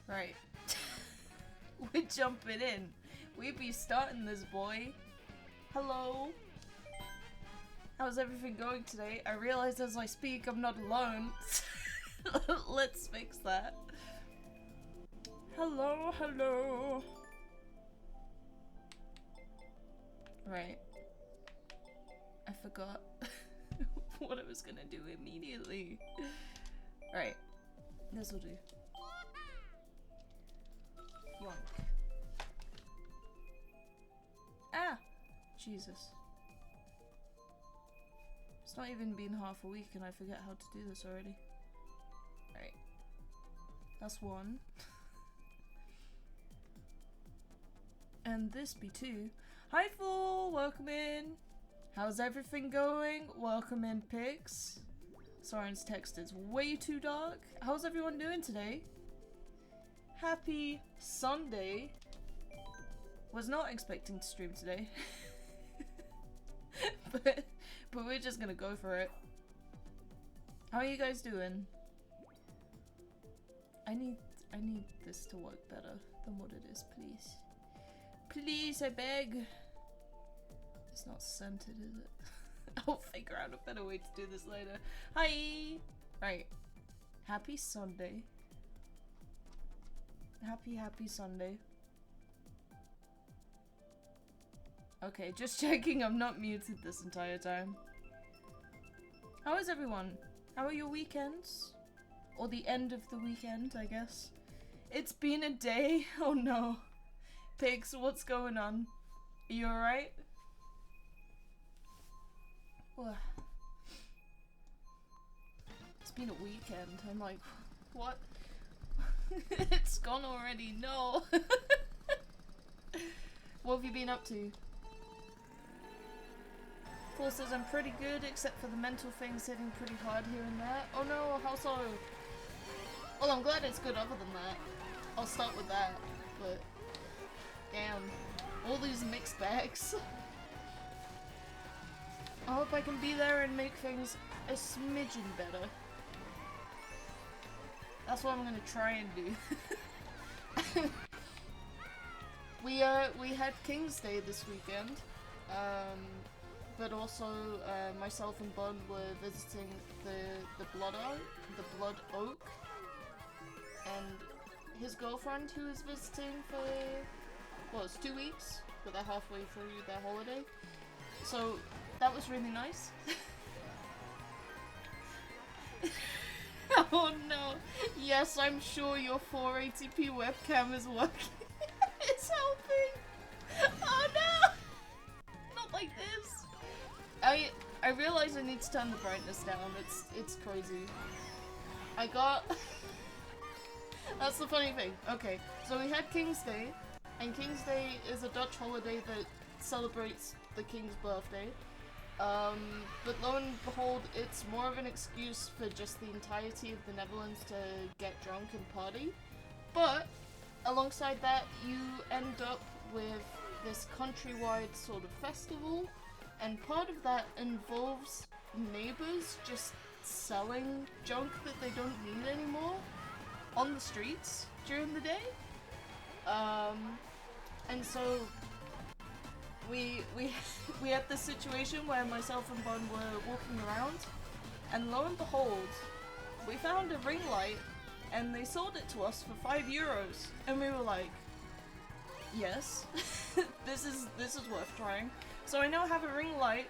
Right. We're jumping in. We be starting this, boy. Hello. How's everything going today? I realize as I speak I'm not alone. Let's fix that. Hello, hello. Right. I forgot what I was gonna do immediately. Right. This'll do. Flunk. Ah! Jesus. It's not even been half a week and I forget how to do this already. Right. That's one. And this be two. Hi Fool! Welcome in! How's everything going? Welcome in, Pix. Soren's text is way too dark. How's everyone doing today? Happy Sunday. Was not expecting to stream today. but we're just gonna go for it. How are you guys doing? I need this to work better than what it is, please. Please, I beg. It's not centered, is it? I'll figure out a better way to do this later. Hi! Right. Happy Sunday. Happy Sunday. Okay, just checking I'm not muted this entire time. How is everyone? How are your weekends? Or the end of the weekend, I guess. It's been a day. Oh no. Pigs, what's going on? Are you alright? It's been a weekend. I'm like, what? It's gone already. No. What have you been up to? Paul says I'm pretty good, except for the mental things hitting pretty hard here and there. Oh no, how so? Well, I'm glad it's good other than that. I'll start with that, but damn, all these mixed bags. I hope I can be there and make things a smidgen better. That's what I'm gonna try and do. We had King's Day this weekend, but also myself and Bud were visiting the Blood Oak, and his girlfriend who was visiting for, well, it's 2 weeks, but they're halfway through their holiday, so that was really nice. Oh no! Yes, I'm sure your 480p webcam is working. It's helping! Oh no! Not like this! I realize I need to turn the brightness down. It's crazy. I got... That's the funny thing. Okay, so we had King's Day, and King's Day is a Dutch holiday that celebrates the king's birthday. But lo and behold, it's more of an excuse for just the entirety of the Netherlands to get drunk and party. But alongside that, you end up with this countrywide sort of festival, and part of that involves neighbors just selling junk that they don't need anymore on the streets during the day. And so we had this situation where myself and Bon were walking around, and lo and behold, we found a ring light, and they sold it to us for €5, and we were like, yes, this is worth trying. So I now have a ring light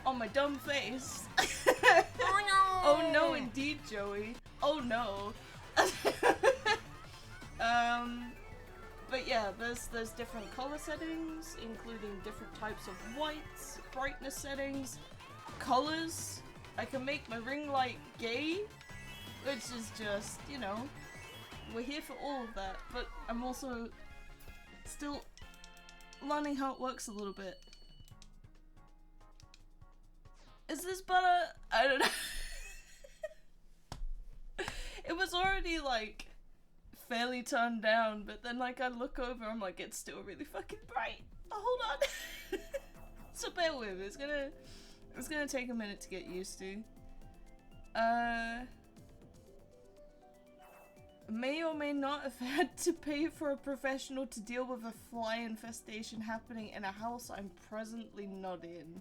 on my dumb face. Oh no! Oh no, indeed, Joey. Oh no. But yeah, there's different color settings, including different types of whites, brightness settings, colors. I can make my ring light gay, which is just, you know, we're here for all of that, but I'm also still learning how it works a little bit. Is this better? I don't know. It was already like fairly turned down, but then like I look over, I'm like, it's still really fucking bright. Oh, hold on. So bear with it. It's gonna take a minute to get used to. may or may not have had to pay for a professional to deal with a fly infestation happening in a house I'm presently not in.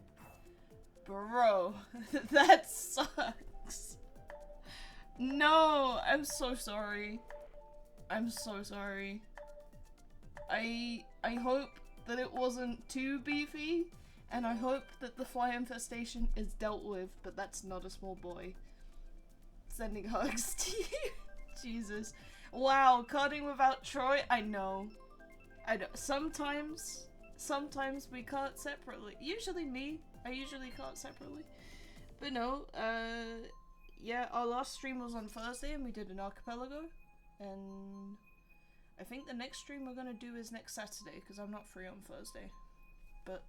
Bro, that sucks. No, I'm so sorry. I'm so sorry. I hope that it wasn't too beefy, and I hope that the fly infestation is dealt with, but that's not a small boy. Sending hugs to you. Jesus. Wow, karting without Troy? I know. Sometimes we kart separately. Usually me. I usually kart separately. But no, yeah, our last stream was on Thursday and we did an archipelago. And I think the next stream we're gonna do is next Saturday because I'm not free on Thursday. But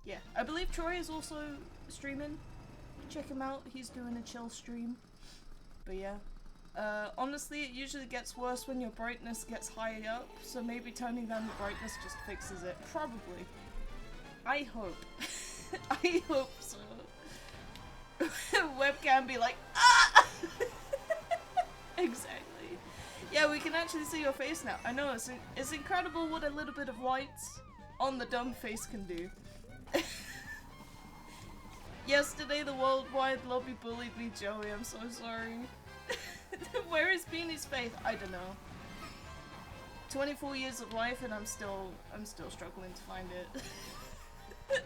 yeah, I believe Troy is also streaming. Check him out, he's doing a chill stream. But yeah, honestly it usually gets worse when your brightness gets high up, so maybe turning down the brightness just fixes it. Probably. I hope. I hope so. Webcam be like, ah! Exactly. Yeah, we can actually see your face now. I know, it's incredible what a little bit of light on the dumb face can do. Yesterday the worldwide lobby bullied me, Joey, I'm so sorry. Where is Beanie's faith? I don't know. 24 years of life and I'm still struggling to find it.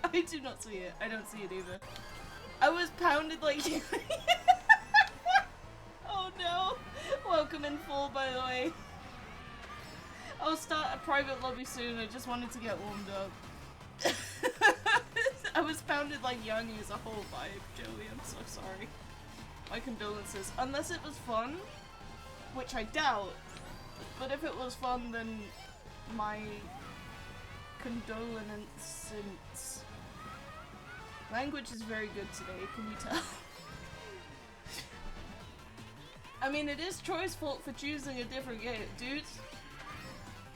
I do not see it. I don't see it either. I was pounded like you. Oh no. Welcome in full, by the way. I'll start a private lobby soon. I just wanted to get warmed up. I was pounded like Yanni is a whole vibe, Joey. I'm so sorry. My condolences. Unless it was fun, which I doubt. But if it was fun, then my condolences. Language is very good today, can you tell? I mean, it is Troy's fault for choosing a different game, dude.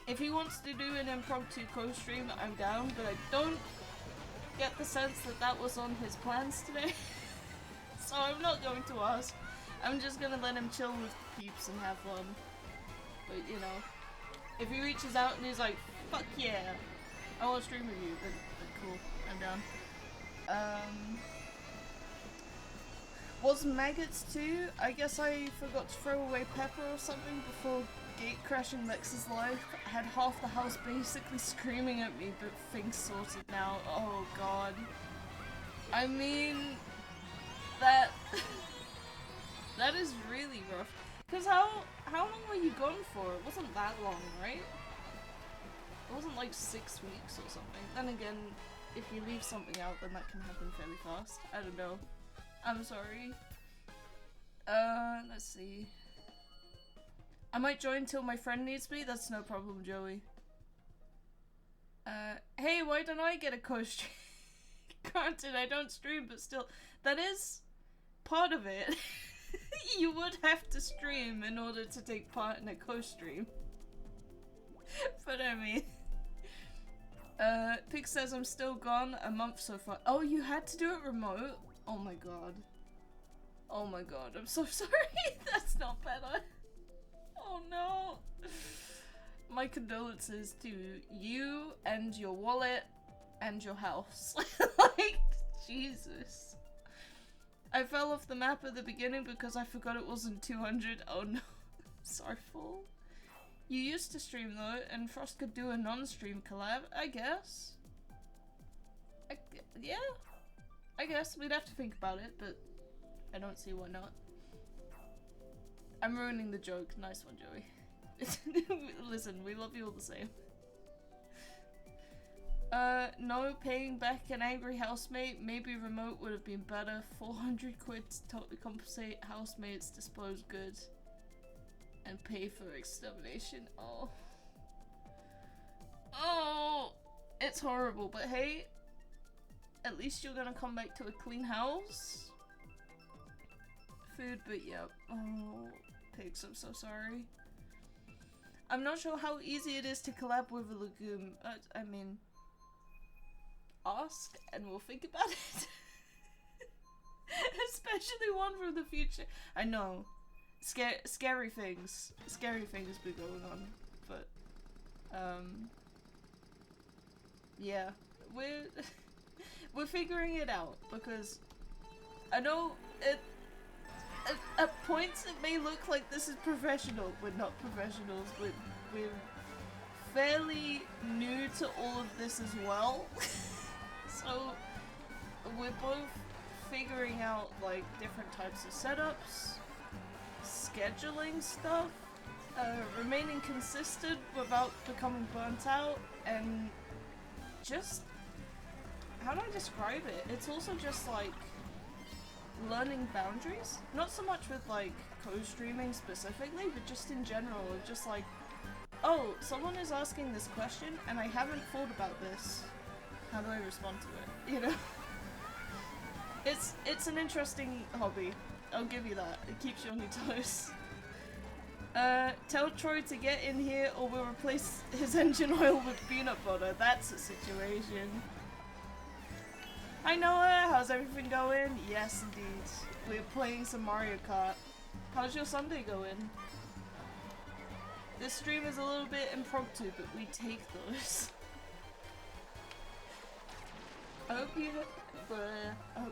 If he wants to do an impromptu co-stream, I'm down, but I don't get the sense that that was on his plans today. So I'm not going to ask. I'm just gonna let him chill with peeps and have fun. But, you know, if he reaches out and he's like, fuck yeah, I want to stream with you, then cool, I'm down. Was maggots too? I guess I forgot to throw away pepper or something before gate crashing Lex's life. I had half the house basically screaming at me, but things sorted now. Oh god. I mean, that is really rough. Cause how long were you gone for? It wasn't that long, right? It wasn't like 6 weeks or something. Then again, if you leave something out, then that can happen fairly fast. I don't know. I'm sorry. Let's see. I might join till my friend needs me. That's no problem, Joey. Hey, why don't I get a co-stream? Granted, I don't stream, but still, that is part of it. You would have to stream in order to take part in a co-stream. But I mean... Pig says I'm still gone a month so far. Oh, you had to do it remote? Oh my god. Oh my god, I'm so sorry. That's not better. Oh no. My condolences to you and your wallet and your house. Like, Jesus. I fell off the map at the beginning because I forgot it wasn't 200. Oh no. Sorry, fool. You used to stream though, and Frost could do a non-stream collab, I guess. Yeah, I guess. We'd have to think about it, but I don't see why not. I'm ruining the joke. Nice one, Joey. Listen, we love you all the same. No, paying back an angry housemate, maybe remote would have been better. 400 quid to compensate housemates, dispose goods, and pay for extermination. Oh. Oh! It's horrible, but hey, at least you're gonna come back to a clean house. Food, but yep. Oh, pigs, I'm so sorry. I'm not sure how easy it is to collab with a legume. I mean, ask and we'll think about it. Especially one from the future. I know. scary things be going on, but yeah, we're figuring it out, because I know at points it may look like this is professional. We're not professionals. We're fairly new to all of this as well. So we're both figuring out like different types of setups, scheduling stuff, remaining consistent without becoming burnt out, and just, how do I describe it? It's also just like learning boundaries. Not so much with like co-streaming specifically, but just in general, just like, oh, someone is asking this question and I haven't thought about this. How do I respond to it? You know? It's an interesting hobby. I'll give you that. It keeps you on your toes. Tell Troy to get in here or we'll replace his engine oil with peanut butter. That's a situation. Hi Noah, how's everything going? Yes indeed. We're playing some Mario Kart. How's your Sunday going? This stream is a little bit impromptu, but we take those. I hope you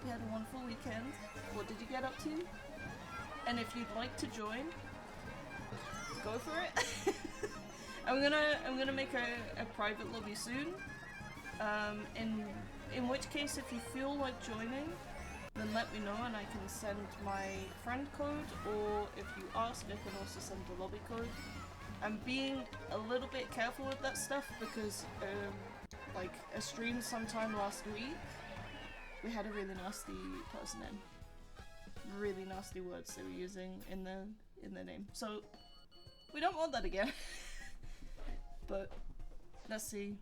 had a wonderful weekend. What did you get up to? And if you'd like to join, go for it. I'm gonna make a private lobby soon. In which case, if you feel like joining, then let me know and I can send my friend code, or if you ask, I can also send the lobby code. I'm being a little bit careful with that stuff because, like, a stream sometime last week, we had a really nasty person in. Really nasty words they were using in their name. So, we don't want that again. But, let's see.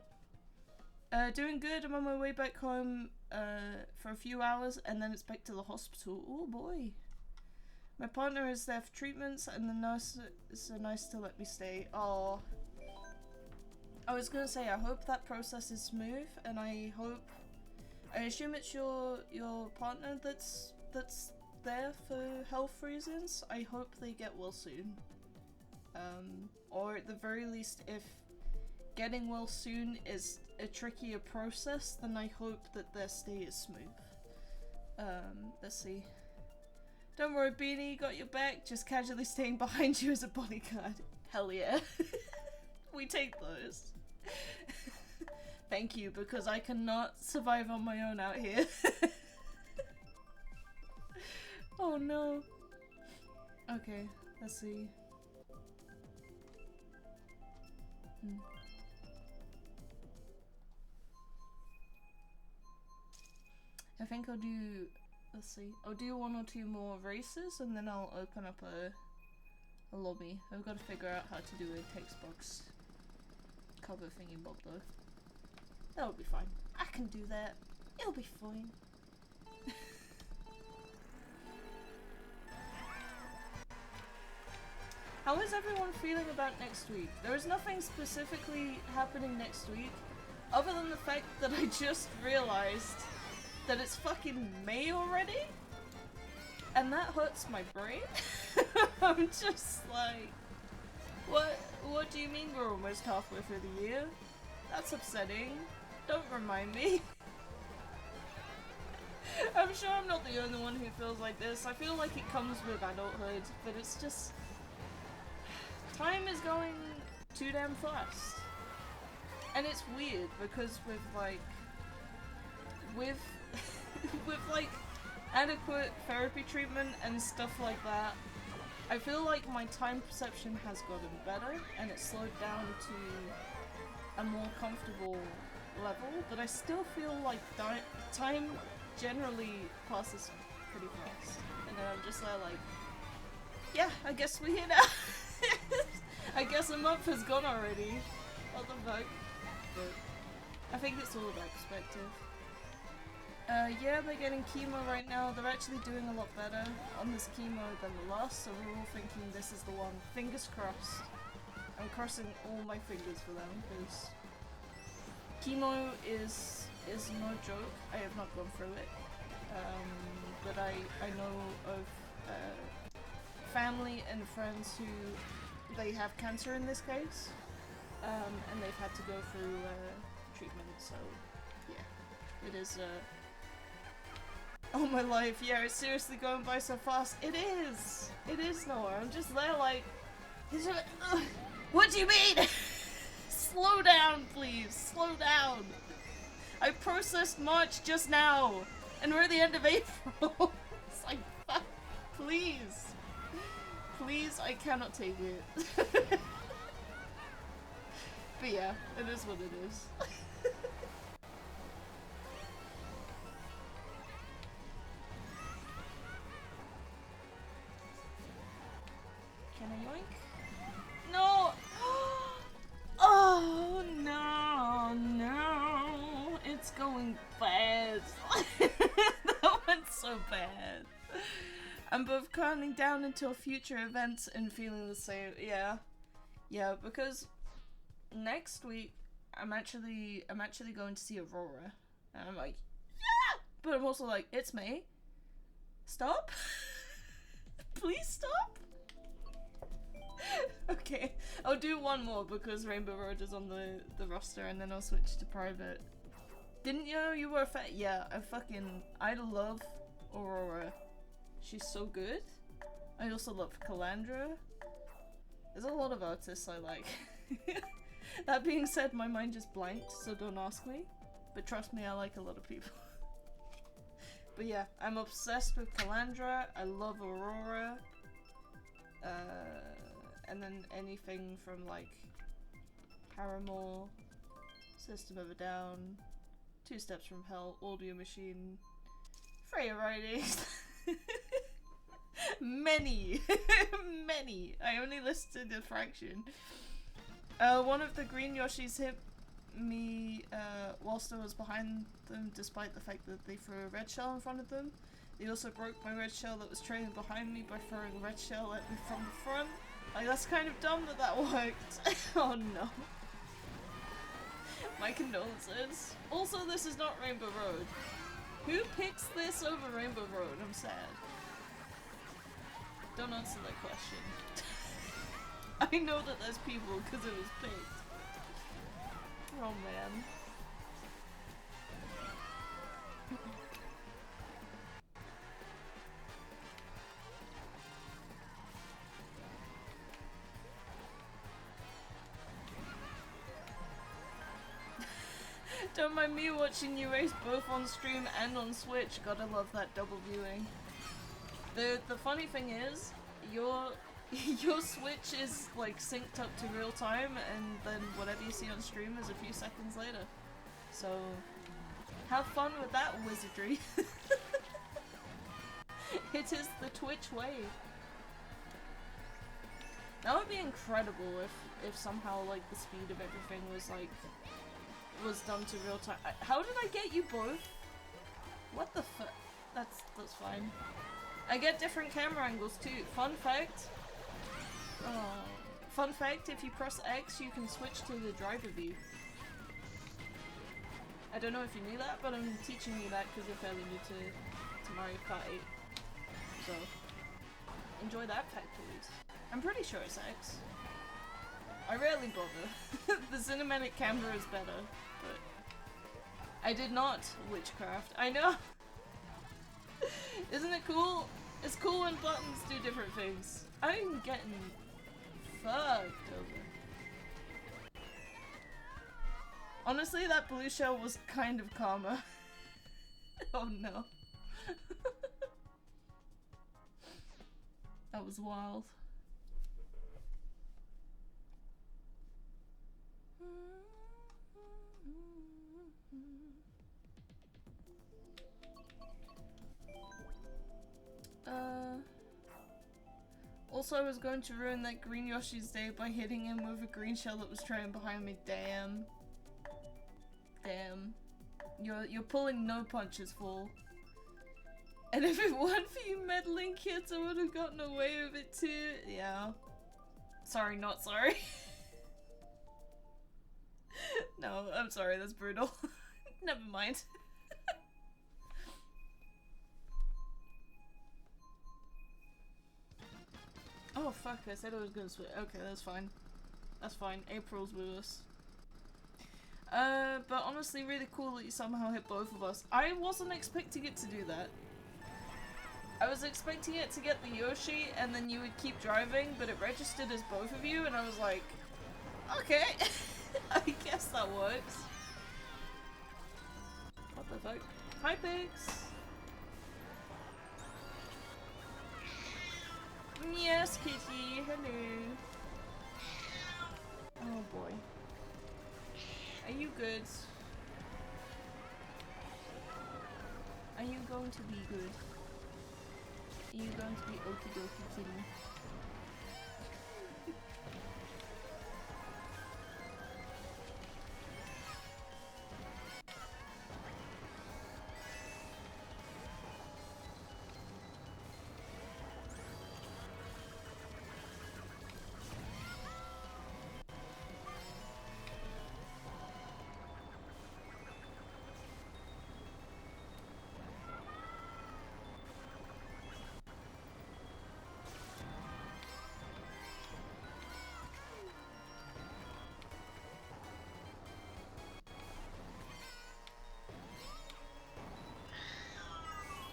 Doing good. I'm on my way back home for a few hours and then it's back to the hospital. Oh boy. My partner is there for treatments and the nurse is so nice to let me stay. Oh. I was gonna say, I hope that process is smooth and I assume it's your partner that's there for health reasons. I hope they get well soon. Or at the very least, if getting well soon is a trickier process, then I hope that their stay is smooth. Let's see. Don't worry, Beanie, got your back. Just casually staying behind you as a bodyguard. Hell yeah. We take those. Thank you, because I cannot survive on my own out here. Oh no. Okay, let's see. I think I'll do, let's see, I'll do one or two more races and then I'll open up a lobby. I've got to figure out how to do a text box cover thingy bob though. That'll be fine. I can do that. It'll be fine. How is everyone feeling about next week? There is nothing specifically happening next week other than the fact that I just realized that it's fucking May already? And that hurts my brain. I'm just like, what do you mean we're almost halfway through the year? That's upsetting. Don't remind me. I'm sure I'm not the only one who feels like this. I feel like it comes with adulthood, but it's just, time is going too damn fast. And it's weird because with like adequate therapy treatment and stuff like that, I feel like my time perception has gotten better and it's slowed down to a more comfortable level, but I still feel like time generally passes pretty fast. And then I'm just like, yeah, I guess we're here now. I guess a month has gone already. What the fuck? But I think it's all about perspective. Yeah, they're getting chemo right now. They're actually doing a lot better on this chemo than the last, so we're all thinking this is the one. Fingers crossed. I'm crossing all my fingers for them, because chemo is no joke. I have not gone through it. But I know of family and friends who they have cancer in this case, and they've had to go through treatment. So yeah, it is. Oh my life, yeah, it's seriously going by so fast. It is. It is, Noah. I'm just there like. What do you mean? Slow down, please. Slow down. I processed March just now, and we're at the end of April. It's like, fuck, please. Please, I cannot take it. But yeah, it is what it is. Can I yoink? No! Oh no, no. It's going bad. That went so bad. I'm both counting down until future events and feeling the same. Yeah. Yeah, because next week I'm actually going to see Aurora. And I'm like, yeah! But I'm also like, it's May. Stop. Please stop. Okay, I'll do one more because Rainbow Road is on the roster, and then I'll switch to private. Didn't you know you were a fan? Yeah, I love Aurora. She's so good. I also love Calandra. There's a lot of artists I like. That being said, my mind just blanked, so don't ask me. But trust me, I like a lot of people. But yeah, I'm obsessed with Calandra. I love Aurora. And then anything from like Paramore, System of a Down, Two Steps from Hell, Audio Machine, Freya Ridings. Many. Many. I only listed a fraction. One of the green Yoshis hit me whilst I was behind them, despite the fact that they threw a red shell in front of them. They also broke my red shell that was trailing behind me by throwing a red shell at me from the front. Like, that's kind of dumb that that worked. Oh no. My condolences. Also, this is not Rainbow Road. Who picks this over Rainbow Road? I'm sad. Don't answer that question. I know that there's people because it was picked. Oh man. Don't mind me watching you race both on stream and on Switch. Gotta love that double viewing. The funny thing is, your Switch is like synced up to real time, and then whatever you see on stream is a few seconds later. So have fun with that wizardry. It is the Twitch way. That would be incredible if somehow like the speed of everything was done to real time. How did I get you both? What the fuck? That's fine. I get different camera angles too. Fun fact. Oh. Fun fact, if you press X you can switch to the driver view. I don't know if you knew that, but I'm teaching you that because you're fairly new to Mario Kart 8. So, enjoy that fact please. I'm pretty sure it's X. I rarely bother. The cinematic camera is better, but I did not witchcraft. I know! Isn't it cool? It's cool when buttons do different things. I'm getting fucked over. Honestly, that blue shell was kind of karma. Oh no. That was wild. Also, I was going to ruin that green Yoshi's day by hitting him with a green shell that was trailing behind me. Damn. Damn. You're pulling no punches, fool. And if it weren't for you meddling kids, I would have gotten away with it too. Yeah. Sorry, not sorry. No, I'm sorry, that's brutal. Never mind. Oh fuck, I said I was gonna switch. Okay, that's fine. That's fine. April's with us. But honestly, really cool that you somehow hit both of us. I wasn't expecting it to do that. I was expecting it to get the Yoshi and then you would keep driving, but it registered as both of you, and I was like, okay, I guess that works. What the fuck? Hi, pigs! Yes, kitty, hello. Oh boy. Are you good? Are you going to be good? Are you going to be okie dokie kitty?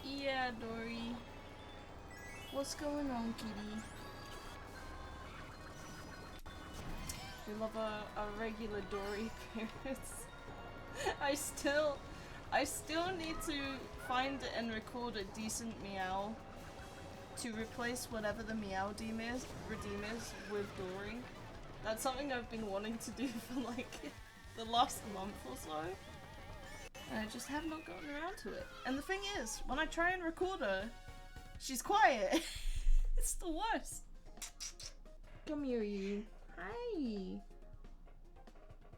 Yeah, Dory. What's going on, kitty? We love a regular Dory appearance. I still need to find and record a decent meow to replace whatever the meow redeem is with Dory. That's something I've been wanting to do for like the last month or so. And I just have not gotten around to it. And the thing is, when I try and record her, she's quiet. It's the worst. Come here, you. Hi.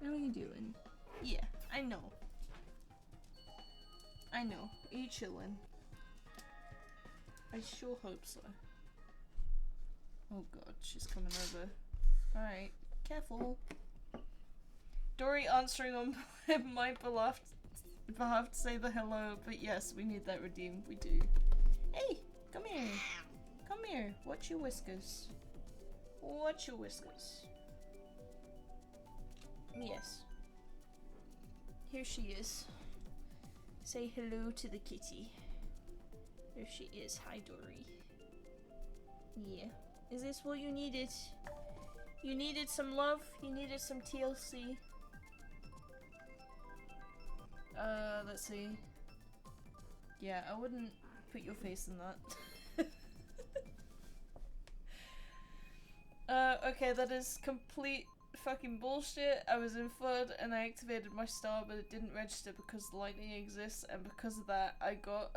How are you doing? Yeah, I know. I know. Are you chilling? I sure hope so. Oh god, she's coming over. Alright, careful. Dory answering on my behalf to say the hello, but yes, we need that redeemed. We do. Hey, come here. Come here. Watch your whiskers. Watch your whiskers. Yes. Here she is. Say hello to the kitty. There she is. Hi, Dory. Yeah. Is this what you needed? You needed some love? You needed some TLC? Let's see. Yeah, I wouldn't put your face in that. Okay, that is complete fucking bullshit. I was in third and I activated my star, but it didn't register because lightning exists, and because of that, I got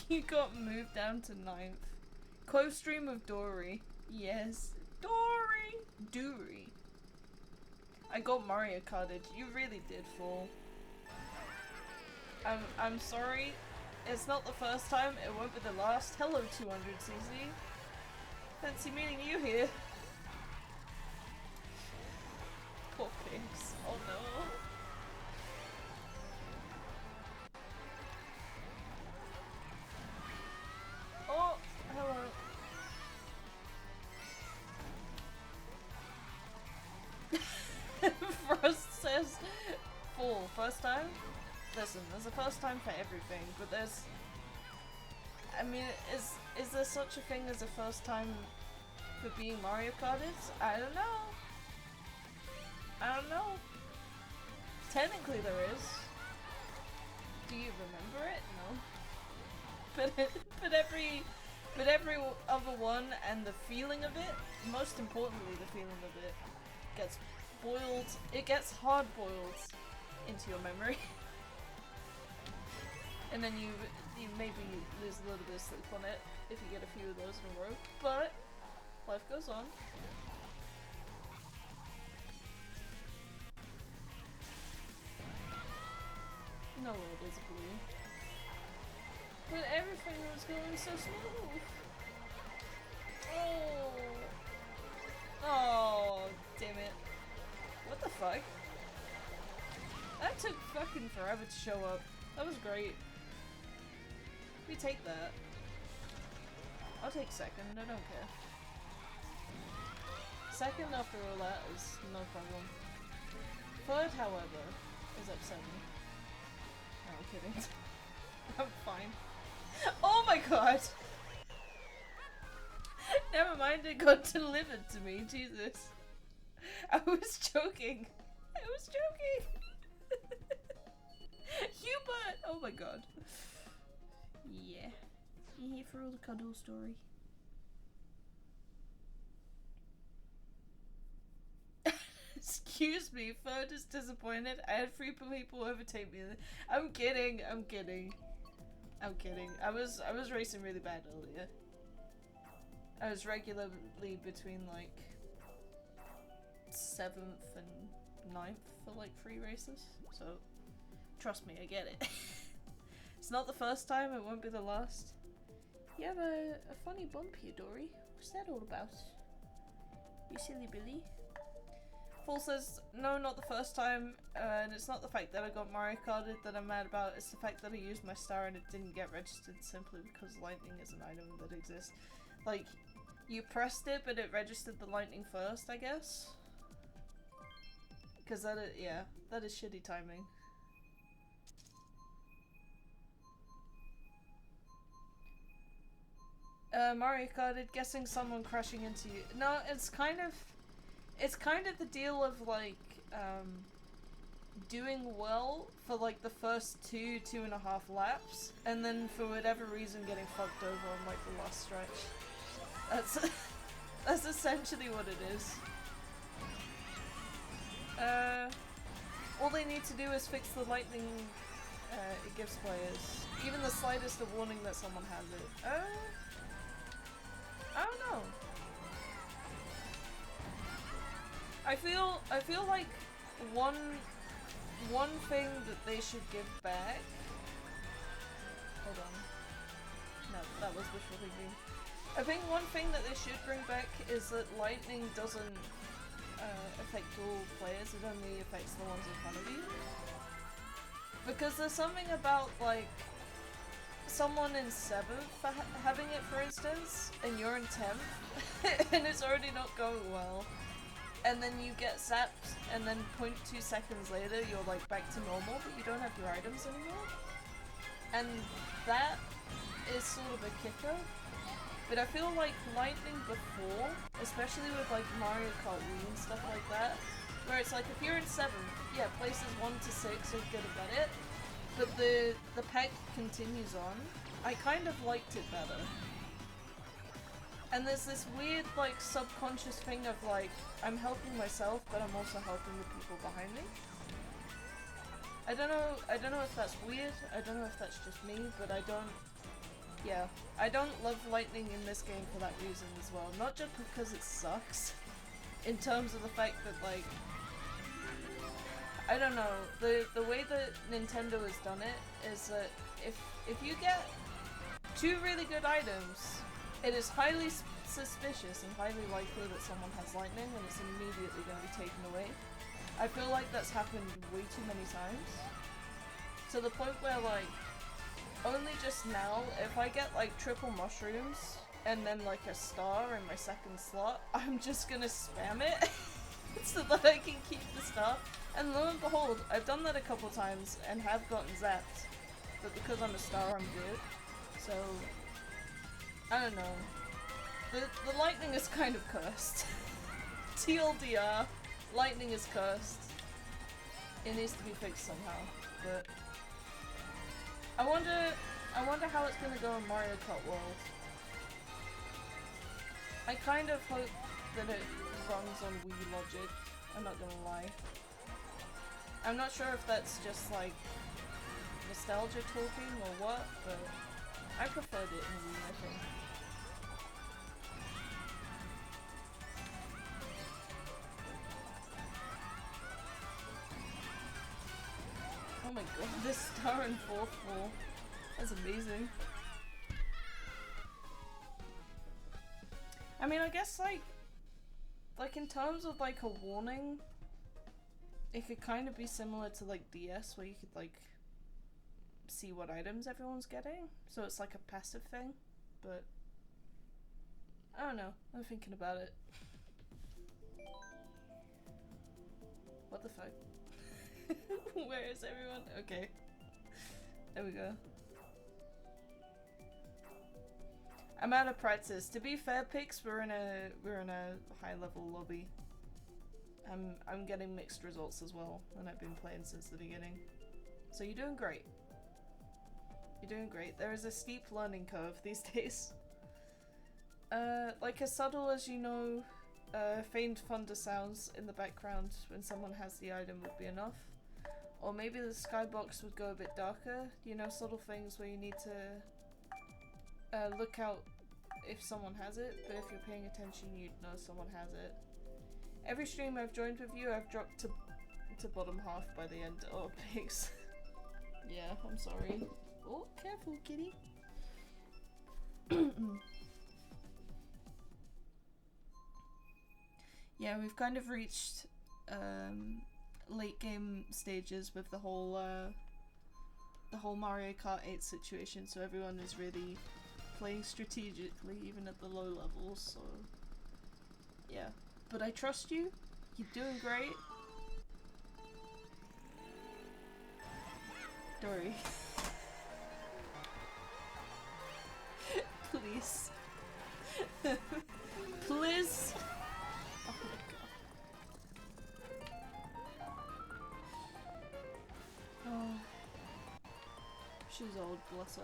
you got moved down to 9th. Co-stream with Dory. Yes. Dory. I got Mario Karted. You really did fall. I'm sorry. It's not the first time. It won't be the last. Hello, 200cc. Fancy meeting you here. Poor pigs. Oh no. Oh, hello. Frost says full. First time? Listen, there's a first time for everything, but there's... I mean, is there such a thing as a first time for being Mario Karted? I don't know. I don't know. Technically there is. Do you remember it? No. But every other one and the feeling of it, most importantly the feeling of it, gets boiled, it gets hard boiled into your memory. And then you maybe lose a little bit of sleep on it if you get a few of those in a row, but life goes on. No world is blue. But everything was going so smooth. Oh, damn it. What the fuck? That took fucking forever to show up. That was great. We take that. I'll take second, I don't care. Second after all that is no problem. Third, however, is upsetting. No, I'm kidding. I'm fine. Oh my god! Never mind, it got delivered to me, Jesus. I was joking. I was joking. Hubert! Oh my god. Yeah. You here for all the cuddle story? Excuse me, third is disappointed. I had 3 people overtake me. I'm kidding, I'm kidding. I'm kidding. I was racing really bad earlier. I was regularly between like 7th and 9th for like 3 races. So trust me, I get it. It's not the first time, it won't be the last. You have a funny bump here, Dory. What's that all about? You silly Billy. Full says, no, not the first time, and it's not the fact that I got Mario Karted that I'm mad about, it's the fact that I used my star and it didn't get registered simply because lightning is an item that exists. Like, you pressed it, but it registered the lightning first, I guess? Because that is, yeah, that is shitty timing. Mario Karted, guessing someone crashing into you. No, it's kind of the deal of like, doing well for like the first 2.5 laps, and then for whatever reason getting fucked over on like the last stretch. That's essentially what it is. All they need to do is fix the lightning it gives players. Even the slightest of warning that someone has it. I don't know. I feel like one thing that they should give back. Hold on. No, that was wishful thinking. I think one thing that they should bring back is that lightning doesn't affect all players, it only affects the ones in front of you. Because there's something about like someone in 7th having it, for instance, and you're in 10th, and it's already not going well. And then you get zapped, and then 0.2 seconds later you're like back to normal, but you don't have your items anymore. And that is sort of a kicker. But I feel like lightning before, especially with like Mario Kart Wii and stuff like that, where it's like if you're in 7th, yeah, places 1 to 6 are good about it, but the pack continues on. I kind of liked it better. And there's this weird like subconscious thing of like, I'm helping myself, but I'm also helping the people behind me. I don't know if that's weird, I don't know if that's just me, but I don't love lightning in this game for that reason as well. Not just because it sucks, in terms of the fact that like, I don't know, the way that Nintendo has done it is that if you get 2 really good items, it is highly suspicious and highly likely that someone has lightning and it's immediately going to be taken away. I feel like that's happened way too many times. To the point where like, only just now, if I get like triple mushrooms and then like a star in my 2nd slot, I'm just gonna spam it so that I can keep the star. And lo and behold, I've done that a couple times and have gotten zapped. But because I'm a star, I'm good. So, I don't know. The lightning is kind of cursed. TLDR, lightning is cursed. It needs to be fixed somehow, but I wonder how it's gonna go in Mario Kart World. I kind of hope that it runs on Wii logic, I'm not gonna lie. I'm not sure if that's just like nostalgia talking or what, but I preferred it in Wii, I think. Oh my god, this star in 4th floor. That's amazing. I mean, I guess like in terms of like a warning, it could kind of be similar to like DS, where you could like see what items everyone's getting. So it's like a passive thing, but I don't know. I'm thinking about it. the fuck? Where is everyone? Okay. There we go. I'm out of practice. To be fair, Pix, we're in a high level lobby. I'm getting mixed results as well, and I've been playing since the beginning. So you're doing great. You're doing great. There is a steep learning curve these days. Like as subtle as you know, faint thunder sounds in the background when someone has the item would be enough. Or maybe the skybox would go a bit darker. You know, subtle things where you need to look out if someone has it, but if you're paying attention you'd know someone has it. Every stream I've joined with you, I've dropped to bottom half by the end. Oh, pigs. Yeah, I'm sorry. Oh, careful, kitty. Yeah, we've kind of reached late game stages with the whole Mario Kart 8 situation, so everyone is really playing strategically, even at the low levels, so yeah. But I trust you. You're doing great. Dory. Please. Please. Oh my god. Oh. She's old, bless her.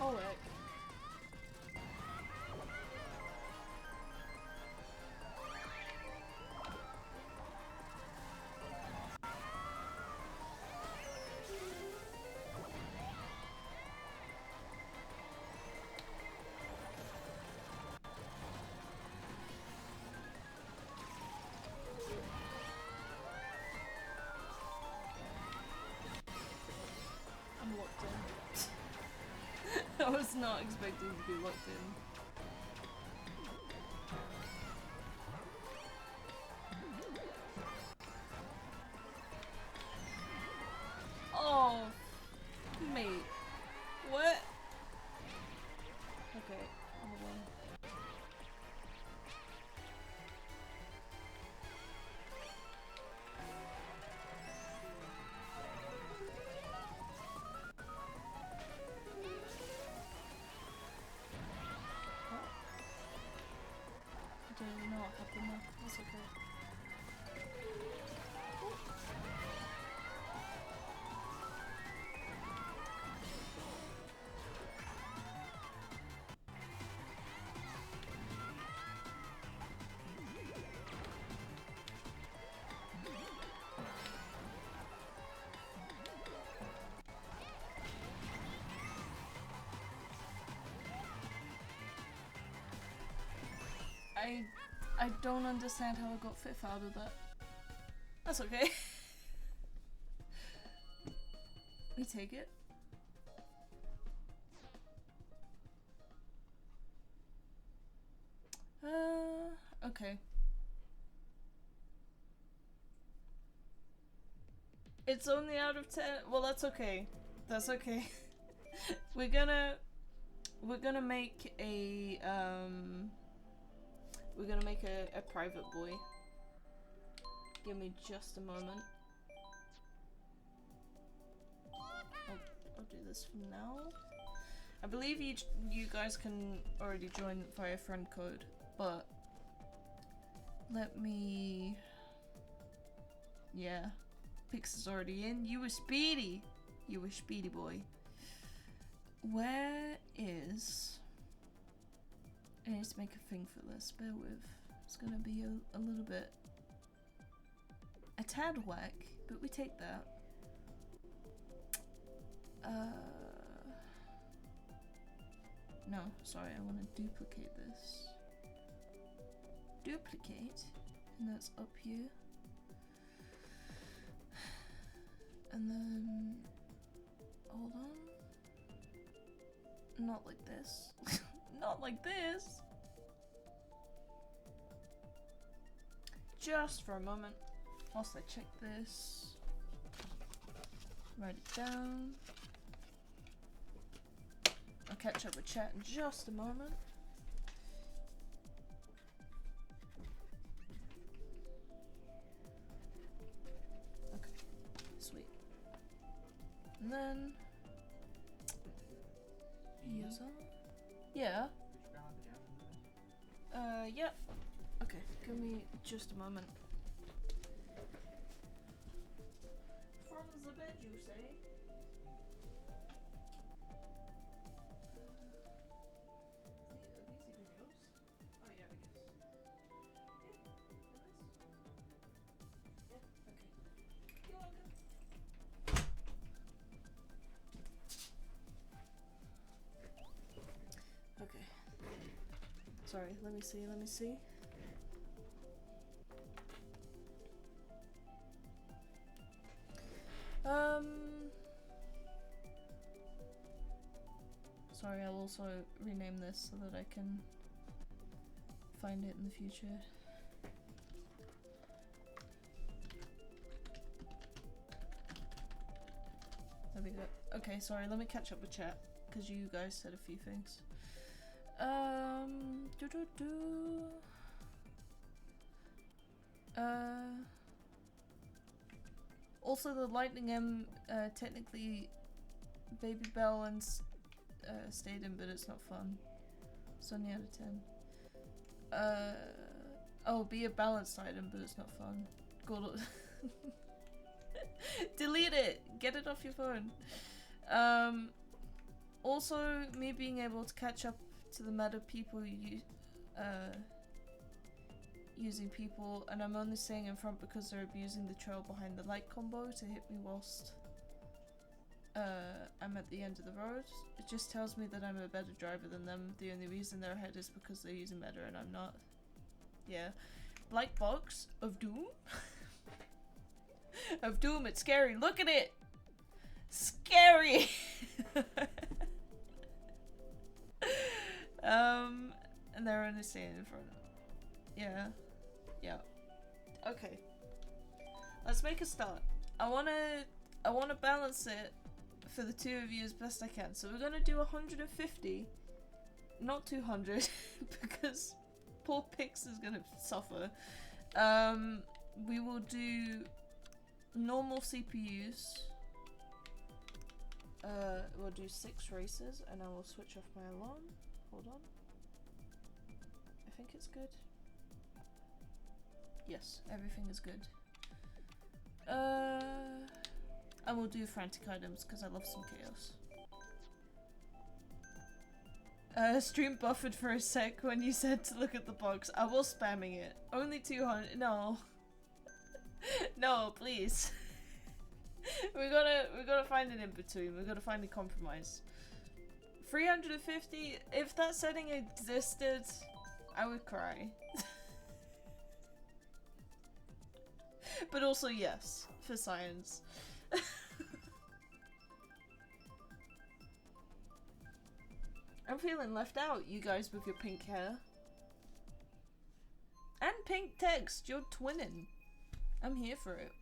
Oh, heck. I'm locked in. I was not expecting to be locked in. Oh, mate. What? Okay, hold on. I don't really know what happened there. That's okay. I don't understand how I got fifth out of that. That's okay. We take it. Okay. It's only out of 10. Well, that's okay. That's okay. We're gonna make a we're gonna make a private boy. Give me just a moment. I'll do this from now. I believe you guys can already join via friend code, but let me. Yeah, Pix is already in. You were speedy. You were speedy boy. Where is? I need to make a thing for this. Bear with. It's gonna be a little bit. A tad whack, but we take that. No, sorry, I want to duplicate this. Duplicate, and that's up here. Not like this. Not like this. Just for a moment, whilst I check this. Write it down. I'll catch up with chat in just a moment. Okay, sweet. And then user. Yeah. Yeah. Okay, give me just a moment. From the bed, you say? Okay. Sorry, let me see. Sorry, I'll also rename this so that I can find it in the future. There we go. Okay, sorry, let me catch up with chat, because you guys said a few things. Also the Lightning M, technically Baby Bell and stayed in, but it's not fun. It's only out of 10. Oh, be a balanced item, but it's not fun. God. Delete it! Get it off your phone. Also, me being able to catch up to the meta people using people, and I'm only staying in front because they're abusing the trail behind the light combo to hit me whilst I'm at the end of the road. It just tells me that I'm a better driver than them. The only reason they're ahead is because they're using meta and I'm not. Yeah. Black box of doom? Of doom, it's scary. Look at it! Scary! And they're only staying in front. Yeah. Yeah. Okay. Let's make a start. I wanna balance it for the two of you as best I can. So we're gonna do 150, not 200, because poor Pix is gonna suffer. We will do normal CPUs. We'll do 6 races, and I will switch off my alarm. Hold on. I think it's good. Yes, everything is good. I will do frantic items because I love some chaos. Stream buffered for a sec when you said to look at the box. I was spamming it. Only 200. No. No, please. we gotta find an in between. We gotta find a compromise. 350. If that setting existed, I would cry. But also yes, for science. I'm feeling left out, you guys with your pink hair. And pink text, you're twinning. I'm here for it.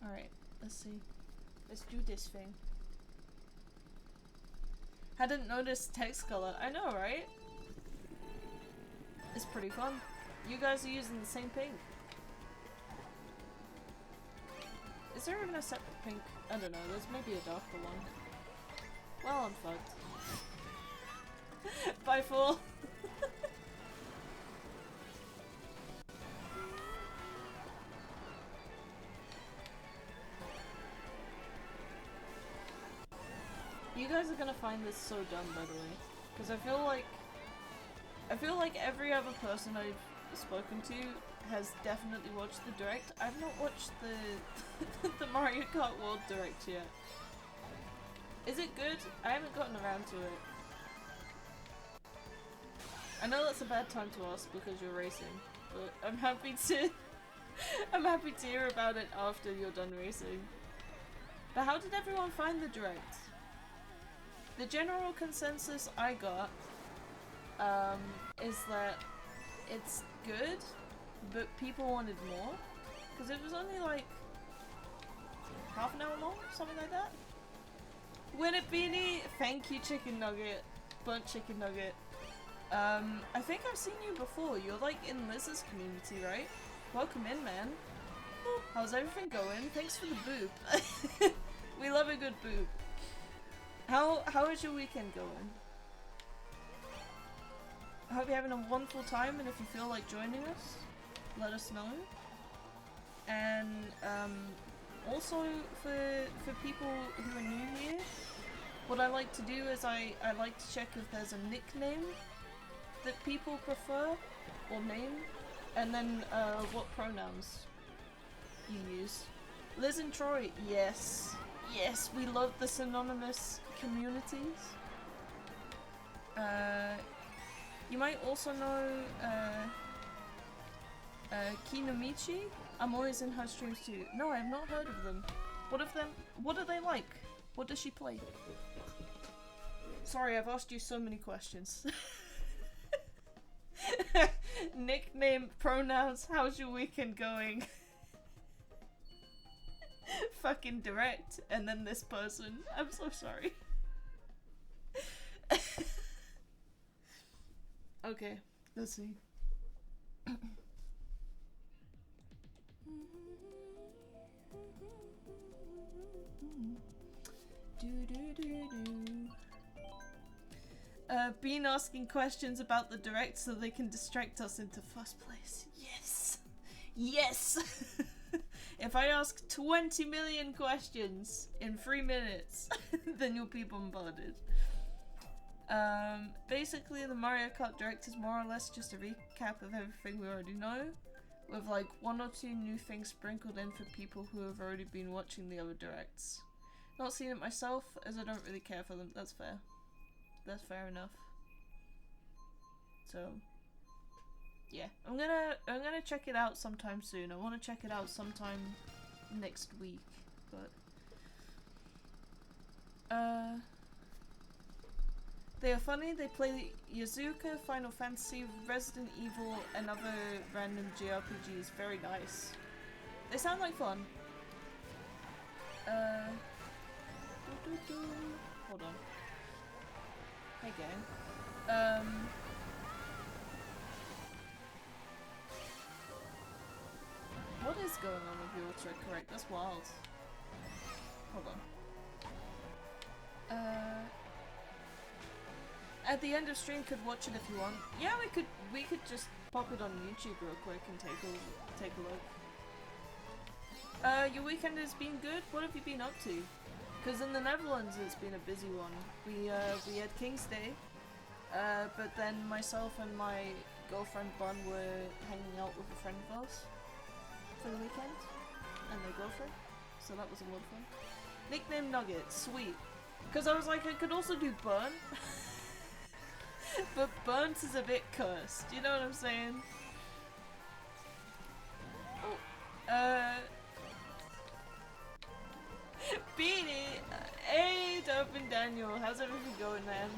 Alright, let's see. Let's do this thing. Hadn't noticed text color. I know, right? It's pretty fun. You guys are using the same pink. Is there even a separate pink? I don't know, there's maybe a darker one. Well, I'm fucked. Bye, fool! You guys are gonna find this so dumb, by the way. Because I feel like every other person I've spoken to has definitely watched the direct. I've not watched the the Mario Kart World Direct yet. Is it good? I haven't gotten around to it. I know that's a bad time to ask because you're racing, but I'm happy to I'm happy to hear about it after you're done racing. But how did everyone find the direct? The general consensus I got is that it's good, but people wanted more. Because it was only like half an hour long, something like that. Win it, Beanie! Thank you, Chicken Nugget. Burnt Chicken Nugget. I think I've seen you before. You're like in Liz's community, right? Welcome in, man. How's everything going? Thanks for the boob. We love a good boob. How is your weekend going? I hope you're having a wonderful time, and if you feel like joining us, let us know. And also for people who are new here, what I like to do is I like to check if there's a nickname that people prefer or name, and then what pronouns you use. Liz and Troy, yes. Yes, we love the synonymous communities. You might also know Kinomichi. I'm always in her streams too. No, I have not heard of them. What are they like? What does she play? Sorry, I've asked you so many questions. Nickname, pronouns, how's your weekend going? Fucking direct, and then this person. I'm so sorry. Okay, let's see. Bean asking questions about the direct so they can distract us into first place. Yes! Yes! If I ask 20 million questions in 3 minutes, then you'll be bombarded. Basically the Mario Kart Direct is more or less just a recap of everything we already know, with like 1 or 2 new things sprinkled in for people who have already been watching the other directs. Not seen it myself, as I don't really care for them. That's fair. That's fair enough. So, yeah, I'm gonna check it out sometime soon. I want to check it out sometime next week, but they are funny. They play Yazuka, Final Fantasy, Resident Evil, and other random JRPGs. Very nice. They sound like fun. Hold on. Hey gang. What is going on with your autocorrect? That's wild. Hold on. At the end of stream, could watch it if you want. Yeah, we could just pop it on YouTube real quick and take a look. Your weekend has been good? What have you been up to? Because in the Netherlands it's been a busy one. We had King's Day, but then myself and my girlfriend Bun were hanging out with a friend of ours for the weekend, and their girlfriend, so that was a lot of fun. Nickname Nugget, sweet. Because I was like, I could also do Burnt, but Burnt is a bit cursed, you know what I'm saying? Oh, Beanie! Hey, Dub and Daniel, how's everything going, man?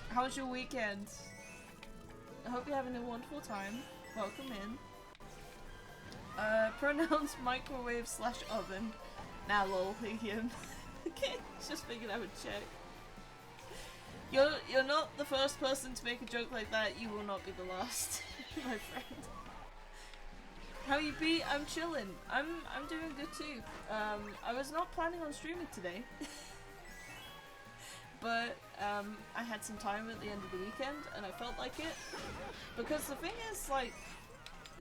How's your weekend? I hope you're having a wonderful time. Welcome in. Pronouns microwave / oven. Nah, lol, Higium. Okay, just figured I would check. You're not the first person to make a joke like that. You will not be the last, my friend. How you be? I'm chilling. I'm doing good too. I was not planning on streaming today, but I had some time at the end of the weekend, and I felt like it. Because the thing is, like,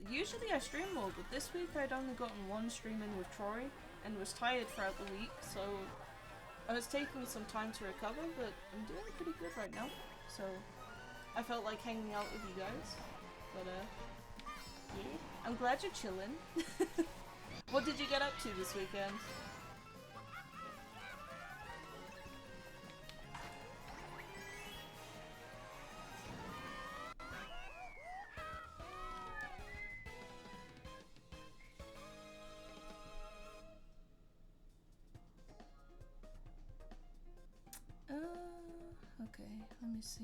usually I stream more, but this week I'd only gotten 1 stream in with Troy, and was tired throughout the week, so I was taking some time to recover, but I'm doing pretty good right now. So I felt like hanging out with you guys, but yeah, I'm glad you're chilling. What did you get up to this weekend? Okay, let me see.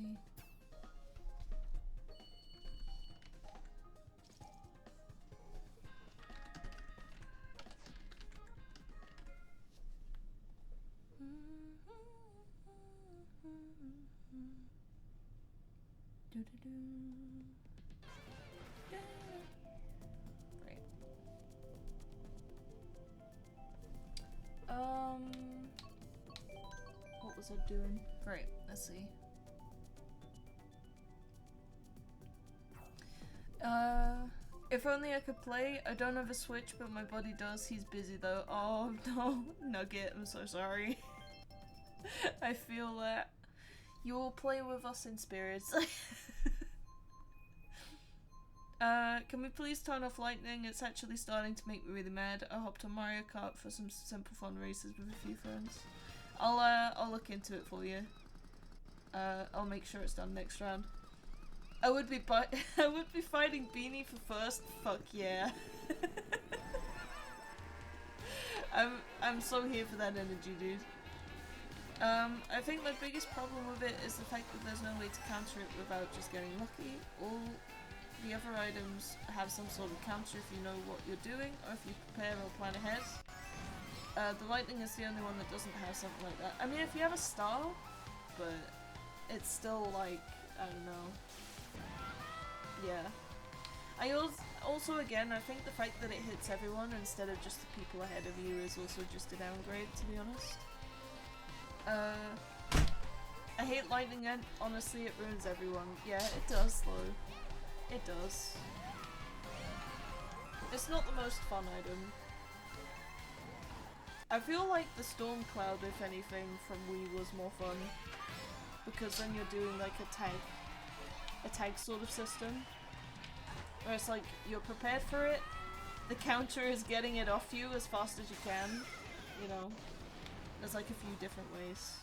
Right. What was I doing? Right, let's see. If only I could play. I don't have a Switch, but my buddy does. He's busy though. Oh no, Nugget, I'm so sorry. I feel that. You will play with us in spirits. Can we please turn off lightning? It's actually starting to make me really mad. I hopped on Mario Kart for some simple fun races with a few friends. I'll look into it for you. I'll make sure it's done next round. I would be fighting Beanie for first. Fuck yeah. I'm so here for that energy, dude. I think my biggest problem with it is the fact that there's no way to counter it without just getting lucky. All the other items have some sort of counter if you know what you're doing, or if you prepare or plan ahead. The lightning is the only one that doesn't have something like that. I mean, if you have a star, but it's still like, I don't know. Yeah. I also again, I think the fact that it hits everyone instead of just the people ahead of you is also just a downgrade, to be honest. I hate lightning and honestly it ruins everyone. Yeah, it does though. It does. It's not the most fun item. I feel like the Storm Cloud, if anything, from Wii was more fun. Because then you're doing like a tag sort of system. Where it's like, you're prepared for it, the counter is getting it off you as fast as you can, you know. There's like a few different ways.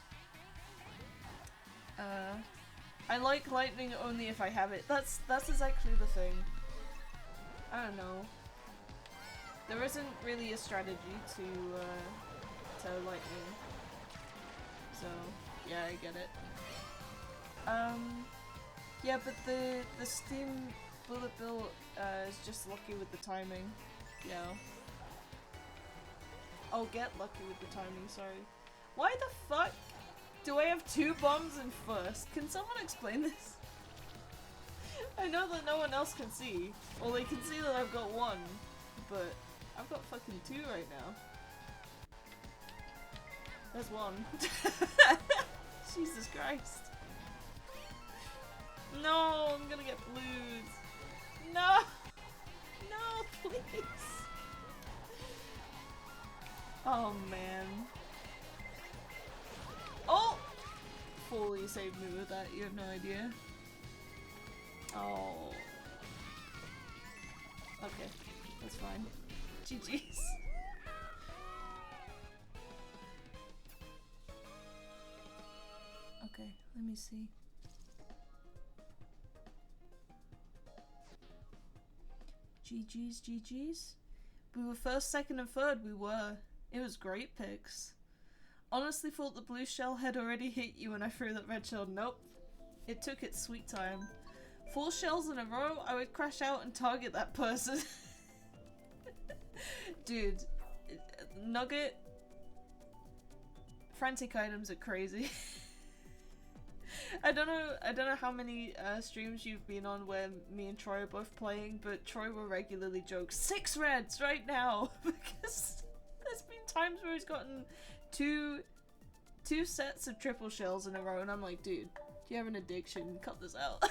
I like lightning only if I have it. That's exactly the thing. I don't know. There isn't really a strategy to lightning. So, yeah, I get it. Yeah, but the Steam Bullet Bill is just lucky with the timing. Yeah. I'll get lucky with the timing, sorry. Why the fuck do I have 2 bombs in first? Can someone explain this? I know that no one else can see. Well, they can see that I've got 1, but I've got fucking 2 right now. There's 1. Jesus Christ. No, I'm gonna get blued. No! No, please! Oh, man. Oh! Fully saved me with that, you have no idea. Oh. Okay, that's fine. GG's. Okay, let me see. GG's, GG's. We were first, second, and third, we were. It was great picks. Honestly thought the blue shell had already hit you when I threw that red shell. Nope. It took its sweet time. 4 shells in a row, I would crash out and target that person. Dude. Nugget. Frantic items are crazy. I don't know how many streams you've been on where me and Troy are both playing, but Troy will regularly joke 6 reds right now because there's been times where he's gotten two sets of triple shells in a row, and I'm like, dude, do you have an addiction? Cut this out.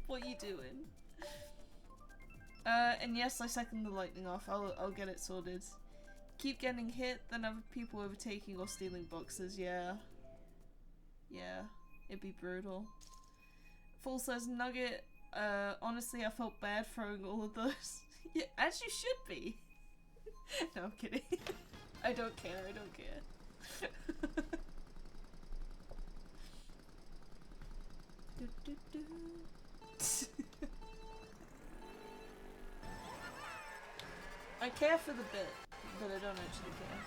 What are you doing? And yes, I second the lightning off. I'll get it sorted. Keep getting hit, then other people overtaking or stealing boxes. Yeah. Yeah. It'd be brutal. Full says Nugget, honestly I felt bad throwing all of those. Yeah, as you should be. No, I'm kidding. I don't care, I don't care. I care for the bit, but I don't actually care.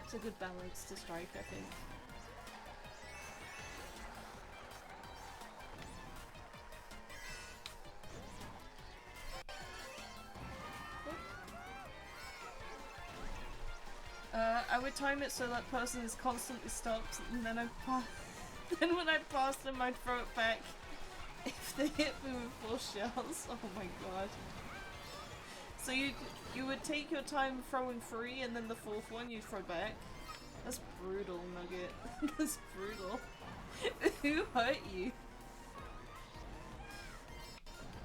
It's a good balance to strike, I think. would time it so that person is constantly stopped, and then then when I pass them, I'd throw it back if they hit me with 4 shells. Oh my god. So you would take your time throwing 3, and then the 4th one you'd throw back? That's brutal, Nugget. That's brutal. Who hurt you?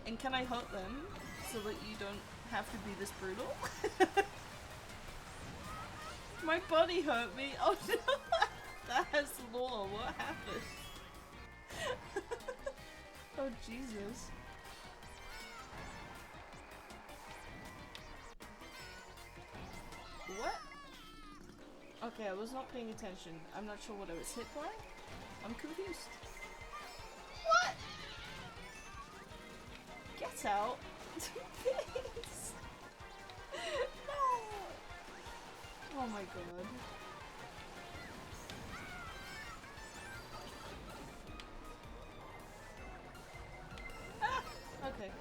And can I hurt them so that you don't have to be this brutal? My body hurt me. Oh no! That's law. What happened? Oh Jesus. What? Okay, I was not paying attention. I'm not sure what I was hit by. I'm confused. What? Get out. Please. No. Oh my god. Ah! Okay.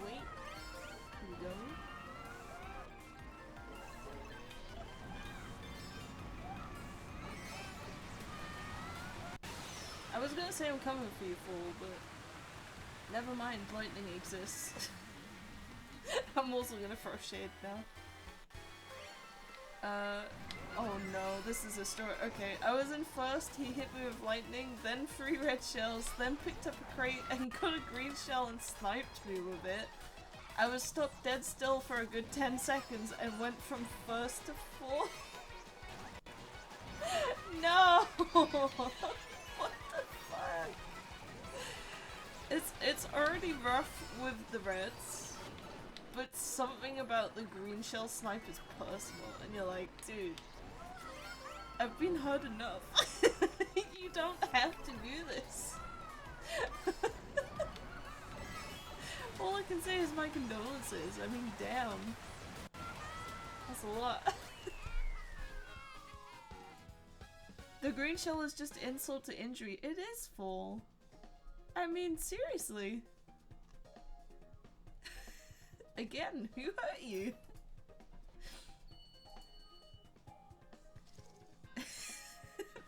Wait. Here we go. I was gonna say I'm coming for you, fool, but never mind, lightning exists. I'm also gonna throw shade now. Oh no, this is a story. Okay, I was in first, he hit me with lightning, then 3 red shells, then picked up a crate and got a green shell and sniped me with it. I was stopped dead still for a good 10 seconds and went from first to 4th. No! What the fuck? It's already rough with the reds, but something about the green shell snipe is personal, and you're like, dude, I've been hurt enough. You don't have to do this. All I can say is my condolences. I mean, damn. That's a lot. The green shell is just insult to injury. It is full. I mean, seriously. Again, who hurt you?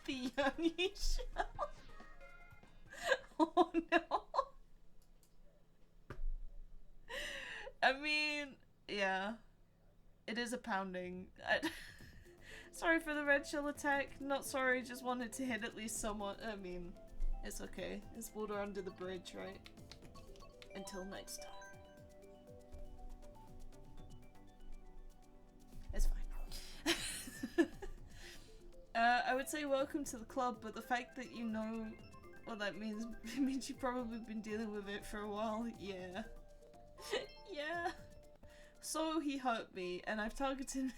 The Yoni shell? Oh no. I mean, yeah. It is a pounding. Sorry for the red shell attack. Not sorry, just wanted to hit at least someone. I mean, it's okay. It's water under the bridge, right? Until next time. It's fine. I would say welcome to the club, but the fact that you know what that means, it means you've probably been dealing with it for a while. Yeah. Yeah. So he hurt me, and I've targeted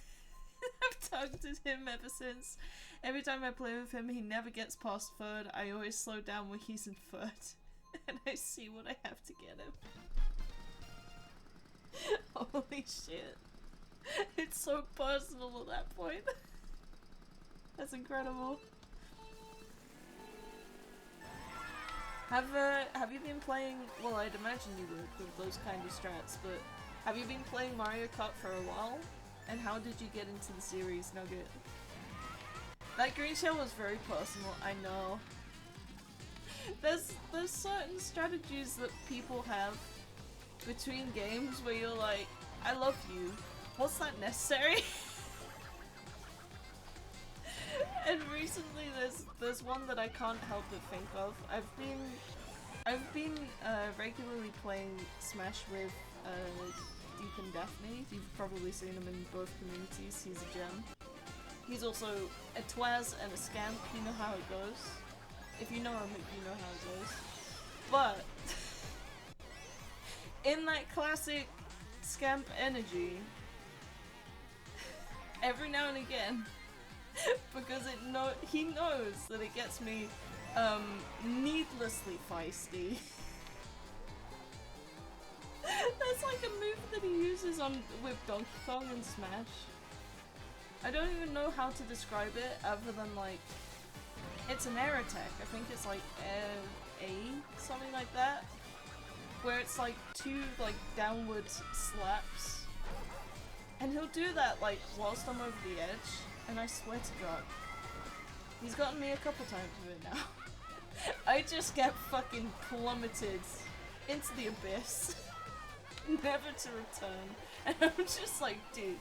him ever since. Every time I play with him, he never gets past 3rd. I always slow down when he's in 3rd, and I see what I have to get him. Holy shit. It's so personal at that point. That's incredible. Have you been playing, well, I'd imagine you would with those kind of strats, but have you been playing Mario Kart for a while? And how did you get into the series, Nugget? That green shell was very personal, I know. There's certain strategies that people have between games where you're like, I love you. Was that necessary? And recently there's one that I can't help but think of. I've been regularly playing Smash with Deep and Daphne. You've probably seen him in both communities. He's a gem. He's also a Twaz and a Scamp. You know how it goes. If you know him, you know how it goes. But in that classic Scamp energy, every now and again, because he knows that it gets me needlessly feisty. That's like a move that he uses with Donkey Kong and Smash. I don't even know how to describe it other than like, it's an air attack. I think it's like A, something like that. Where it's like 2 like downward slaps. And he'll do that like whilst I'm over the edge. and I swear to God, he's gotten me a couple times with it now. I just get fucking plummeted into the abyss, never to return, and I'm just like, dude,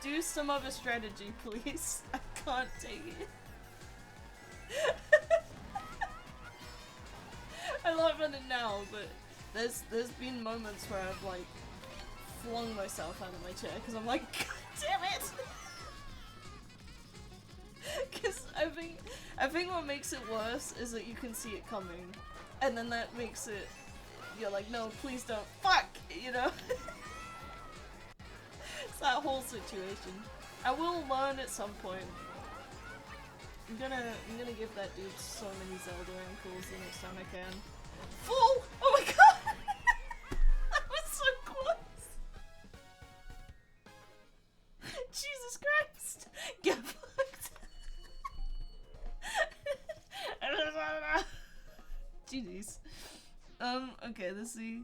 do some other strategy, please. I can't take it. I laugh at it now, but there's been moments where I've like flung myself out of my chair because I'm like, God damn it! Because I think what makes it worse is that you can see it coming, and then that makes it, you're like, no, please don't, fuck, you know. It's that whole situation. I will learn at some point. I'm gonna give that dude so many Zelda ankles the next time I can. Full! Oh my god! That was so close! Jesus Christ! Get fucked! GG's. Okay, let's see.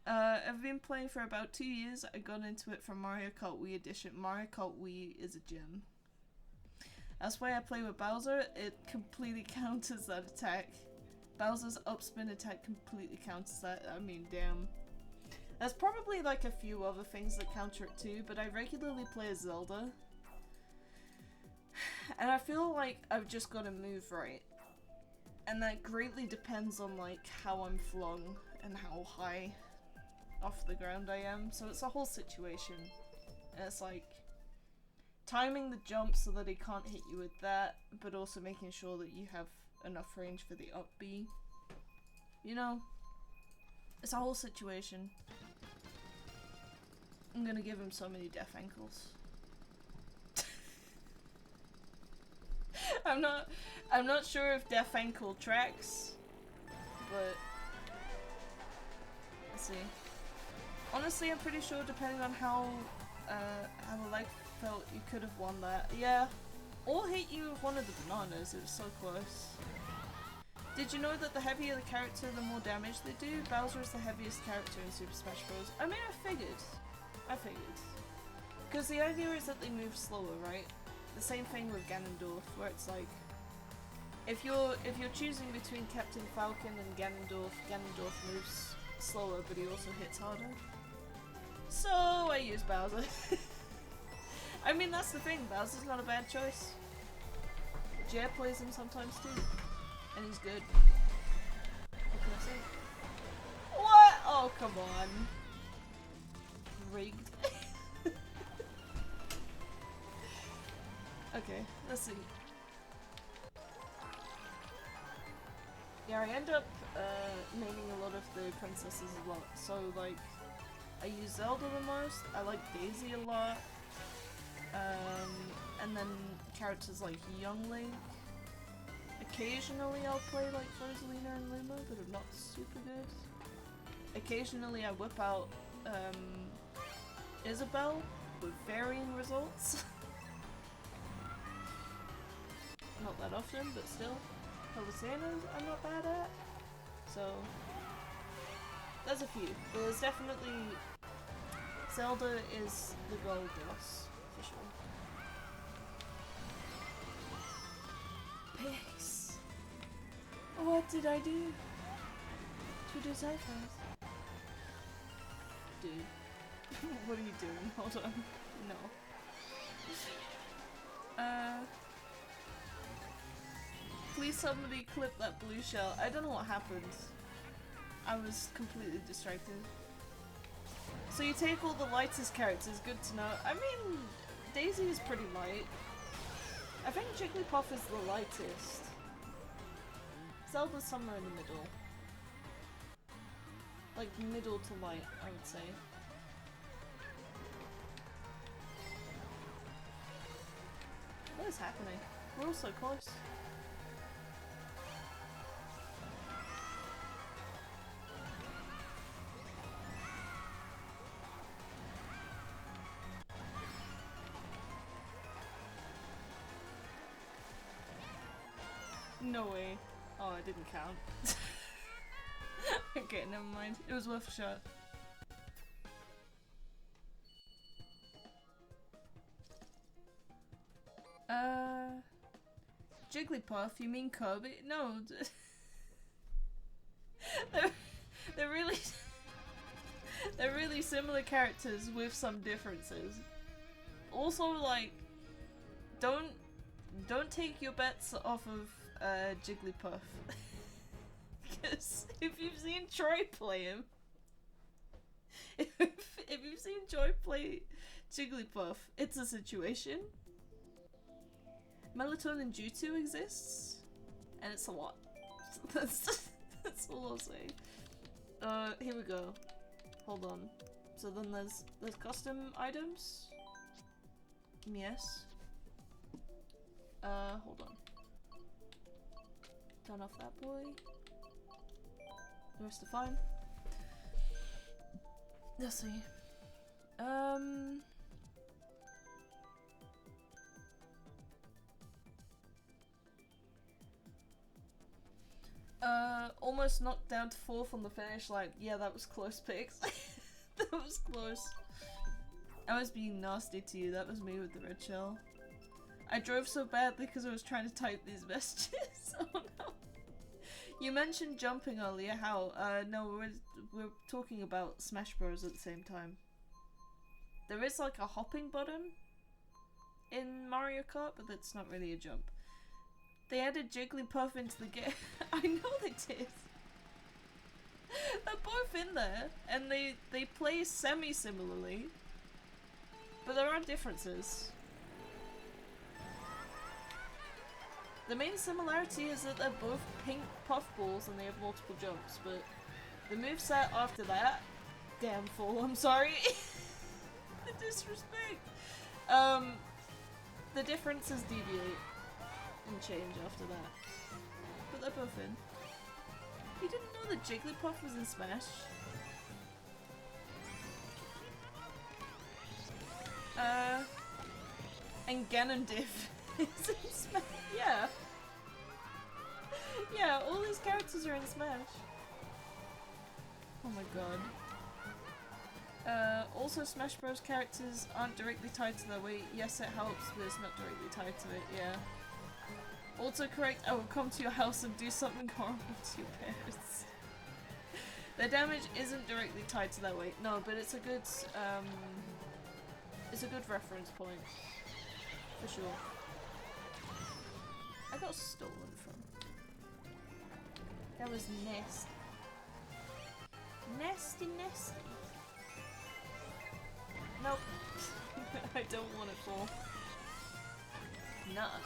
I've been playing for about 2 years. I got into it from Mario Kart Wii Edition. Mario Kart Wii is a gem. That's why I play with Bowser. It completely counters that attack. Bowser's upspin attack completely counters that. I mean, damn. There's probably like a few other things that counter it too, but I regularly play as Zelda. And I feel like I've just got to move right. And that greatly depends on like how I'm flung and how high off the ground I am. So it's a whole situation. And it's like timing the jump so that he can't hit you with that, but also making sure that you have enough range for the up B. You know? It's a whole situation. I'm gonna give him so many death ankles. I'm not sure if death ankle tracks, but let's see. Honestly, I'm pretty sure depending on how the leg felt, you could have won that. Yeah. Or hit you with one of the bananas, it was so close. Did you know that the heavier the character, the more damage they do? Bowser is the heaviest character in Super Smash Bros. I mean, I figured. Because the idea is that they move slower, right? The same thing with Ganondorf, where it's like, if you're choosing between Captain Falcon and Ganondorf, Ganondorf moves slower, but he also hits harder. So I use Bowser. I mean, that's the thing, Bowser's not a bad choice. Jer plays him sometimes too, and he's good. What can I say? What? Oh, come on. Rigged. Okay, let's see. Yeah, I end up naming a lot of the princesses a lot. So, like, I use Zelda the most, I like Daisy a lot, and then characters like Young Link. Occasionally I'll play like Rosalina and Luma, but I'm not super good. Occasionally I whip out Isabelle with varying results. Not that often, but still. Palisanas I'm not bad at. So there's a few. But there's definitely Zelda is the gold boss, for sure. Pigs! What did I do to deserve this? Dude. What are you doing? Hold on. No. Please somebody clip that blue shell. I don't know what happened. I was completely distracted. So you take all the lightest characters, good to know. I mean, Daisy is pretty light. I think Jigglypuff is the lightest. Zelda's somewhere in the middle. Like middle to light, I would say. What is happening? We're all so close. No way. Oh, it didn't count. Okay, never mind. It was worth a shot. Jigglypuff, you mean Kirby? No. they're really they're really similar characters with some differences. Also, like, don't take your bets off of Jigglypuff. Because if you've seen Troy play him, if you've seen Troy play Jigglypuff, it's a situation. Melatonin Jutsu exists, and it's a lot. That's all I'll say. Here we go. Hold on. So then there's custom items. Yes. Hold on. Turn off that boy. The rest are fine. Let's see. Almost knocked down to 4th on the finish line. Yeah, that was close picks. That was close. I was being nasty to you. That was me with the red shell. I drove so badly because I was trying to type these messages. Oh no. You mentioned jumping earlier. How? No, we're talking about Smash Bros at the same time. There is like a hopping button in Mario Kart, but that's not really a jump. They added Jigglypuff into the game. I know they did. They're both in there, and they play semi-similarly. But there are differences. The main similarity is that they're both pink puffballs and they have multiple jumps, but the moveset after that... Damn fool, I'm sorry. The disrespect. The differences deviate and change after that. But they're both in. You didn't know that Jigglypuff was in Smash? And Ganondorf is in Smash. Yeah. Yeah, all these characters are in Smash. Oh my god. Also Smash Bros characters aren't directly tied to their weight. Yes, it helps, but it's not directly tied to it, yeah. Also correct, I will come to your house and do something horrible to your parents. Their damage isn't directly tied to their weight. No, but it's a good reference point. For sure. I got stolen from. That was nasty. Nasty, nasty. Nope. I don't want it for. Nah.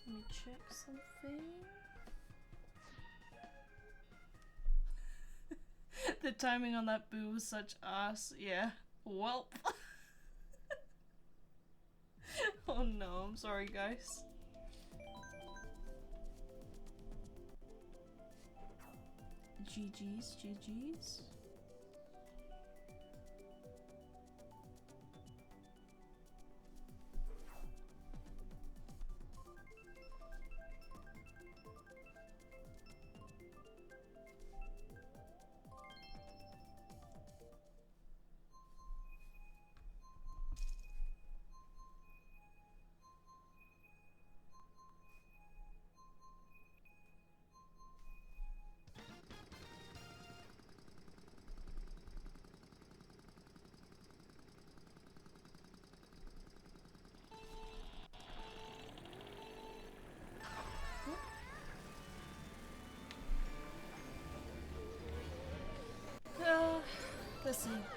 Let me check something. The timing on that boo was such ass. Yeah. Welp. Oh no, I'm sorry guys. GG's, GG's.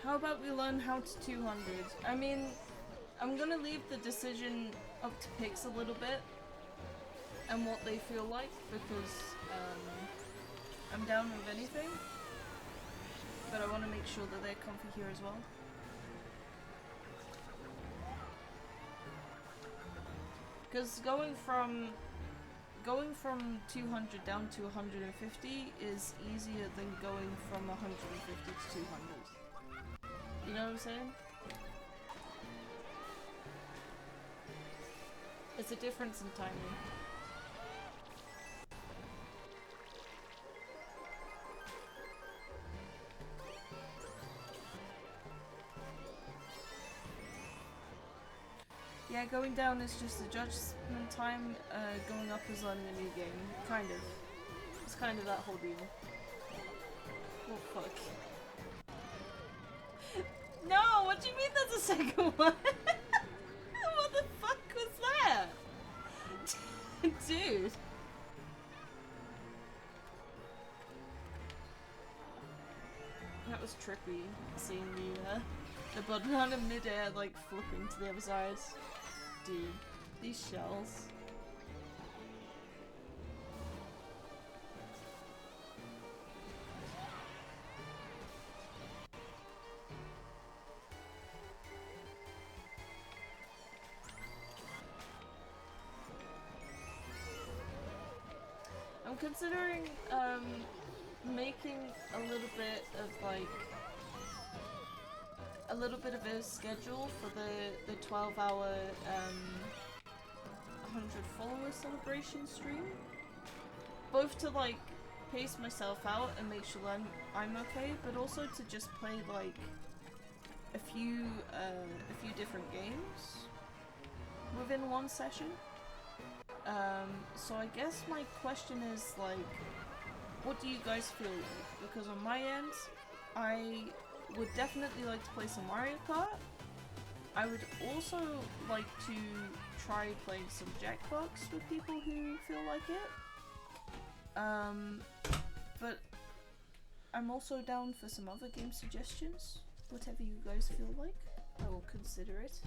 How about we learn how to 200? I mean, I'm gonna leave the decision up to Pix a little bit and what they feel like, because I'm down with anything, but I want to make sure that they're comfy here as well. Because going from 200 down to 150 is easier than going from 150 to 200. You know what I'm saying? It's a difference in timing. Yeah, going down is just adjustment time, going up is learning a new game. Kind of. It's kind of that whole deal. Oh fuck. No, what do you mean there's a second one? What the fuck was that? Dude. That was trippy, seeing the banana mid-air like flipping to the other side. Dude, these shells. I'm considering making a little bit of like of a schedule for the 12-hour 100 follower celebration stream, both to like pace myself out and make sure I'm okay, but also to just play like a few different games within one session. So I guess my question is like, what do you guys feel like? Because on my end, I would definitely like to play some Mario Kart. I would also like to try playing some Jackbox with people who feel like it. But I'm also down for some other game suggestions. Whatever you guys feel like, I will consider it.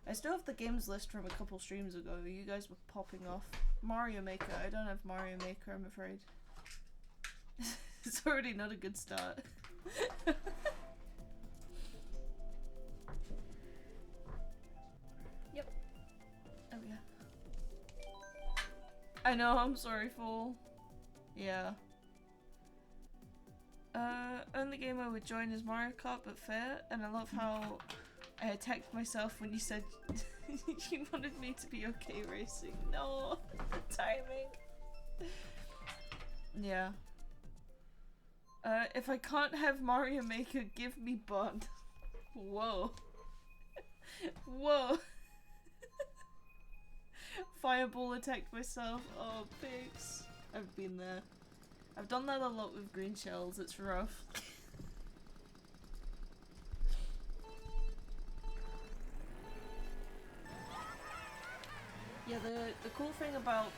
I still have the games list from a couple streams ago. You guys were popping off. Mario Maker. I don't have Mario Maker, I'm afraid. It's already not a good start. Yep. Oh yeah. I know, I'm sorry, fool. Yeah. Only game I would join is Mario Kart, but fair. And I love how I attacked myself when you said you wanted me to be okay racing. No, the timing. Yeah. If I can't have Mario Maker, give me Bond. Whoa. Whoa. Fireball attacked myself. Oh, pigs. I've been there. I've done that a lot with green shells. It's rough. Yeah, the cool thing about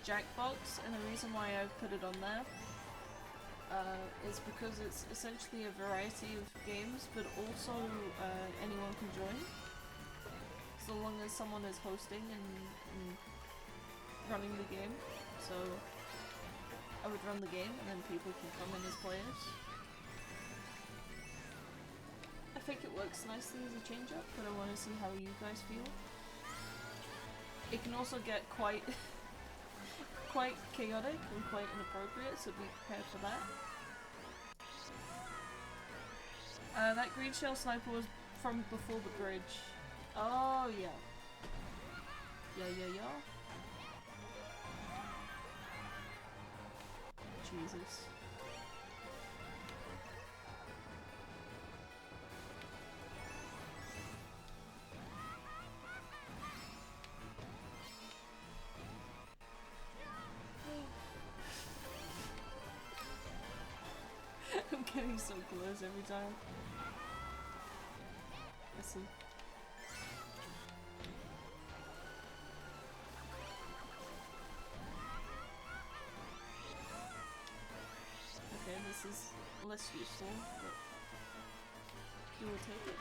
Jackbox, and the reason why I've put it on there, is because it's essentially a variety of games, but also anyone can join, so long as someone is hosting and running the game. So I would run the game, and then people can come in as players. I think it works nicely as a change-up, but I want to see how you guys feel. It can also get quite chaotic and quite inappropriate, so be prepared for that. That green shell sniper was from before the bridge. Oh yeah. Yeah. Jesus. I'm getting so close every time. Let's see. Okay, this is less useful, but You will take it.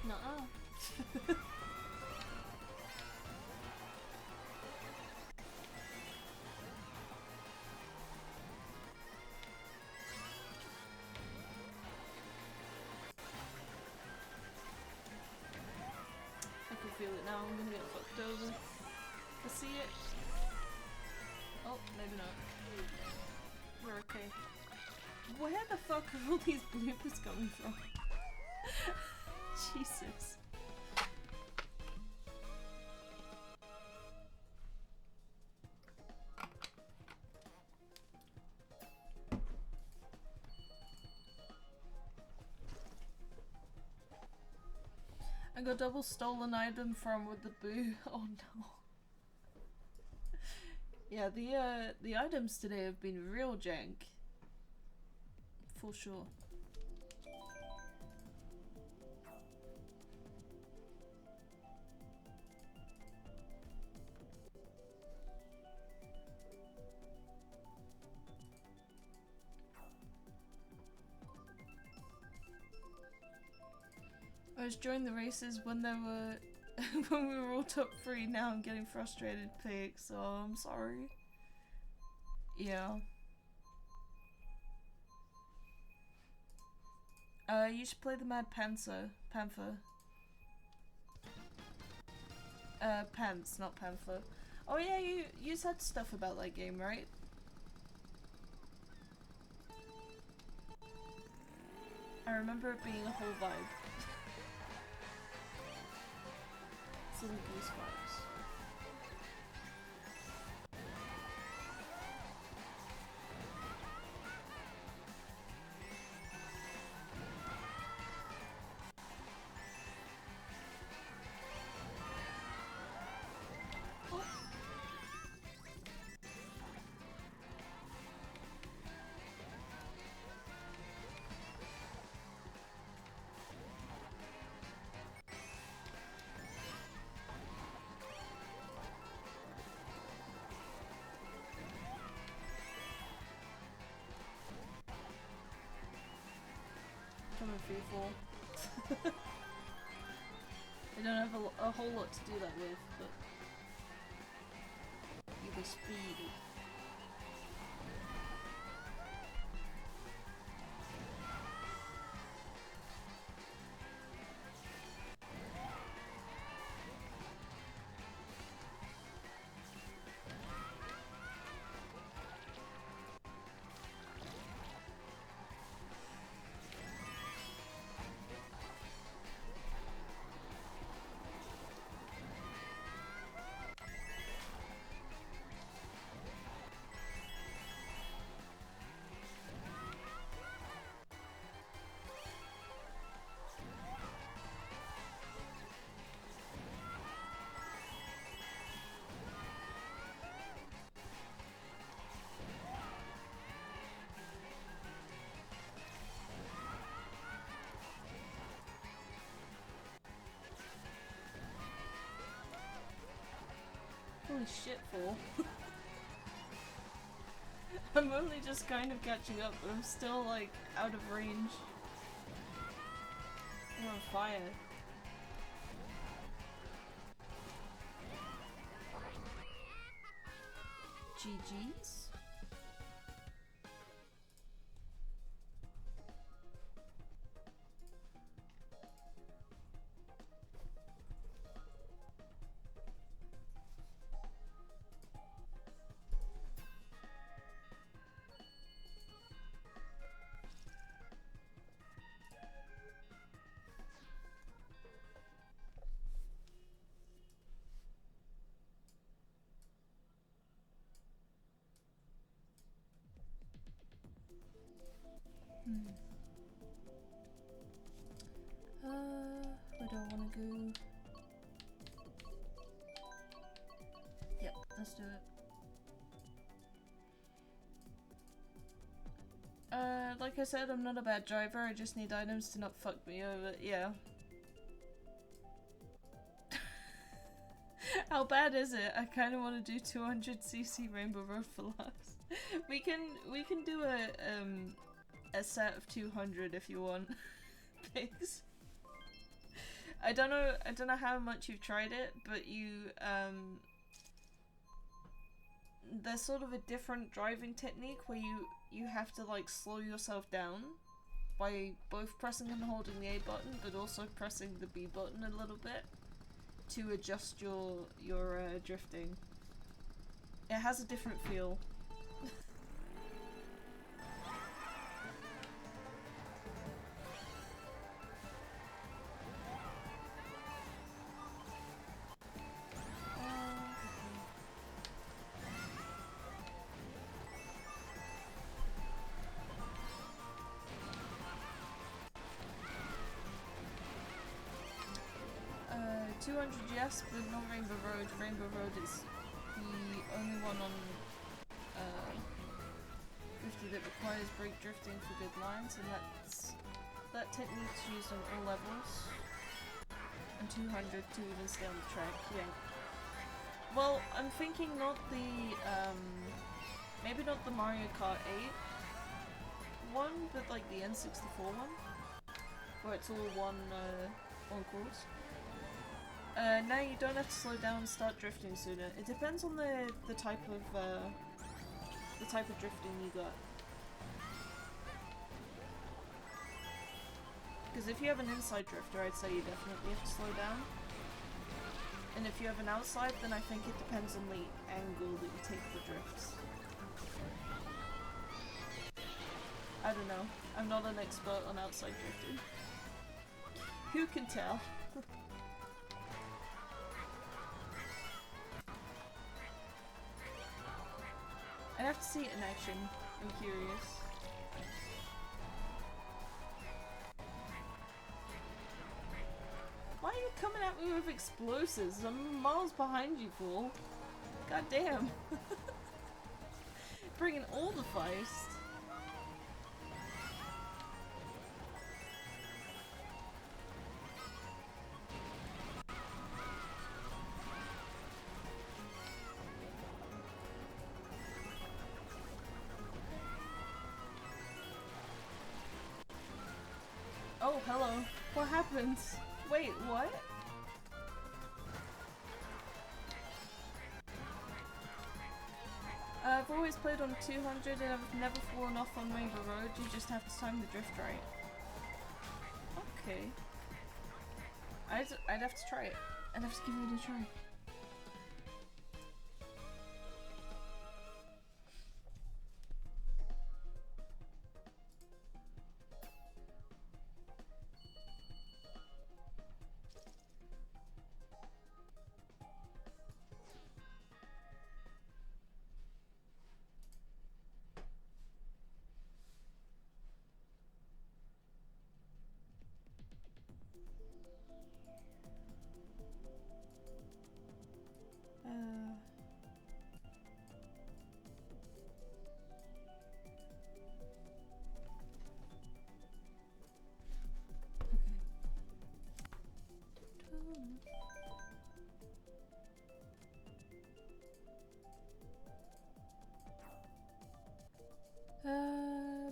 Nuh-uh. I can feel it now, I'm gonna get fucked over. I see it. Oh, maybe not. We're okay. Where the fuck are all these bloopers coming from? Jesus. I got double stolen item from with the boo. Oh no. Yeah, the items today have been real jank. For sure. I was joining the races when they were when we were all top 3. Now I'm getting frustrated, pig, so I'm sorry. Yeah. You should play the Mad Panther. Pants, not Panther. Oh yeah, you said stuff about that game, right? I remember it being a whole vibe. Some goose vibes. Coming free fall. I don't have a whole lot to do that with, but you be speedy. Holy shit, fool. I'm only just kind of catching up, but I'm still, like, out of range. I'm on fire. GG's? Where do I want to go? Yep, let's do it. like I said, I'm not a bad driver, I just need items to not fuck me over, yeah. How bad is it? I kind of want to do 200cc Rainbow Road for laughs. We can do a set of 200 if you want, pigs. I don't know how much you've tried it, but you there's sort of a different driving technique where you have to like slow yourself down by both pressing and holding the A button, but also pressing the B button a little bit to adjust your drifting. It has a different feel. 200 yes, but not Rainbow Road. Rainbow Road is the only one on 50 that requires brake drifting for good lines, and that technique's used on all levels. And 200 to even stay on the track, yeah. Well, I'm thinking not the, maybe not the Mario Kart 8 one, but like the N64 one, where it's all one course. Now you don't have to slow down and start drifting sooner. It depends on the type of drifting you got. Because if you have an inside drifter, I'd say you definitely have to slow down. And if you have an outside, then I think it depends on the angle that you take the drifts. I don't know. I'm not an expert on outside drifting. Who can tell? I'd have to see it in action. I'm curious. Why are you coming at me with explosives? I'm miles behind you, fool. God damn. Bringing all the feist. Oh, hello. What happened? Wait, what? I've always played on 200 and I've never fallen off on Rainbow Road. You just have to time the drift right. Okay. I'd have to try it. I'd have to give it a try.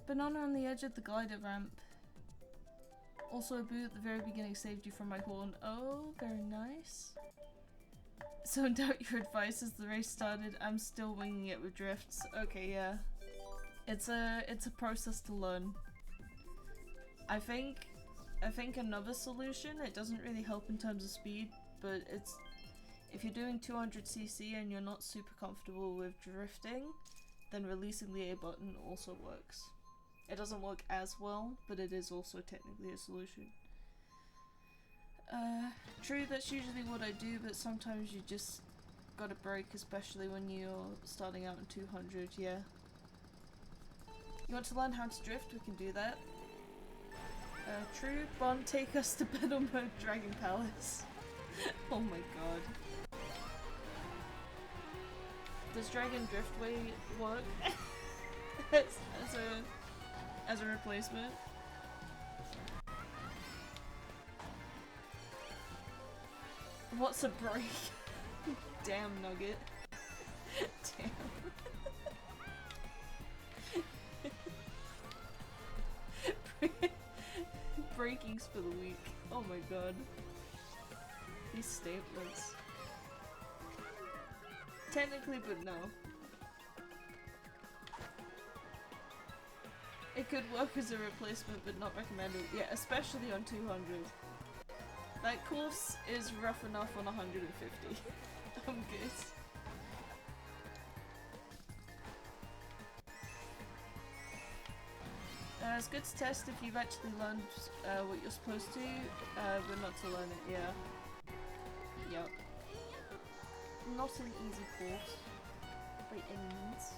Banana on the edge of the glider ramp. Also a boo at the very beginning saved you from my horn. Oh, very nice. So in doubt your advice as the race started, I'm still winging it with drifts. Okay, yeah. It's a process to learn. I think another solution, it doesn't really help in terms of speed, but it's if you're doing 200cc and you're not super comfortable with drifting, then releasing the A button also works. It doesn't work as well, but it is also technically a solution. True, that's usually what I do, but sometimes you just gotta brake, especially when you're starting out in 200, yeah. You want to learn how to drift? We can do that. True, Bond, take us to Battle Mode Dragon Palace. Oh my god. Does Dragon Driftway work? as as a replacement. What's a break? Damn nugget. Damn. Breakings for the week. Oh my god. These statements. Technically, but no. It could work as a replacement, but not recommended. Yeah, especially on 200. That course is rough enough on 150. I'm good. It's good to test if you've actually learned what you're supposed to, but not to learn it, yeah. Yup. Not an easy course, by any means.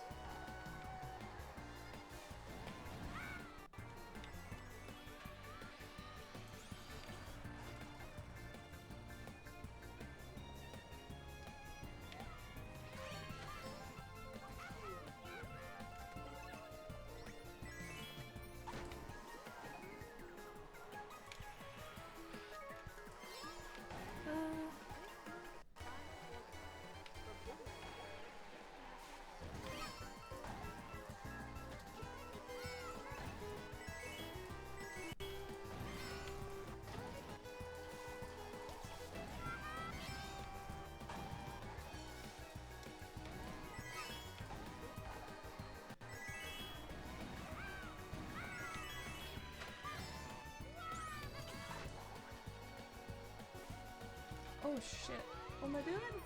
Oh shit. What am I doing?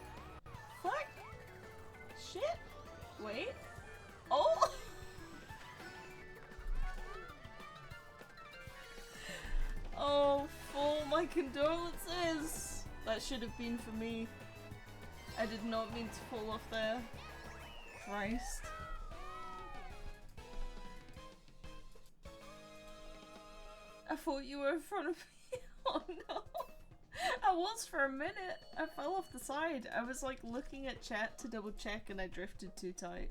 Fuck! Shit! Wait. Oh! Oh, full my condolences! That should have been for me. I did not mean to fall off there. Christ. I thought you were in front of me. Oh no. I was for a minute. I fell off the side. I was like looking at chat to double check and I drifted too tight.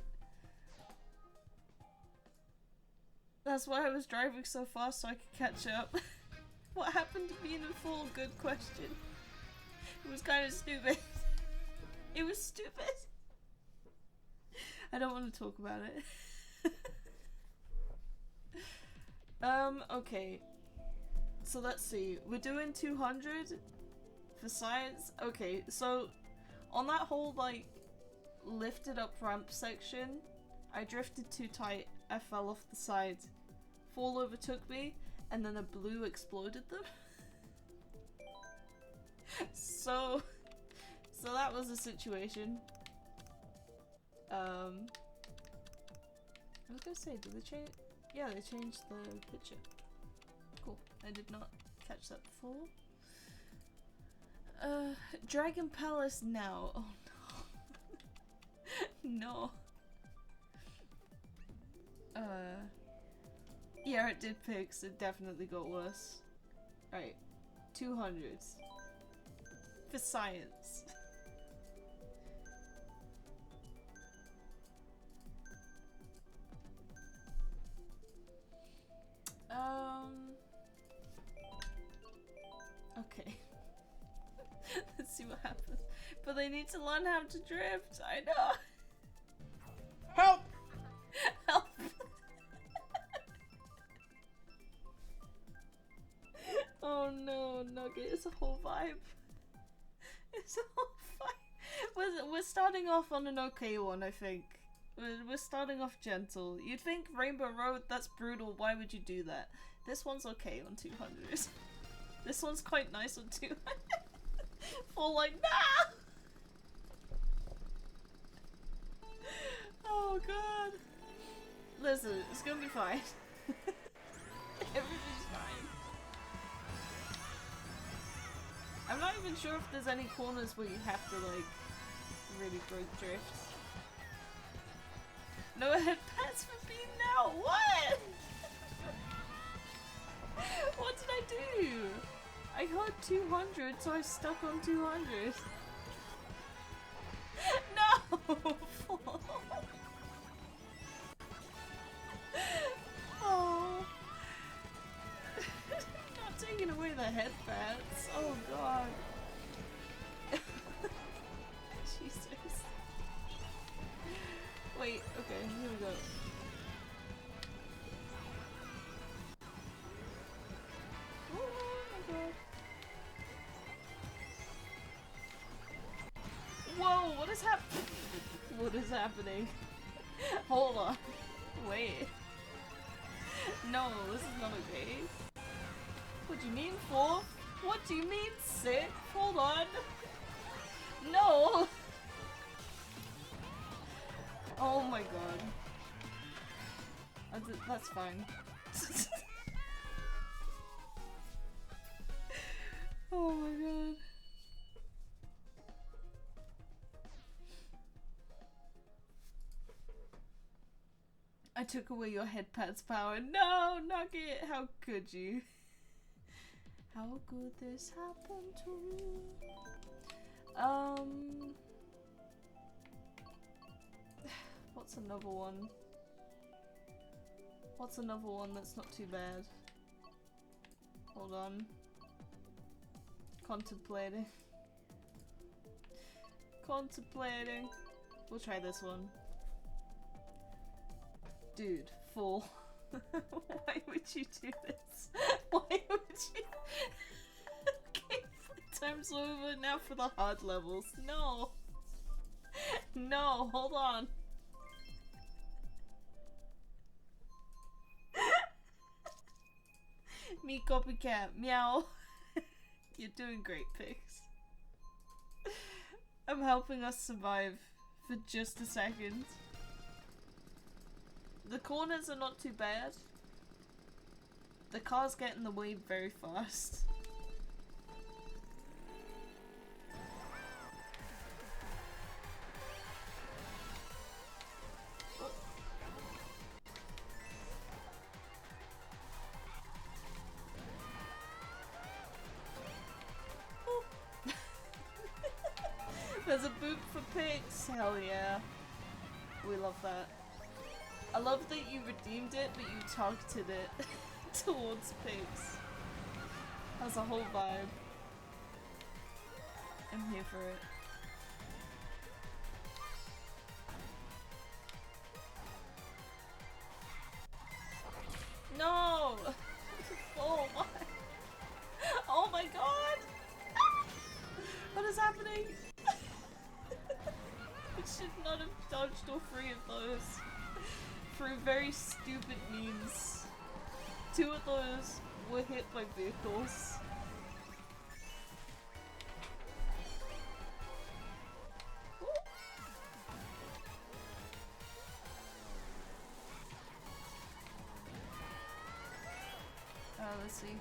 That's why I was driving so fast so I could catch up. What happened to being in full? Good question. It was kind of stupid. It was stupid. I don't want to talk about it. Okay. So let's see. We're doing 200 for science. Okay, so on that whole like lifted up ramp section, I drifted too tight. I fell off the side. Fall overtook me, and then a blue exploded them. So that was the situation. I was gonna say, did they change? Yeah, they changed the picture. Cool. I did not catch that before. Dragon Palace now. Oh no. No. Yeah, it did picks. It definitely got worse. Right. 200s. For science. Okay. Let's see what happens. But they need to learn how to drift. I know. Help! Help! Oh no, Nugget, it's a whole vibe. It's a whole vibe. We're starting off on an okay one, I think. We're starting off gentle. You'd think Rainbow Road, that's brutal, why would you do that? This one's okay on 200. This one's quite nice on 200. Full like, nah! Oh god. Listen, it's gonna be fine. Everything's fine. I'm not even sure if there's any corners where you have to like really break drifts. No headpads for being now. What? What did I do? I heard 200, so I stuck on 200. No! Oh. taking away the headbands. Oh god. Jesus. Wait, okay, here we go. Oh my god. Whoa, what is happening? What is happening? Hold on. Wait. No, this is not okay. What do you mean, 4? What do you mean, 6? Hold on. No! Oh my god. That's fine. Oh my god. I took away your headpad's power. No, Nugget! How could you? How could this happen to me? What's another one? What's another one that's not too bad? Hold on. Contemplating. Contemplating. We'll try this one. Dude, 4. Why would you do this? Why would you? Okay, time's over now for the hard levels. No! No, hold on. Me copycat, meow. You're doing great, Pix. I'm helping us survive for just a second. The corners are not too bad. The cars get in the way very fast. There's a boot for pigs. Hell yeah. We love that. I love that you redeemed it, but you targeted it towards pigs. That's a whole vibe. I'm here for it. No! Oh my! Oh my god! What is happening? I should not have dodged all 3 of those. Through very stupid means. 2 of those were hit by vehicles. Let's see.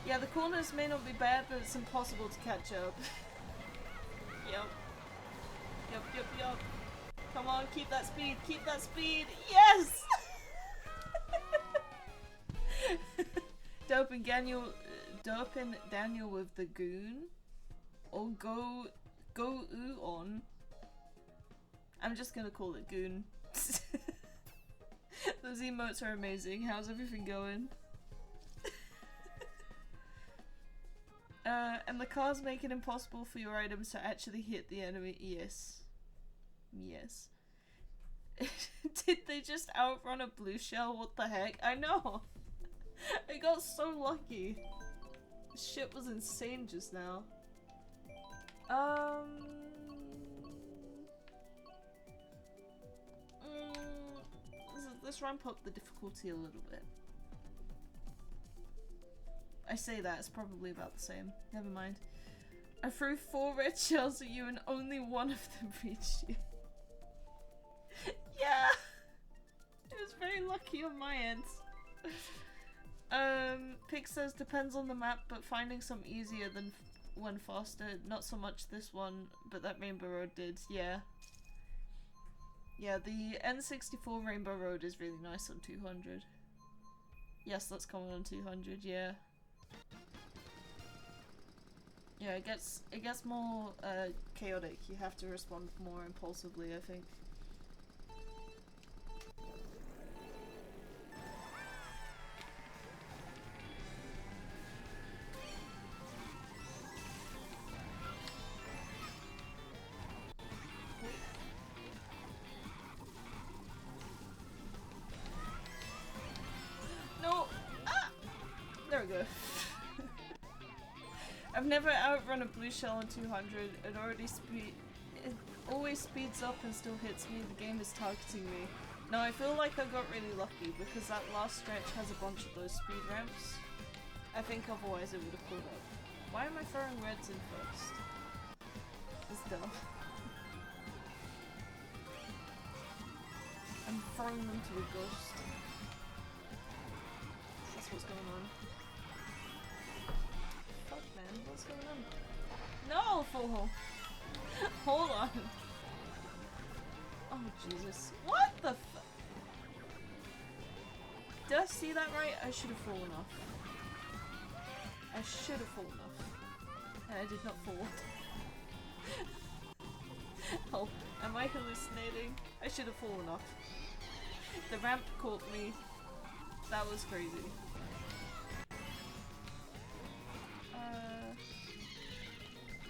Yeah, the corners may not be bad, but it's impossible to catch up. Yep. Yep. Come on, keep that speed, Yes! Doping Daniel with the goon. Or go oo on. I'm just gonna call it goon. Those emotes are amazing. How's everything going? And the cars make it impossible for your items to actually hit the enemy. Yes. Yes. Did they just outrun a blue shell? What the heck? I know! I got so lucky. Shit was insane just now. Let's ramp up the difficulty a little bit. I say that, it's probably about the same. Never mind. I threw 4 red shells at you and only 1 of them reached you. Yeah! It was very lucky on my end. Pig says depends on the map, but finding some easier than one faster. Not so much this one, but that Rainbow Road did, yeah. Yeah, the N64 Rainbow Road is really nice on 200. Yes, that's common on 200, yeah. Yeah, it gets more chaotic. You have to respond more impulsively, I think. whatever. I've never outrun a blue shell in 200. It always speeds up and still hits me. The game is targeting me. No, I feel like I got really lucky because that last stretch has a bunch of those speed ramps. I think otherwise it would have caught up. Why am I throwing reds in first? It's dumb. I'm throwing them to a ghost. That's what's going on. Fuck man, what's going on? No, fool! Hold on. Oh Jesus. What the f- Did I see that right? I should have fallen off. I should have fallen off. And I did not fall. Oh, am I hallucinating? I should have fallen off. The ramp caught me. That was crazy.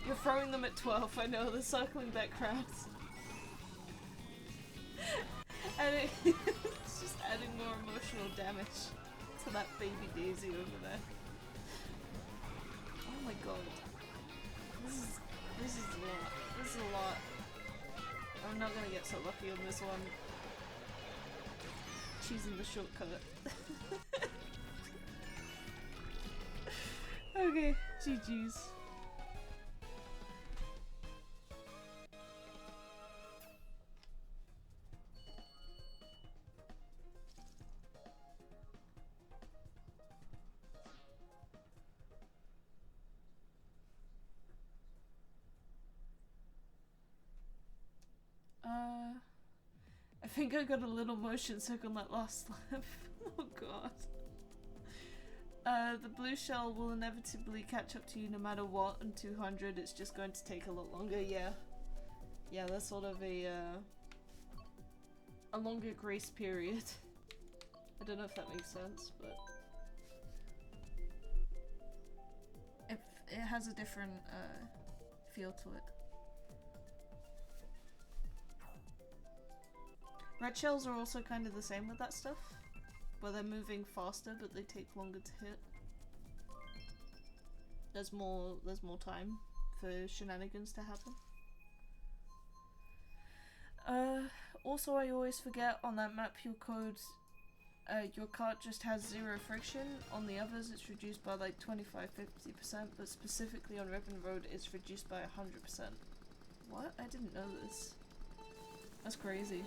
You're throwing them at 12, I know, they're circling back crowds. And it's just adding more emotional damage to that baby Daisy over there. Oh my god. This is a lot. This is a lot. I'm not gonna get so lucky on this one. Choosing the shortcut. Okay, GG's. I think I got a little motion sick on that last lap. Oh god. The blue shell will inevitably catch up to you no matter what on 200, it's just going to take a lot longer, yeah. Yeah, that's sort of a longer grace period. I don't know if that makes sense, but it has a different feel to it. Red shells are also kind of the same with that stuff, where they're moving faster but they take longer to hit. There's more time for shenanigans to happen. Also I always forget on that map your cart just has 0 friction. On the others it's reduced by like 25-50%, but specifically on Ribbon Road it's reduced by 100%. What? I didn't know this. That's crazy.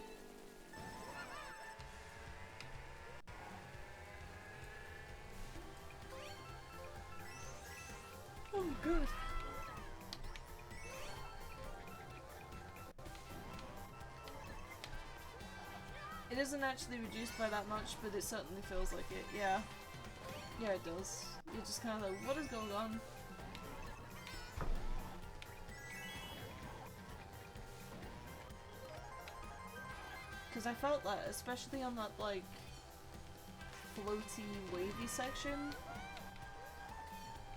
Oh, good. It isn't actually reduced by that much, but it certainly feels like it, yeah. Yeah, it does. You're just kind of like, what is going on? Because I felt that, especially on that, like, floaty, wavy section.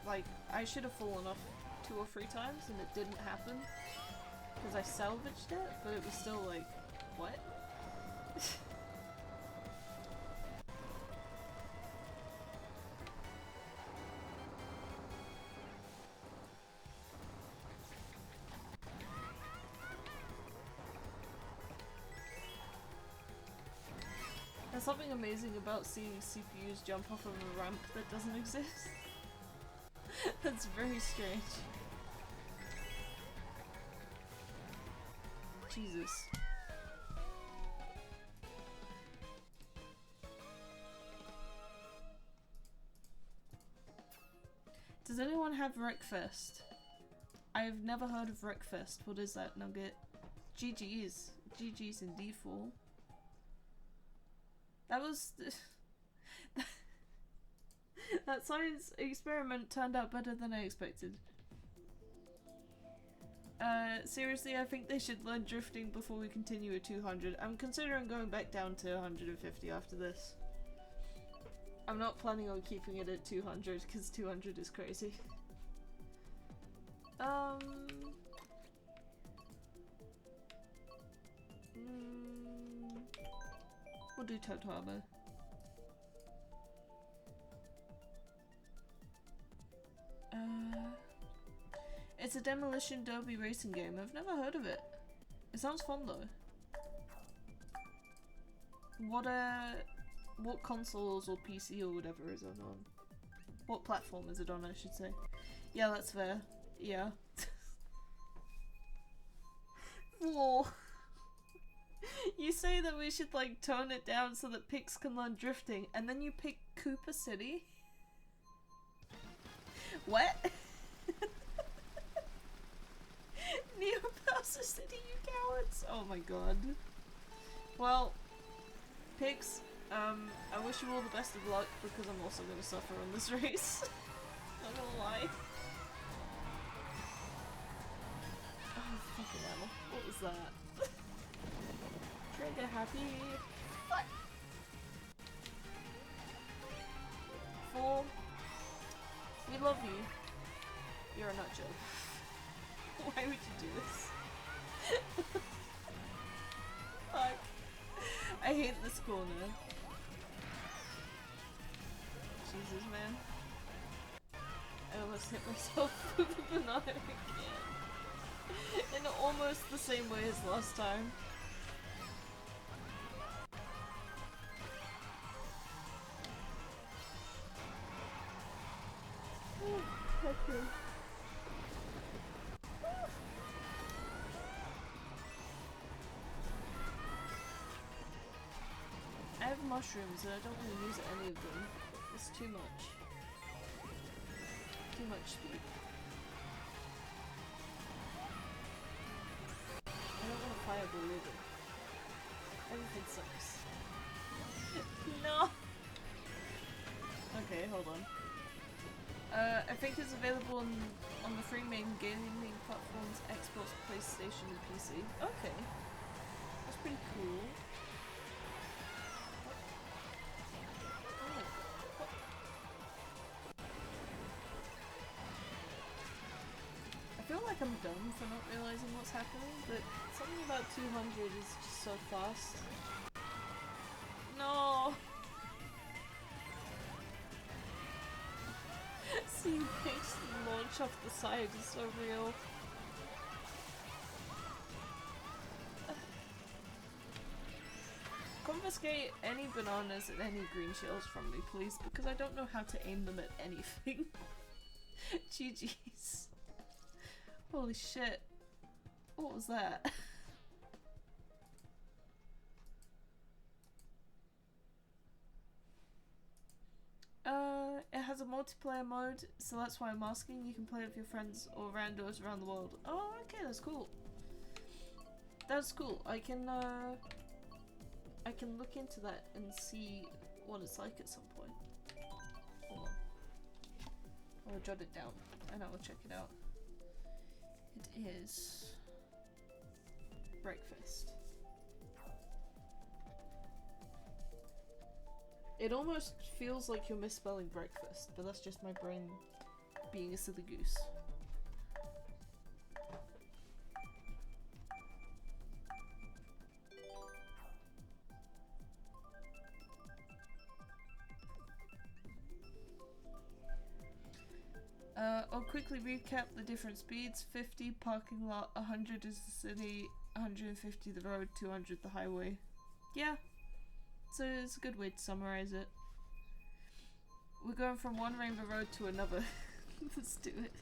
Like, I should have fallen off 2 or 3 times and it didn't happen. Because I salvaged it, but it was still like, what? There's something amazing about seeing CPUs jump off of a ramp that doesn't exist. That's very strange. Jesus. Does anyone have Wreckfest? I have never heard of Wreckfest. What is that, Nugget? GG's. GG's indeed, fool. That was... that science experiment turned out better than I expected. Seriously, I think they should learn drifting before we continue at 200. I'm considering going back down to 150 after this. I'm not planning on keeping it at 200 because 200 is crazy. We'll do Totama. It's a demolition derby racing game. I've never heard of it. It sounds fun though. What consoles or PC or whatever is it on? What platform is it on, I should say? Yeah, that's fair. Yeah. Whoa. You say that we should like tone it down so that pigs can learn drifting, and then you pick Cooper City? What? Neo Bowser City, you cowards! Oh my god. Well, pigs, I wish you all the best of luck because I'm also gonna suffer on this race. Not gonna lie. Oh, fucking hell. What was that? Trigger happy. What? 4. We love you. You're a nut job. Why would you do this? Fuck. I hate this corner. Jesus, man. I almost hit myself with a banana again. In almost the same way as last time. Okay. I have mushrooms and I don't want to use any of them. It's too much. Too much speed. I don't want a fireball either. Everything sucks. No! Okay, hold on. I think it's available on the three main gaming platforms, Xbox, PlayStation, and PC. Okay. That's pretty cool. Oh my god. I feel like I'm dumb for not realizing what's happening, but something about 200 is just so fast. No! Seeing Paige launch off the side is so real. Confiscate any bananas and any green shells from me, please, because I don't know how to aim them at anything. GG's. Holy shit. What was that? It has a multiplayer mode, so that's why I'm asking. You can play with your friends or randos around the world. Oh, okay, that's cool. That's cool. I can look into that and see what it's like at some point. Hold on. I'll jot it down and I will check it out. It is breakfast. It almost feels like you're misspelling breakfast, but that's just my brain being a silly goose. I'll quickly recap the different speeds. 50 parking lot, 100 is the city, 150 the road, 200 the highway. Yeah. So it's a good way to summarize it. We're going from one Rainbow Road to another. Let's do it.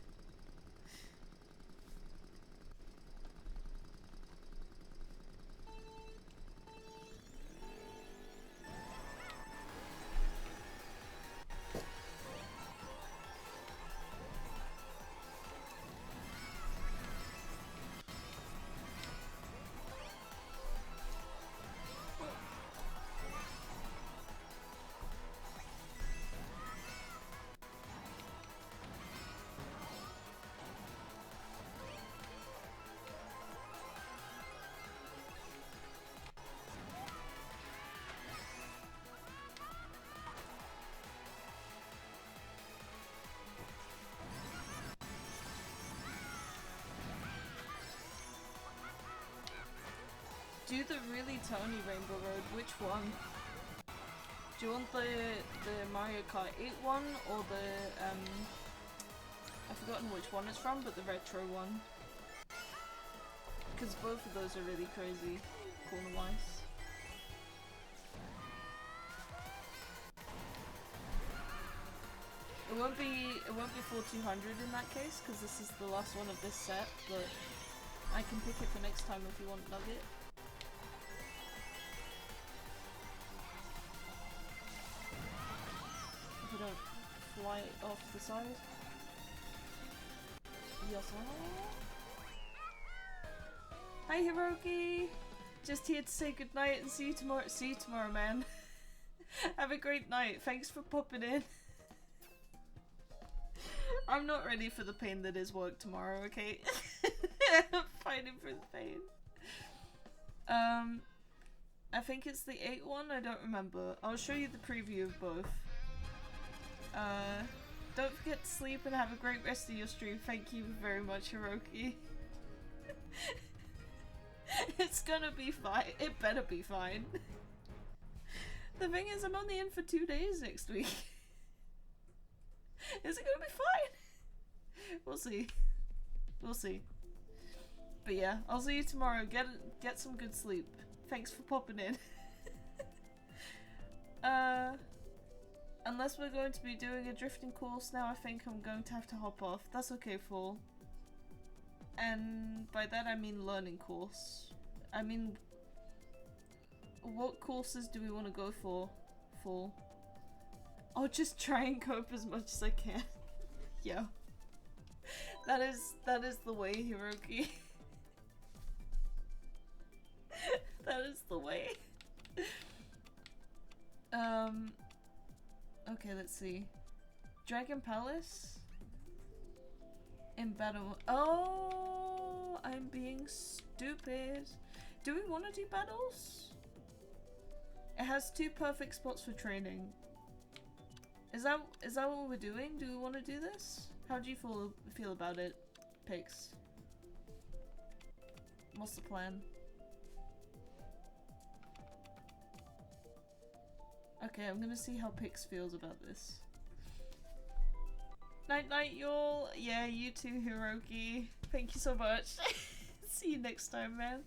Do the really tiny Rainbow Road. Which one? Do you want the Mario Kart 8 one or the I've forgotten which one it's from, but the retro one. Because both of those are really crazy, corner-wise. It won't be 4200 in that case, because this is the last one of this set, but I can pick it for next time if you want Nugget. If you don't fly off the side. Yes. Hi Hiroki! Just here to say goodnight and see you tomorrow. See you tomorrow, man. Have a great night. Thanks for popping in. I'm not ready for the pain that is work tomorrow, okay? I'm fighting for the pain. I think it's the 8 one, I don't remember. I'll show you the preview of both. Don't forget to sleep and have a great rest of your stream. Thank you very much, Hiroki. It's gonna be fine. It better be fine. The thing is, I'm only in for 2 days next week. Is it gonna be fine? We'll see. We'll see. But yeah, I'll see you tomorrow. Get some good sleep. Thanks for popping in. Unless we're going to be doing a drifting course now, I think I'm going to have to hop off. That's okay, Fall. And by that I mean learning course. I mean, what courses do we want to go for, Fall? I'll just try and cope as much as I can. Yeah. That is the way, Hiroki. That is the way. Okay, let's see. Dragon Palace? In battle. Oh, I'm being stupid. Do we want to do battles? It has 2 perfect spots for training. Is that what we're doing? Do we want to do this? How do you feel about it, Pix? What's the plan? Okay, I'm gonna see how Pix feels about this. Night night, y'all. Yeah, you too, Hiroki. Thank you so much. See you next time, man.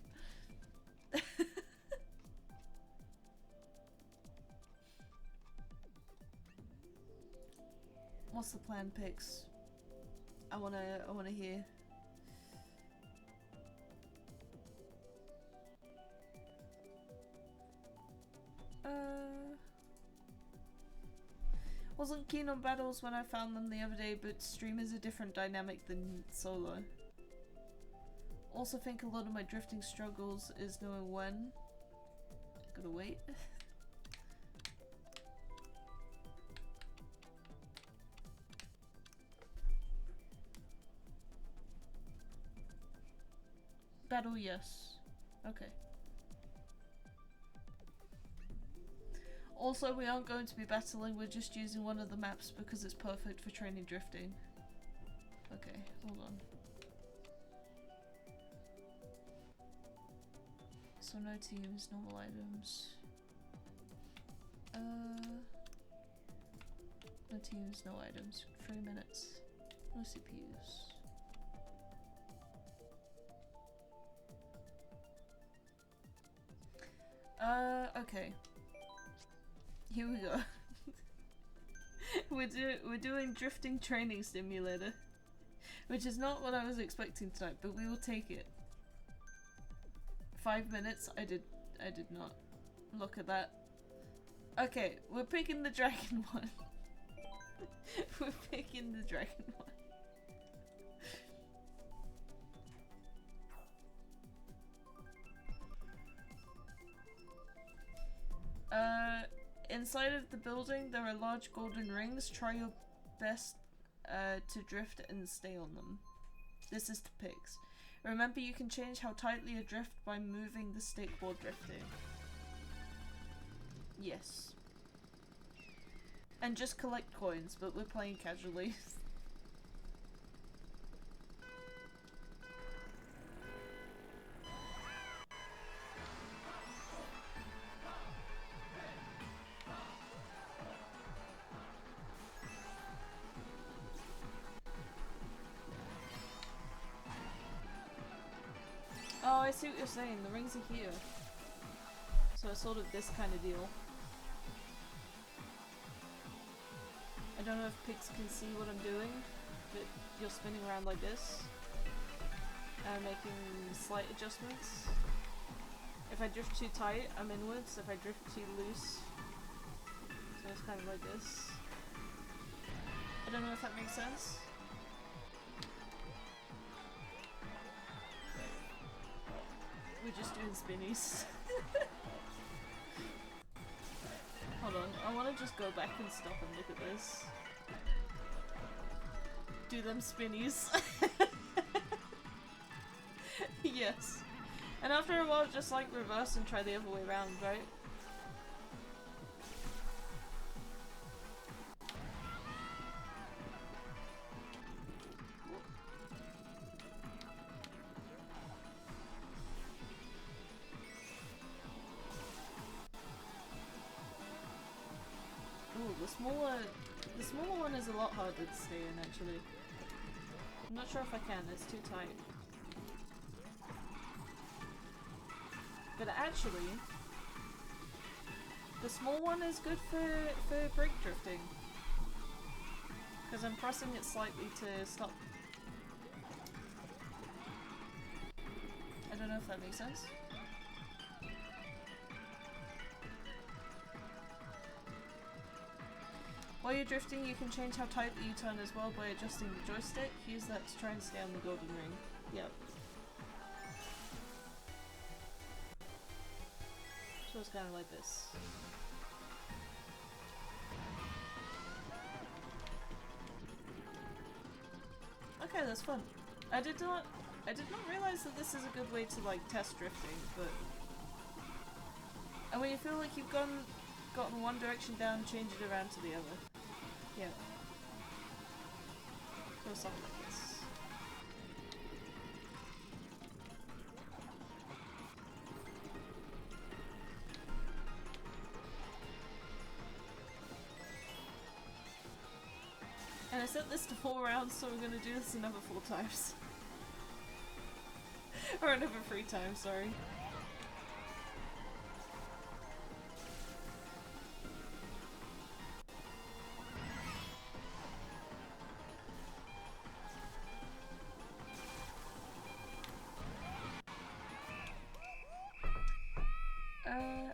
What's the plan, Pix? I wanna hear. Wasn't keen on battles when I found them the other day, but stream is a different dynamic than solo. Also think a lot of my drifting struggles is knowing when. Gotta wait. Battle, yes. Okay. Also, we aren't going to be battling, we're just using one of the maps because it's perfect for training drifting. Okay, hold on. So no teams, normal items. No teams, no items. 3 minutes. No CPUs. Okay. Here we go. We're doing drifting training simulator, which is not what I was expecting tonight, but we will take it. 5 minutes. I did not look at that. Okay, we're picking the dragon one. We're picking the dragon one. Inside of the building there are large golden rings. Try your best to drift and stay on them. This is to Pigs. Remember, you can change how tightly you drift by moving the stick while drifting. Yes. And just collect coins, but we're playing casually. I see what you're saying. The rings are here. So it's sort of this kind of deal. I don't know if pigs can see what I'm doing, but you're spinning around like this. And making slight adjustments. If I drift too tight, I'm inwards. If I drift too loose, so it's kind of like this. I don't know if that makes sense. We're just doing spinnies. Hold on, I want to just go back and stop and look at this. Do them spinnies. Yes. And after a while, just like reverse and try the other way around, right? Ooh, the smaller one is a lot harder to stay in, actually. I'm not sure if I can, it's too tight. But actually, the small one is good for brake drifting. Because I'm pressing it slightly to stop. I don't know if that makes sense. While you're drifting, you can change how tightly you turn as well by adjusting the joystick. Use that to try and stay on the golden ring. Yep. So it's kind of like this. Okay, that's fun. I did not realize that this is a good way to like test drifting, but and when you feel like you've gotten one direction down, change it around to the other. Yeah. Go something like this. And I set this to 4 rounds, so we're gonna do this another 4 times. Or another 3 times, sorry.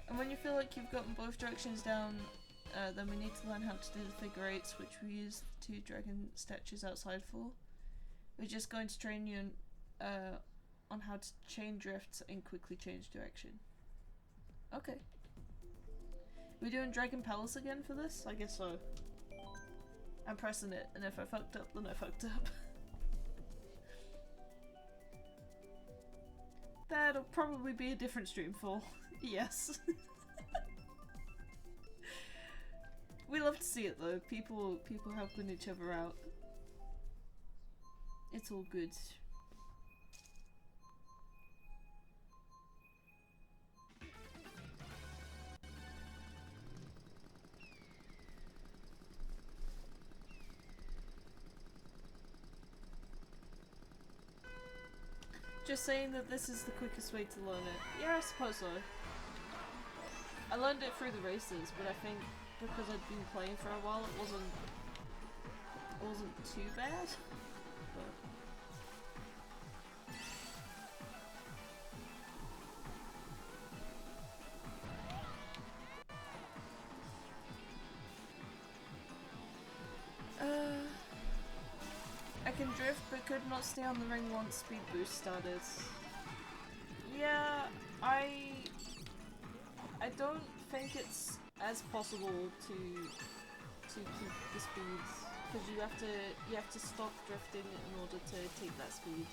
And when you feel like you've gotten both directions down, then we need to learn how to do the figure 8s, which we use the 2 dragon statues outside for. We're just going to train you on how to chain drift and quickly change direction. Okay. We're doing Dragon Palace again for this? I guess so. I'm pressing it, and if I fucked up, then I fucked up. That'll probably be a different stream for. Yes. We love to see it though. People helping each other out. It's all good. Just saying that this is the quickest way to learn it. Yeah, I suppose so. I learned it through the races, but I think because I'd been playing for a while, it wasn't too bad. I can drift, but could not stay on the ring once speed boost started. Yeah, I don't think it's as possible to keep the speeds, because you have to stop drifting in order to take that speed.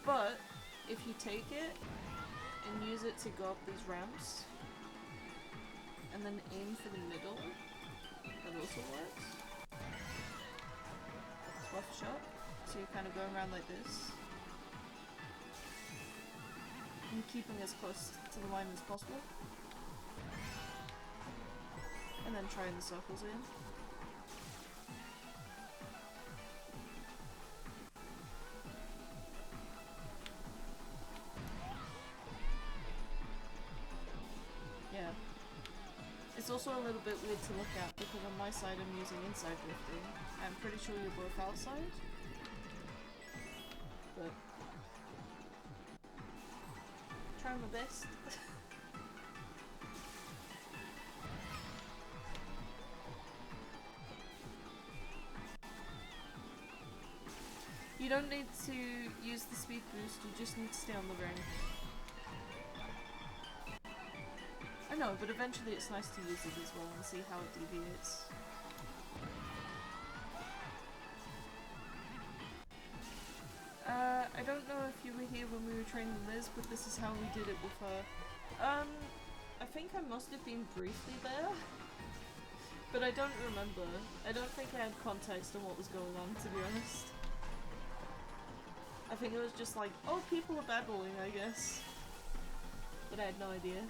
But if you take it and use it to go up these ramps, and then aim for the middle, that also works. Swap shot, so you're kind of going around like this, and keeping as close to the line as possible. And then trying the circles in. also a little bit weird to look at because on my side I'm using inside drifting. I'm pretty sure you're both outside. But trying my best. You don't need to use the speed boost, you just need to stay on the ring. I know, but eventually it's nice to use it as well and see how it deviates. I don't know if you were here when we were training Liz, but this is how we did it with her. I think I must have been briefly there, but I don't remember. I don't think I had context on what was going on, to be honest. I think it was just like, oh, people are battling, I guess. But I had no idea.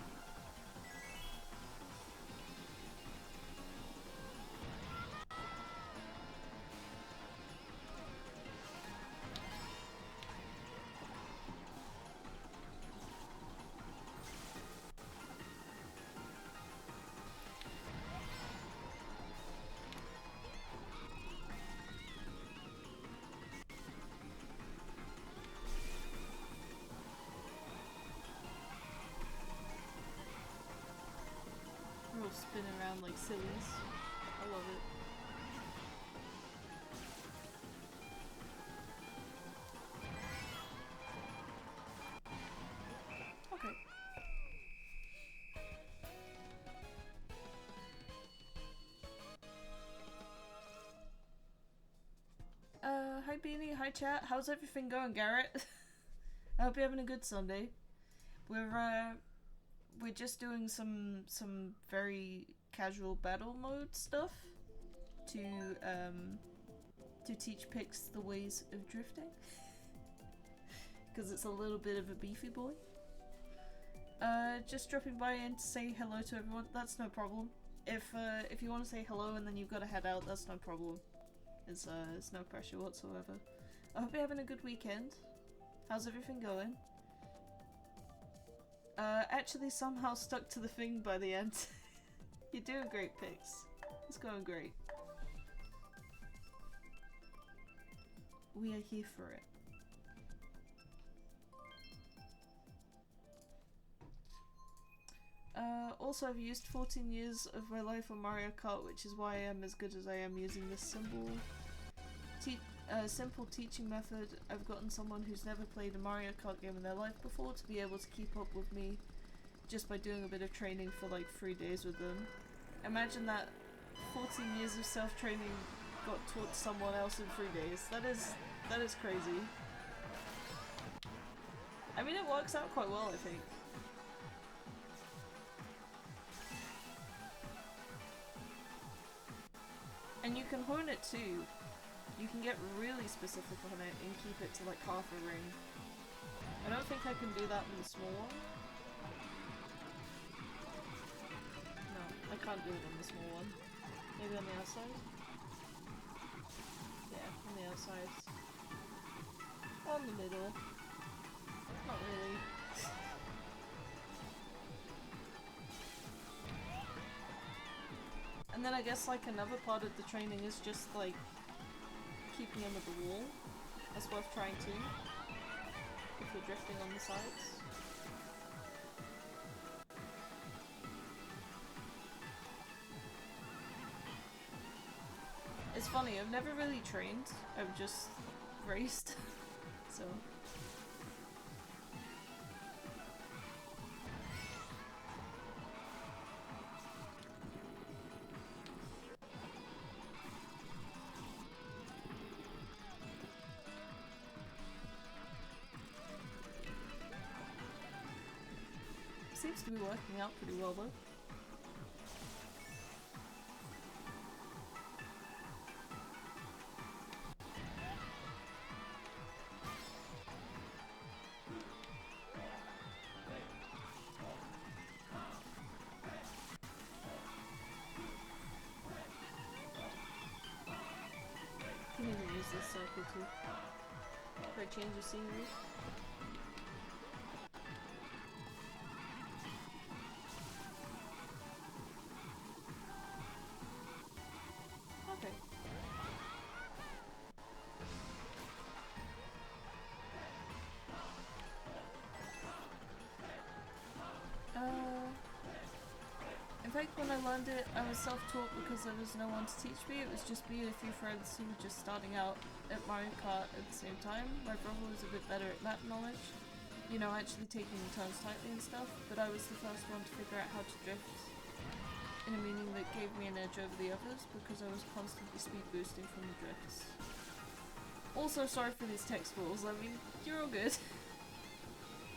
Spin around like sillies. I love it. Okay. Hi Beanie, hi chat. How's everything going, Garrett? I hope you're having a good Sunday. We're just doing some very casual battle mode stuff to teach Pix the ways of drifting, because it's a little bit of a beefy boy. Just dropping by and to say hello to everyone. That's no problem. If you want to say hello and then you've got to head out, that's no problem. It's no pressure whatsoever. I hope you're having a good weekend. How's everything going? Actually somehow stuck to the thing by the end. You're doing great, Pix. It's going great. We are here for it. Also, I've used 14 years of my life on Mario Kart, which is why I am as good as I am using this simple teaching method. I've gotten someone who's never played a Mario Kart game in their life before to be able to keep up with me just by doing a bit of training for like 3 days with them. Imagine that 14 years of self-training got taught to someone else in 3 days. That is crazy. I mean, it works out quite well, I think. And you can hone it too. You can get really specific on it and keep it to like half a ring. I don't think I can do that in the small one. No, I can't do it on the small one. Maybe on the outside? Yeah, on the outside. On the middle. Not really. And then I guess like another part of the training is just like keeping him at the wall. That's worth trying too. If you're drifting on the sides. It's funny, I've never really trained, I've just raced. So seems to be working out pretty well though. You can even use this circle too. For a change of scenery. fact, when I learned it, I was self-taught because there was no one to teach me. It was just me and a few friends who were just starting out at Mario Kart at the same time. My brother was a bit better at map knowledge, you know, actually taking turns tightly and stuff, but I was the first one to figure out how to drift in a meaning that gave me an edge over the others because I was constantly speed boosting from the drifts. Also, sorry for these text rules. I mean, you're all good.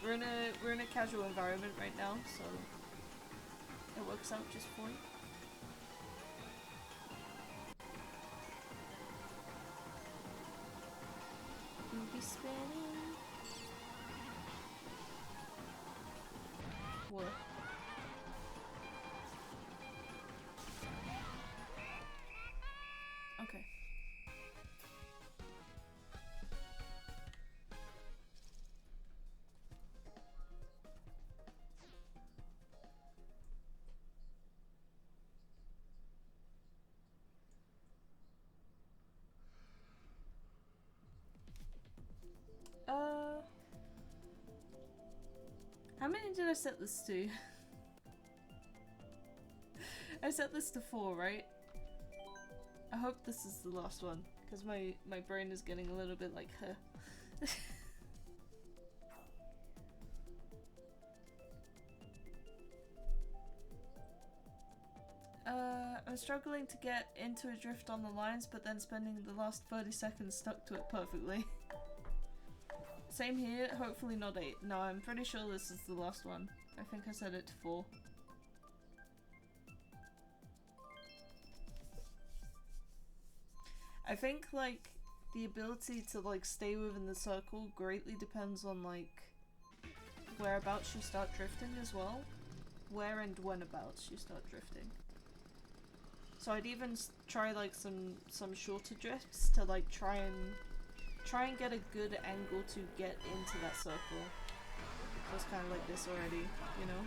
We're in a casual environment right now, so it works out just fine. We'll be spinning. What? Okay. How many did I set this to? I set this to 4, right? I hope this is the last one, because my brain is getting a little bit like, huh. I'm struggling to get into a drift on the lines, but then spending the last 30 seconds stuck to it perfectly. Same here, hopefully not 8. No, I'm pretty sure this is the last one. I think I set it to 4. I think, like, the ability to, like, stay within the circle greatly depends on, like, whereabouts you start drifting as well. Where and whenabouts you start drifting. So I'd even try, like, some shorter drifts to, like, try and get a good angle to get into that circle. So it's kind of like this already, you know?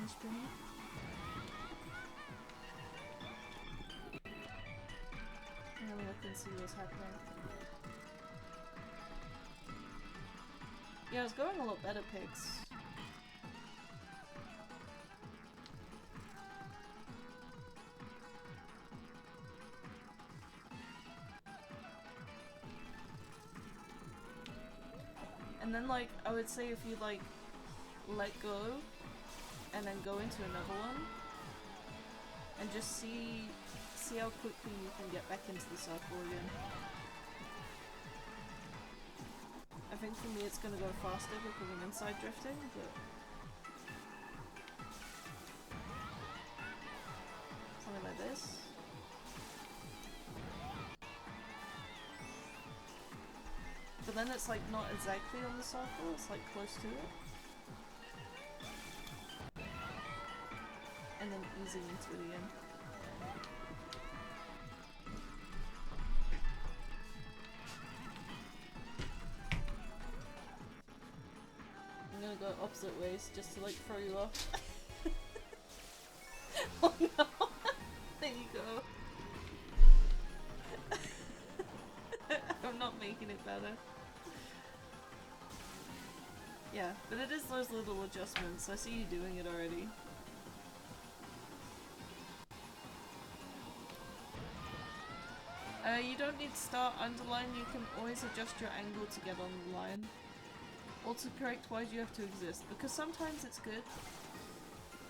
Spinny. And then look and see what's happening. Yeah, it's going a lot better, pigs. And then, like, I would say if you, like, let go and then go into another one and just see how quickly you can get back into the circle again. I think for me it's gonna go faster because I'm inside drifting, but something like this. But then it's like not exactly on the circle, it's like close to it. And then easing into it again. I'm gonna go opposite ways just to like throw you off. Oh no! There you go. I'm not making it better. Yeah, but it is those little adjustments. I see you doing it already. You don't need to start underline, you can always adjust your angle to get on the line. Autocorrect, why do you have to exist? Because sometimes it's good,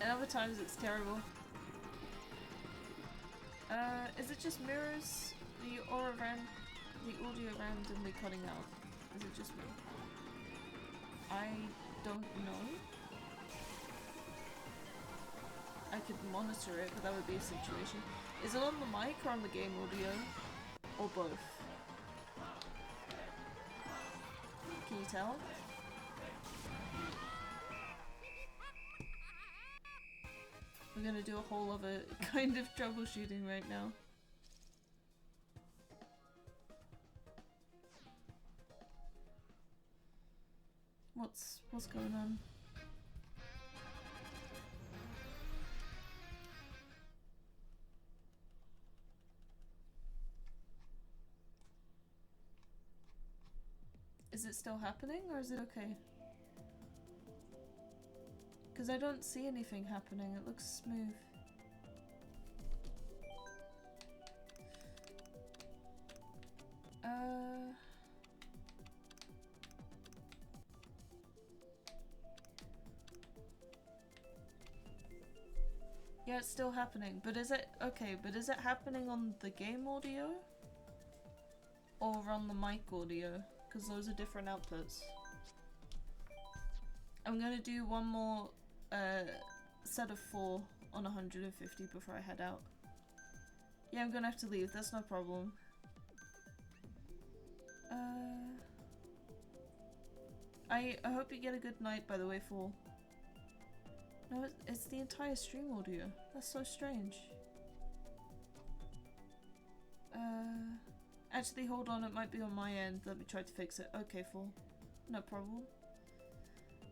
and other times it's terrible. Is it just mirrors the audio randomly cutting out? Is it just me? I don't know. I could monitor it, but that would be a situation. Is it on the mic or on the game audio? Or both? Can you tell? We're gonna do a whole other kind of troubleshooting right now. What's going on? Is it still happening or is it okay? Because I don't see anything happening, it looks smooth. Yeah, it's still happening, but is it okay? But is it happening on the game audio or on the mic audio? Because those are different outputs. I'm gonna do one more set of 4 on 150 before I head out. Yeah, I'm gonna have to leave. That's no problem. I hope you get a good night, by the way, Fall. No, it's the entire stream audio. That's so strange. Actually, hold on. It might be on my end. Let me try to fix it. Okay, Fall. No problem.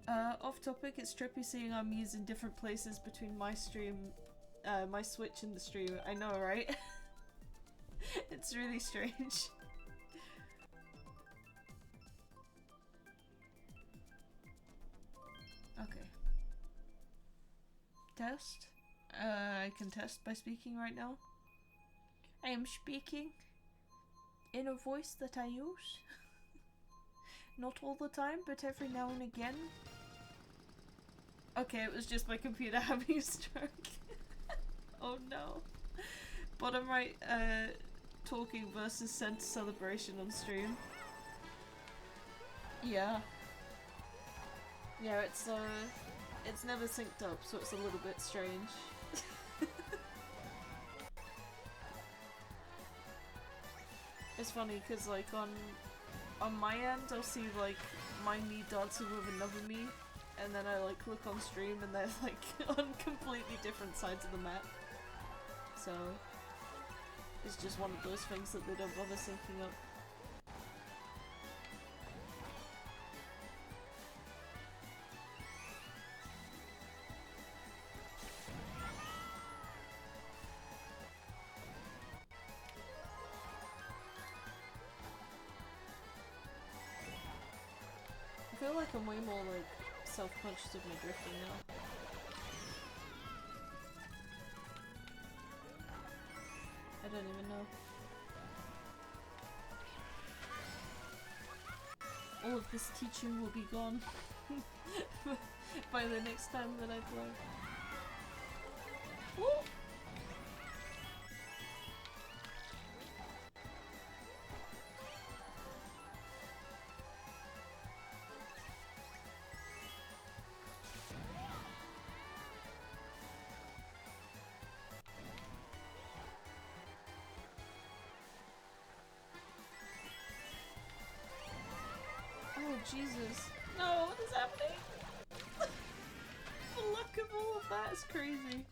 Off topic, it's trippy seeing our muse in different places between my stream, my Switch and the stream. I know, right? It's really strange. Okay. Test? I can test by speaking right now. I am speaking in a voice that I use. Not all the time, but every now and again. Okay, it was just my computer having a stroke. Oh no. Bottom right, talking versus sent celebration on stream. Yeah. Yeah, it's never synced up, so it's a little bit strange. It's funny, cause like on my end, I'll see like my me dancing with another me, and then I like look on stream and they're like on completely different sides of the map. So it's just one of those things that they don't bother syncing up. I feel like I'm way more like self-conscious of my drifting now. I don't even know. All of this teaching will be gone by the next time that I play. Woo! Oh Jesus. No, what is happening? The luck of all of that is crazy.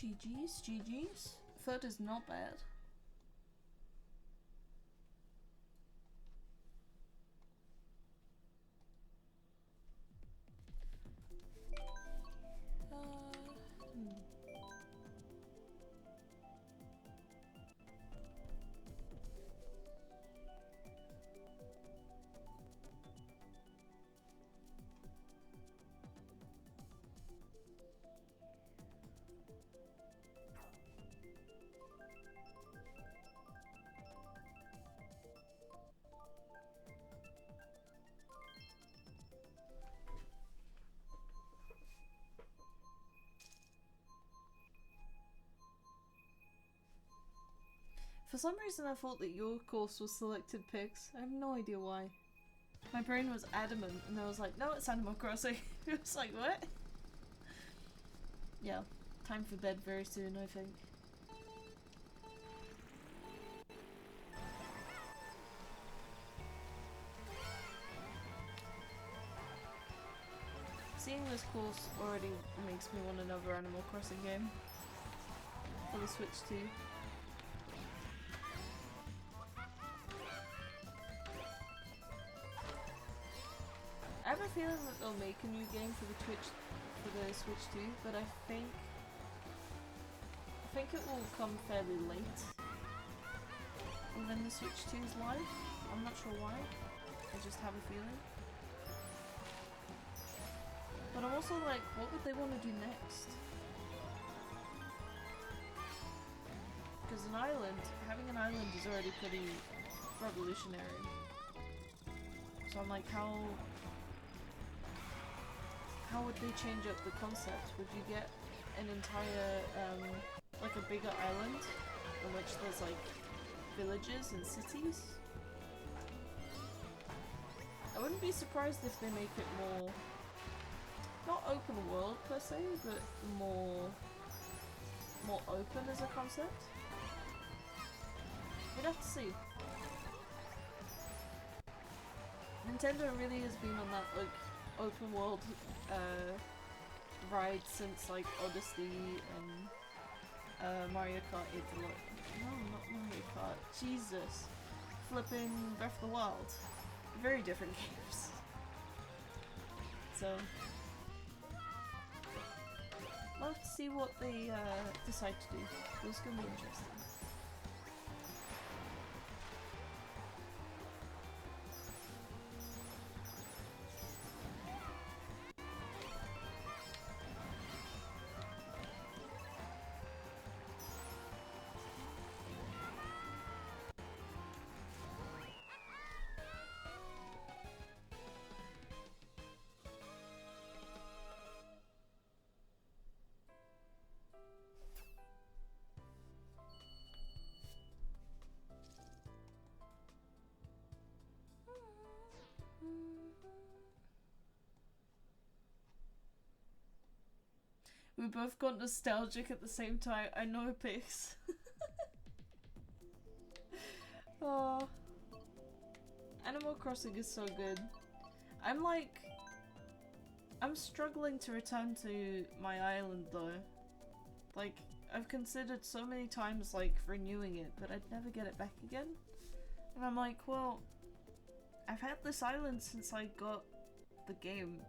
GG's, GG's. Third is not bad. For some reason I thought that your course was selected pigs. I have no idea why. My brain was adamant and I was like, no, it's Animal Crossing. It was like, what? Yeah, time for bed very soon, I think. Seeing this course already makes me want another Animal Crossing game. For the Switch too. I have a feeling that they'll make a new game for the Switch too, but I think it will come fairly late when the Switch 2 is live. I'm not sure why. I just have a feeling. But I'm also like, what would they want to do next? Because having an island is already pretty revolutionary. So I'm like, how would they change up the concept? Would you get an entire, like a bigger island in which there's like villages and cities? I wouldn't be surprised if they make it more, not open world per se, but more open as a concept. We'd have to see. Nintendo really has been on that like open world ride since like Odyssey and Mario Kart 8 Deluxe. No, not Mario Kart. Jesus. Flipping Breath of the Wild. Very different games. So we'll have to see what they decide to do. It's gonna be interesting. We both got nostalgic at the same time. I know, Pix. Oh, Animal Crossing is so good. I'm struggling to return to my island though. Like, I've considered so many times like renewing it, but I'd never get it back again. And I'm like, well, I've had this island since I got the game.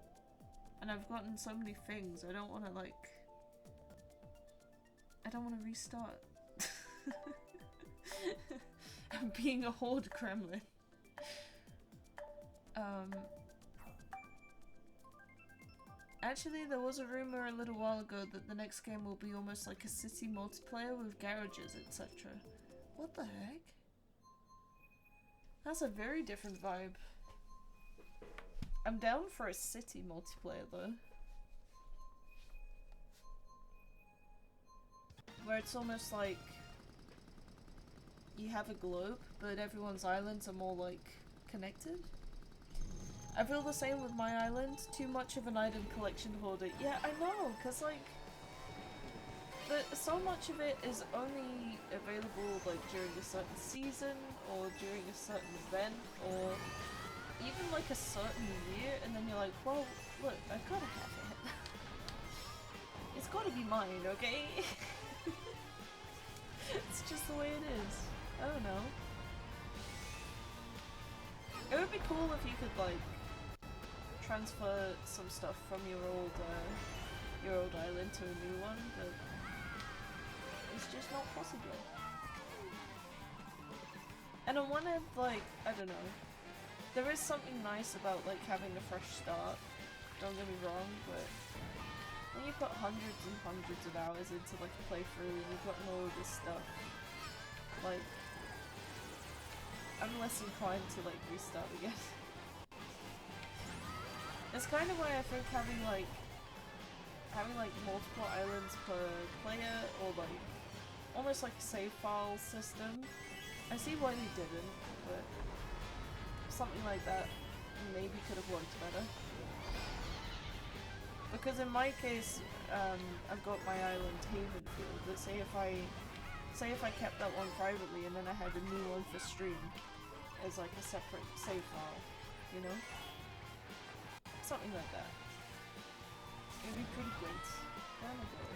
And I've gotten so many things, I don't want to restart. I'm being a horde gremlin. Actually, there was a rumor a little while ago that the next game will be almost like a city multiplayer with garages, etc. What the heck? That's a very different vibe. I'm down for a city multiplayer though. Where it's almost like you have a globe, but everyone's islands are more like connected. I feel the same with my island. Too much of an item collection hoarder. Yeah, I know, cause like so much of it is only available like during a certain season or during a certain event or even like a certain year, and then you're like, well, look, I gotta have it. It's gotta be mine, okay? It's just the way it is. I don't know. It would be cool if you could like transfer some stuff from your old island to a new one, but it's just not possible. And on one end, like, I don't know. There is something nice about like having a fresh start, don't get me wrong, but when you put hundreds and hundreds of hours into like a playthrough and you've gotten all of this stuff, like, I'm less inclined to like restart again. That's kind of why I think having like multiple islands per player, or like almost like a save file system, I see why they didn't, but something like that maybe could have worked better. Because in my case, I've got my island Havenfield, but say if I kept that one privately and then I had a new one for stream as like a separate save file, you know? Something like that. It'd be pretty great. Oh my god.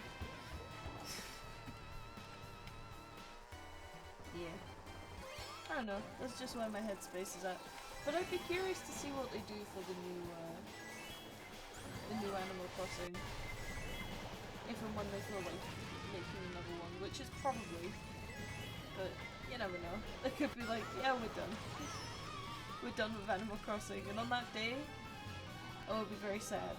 Yeah. I don't know, that's just where my headspace is at. But I'd be curious to see what they do for the new Animal Crossing. If and when they feel like making another one, which is probably. But you never know. They could be like, yeah, we're done. We're done with Animal Crossing. And on that day, I will be very sad.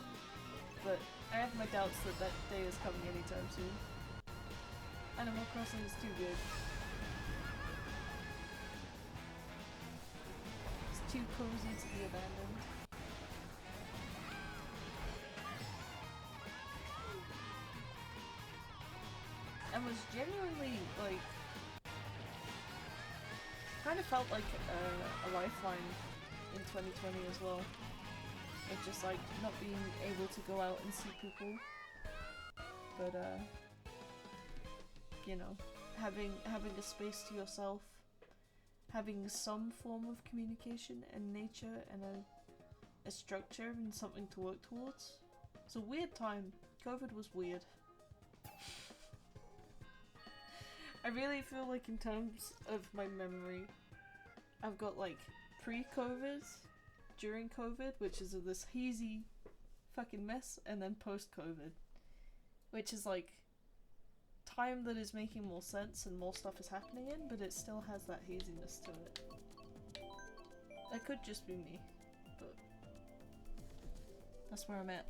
But I have my doubts that that day is coming anytime soon. Animal Crossing is too good. It's too cozy to be abandoned. And was genuinely, like, kind of felt like a lifeline in 2020 as well. Of just, like, not being able to go out and see people. But, you know, having a space to yourself, having some form of communication and nature and a structure and something to work towards. It's a weird time. COVID was weird. I really feel like in terms of my memory, I've got like pre-COVID, during COVID, which is this hazy fucking mess, and then post-COVID, which is like time that is making more sense and more stuff is happening in, but it still has that haziness to it. That could just be me, but that's where I'm at.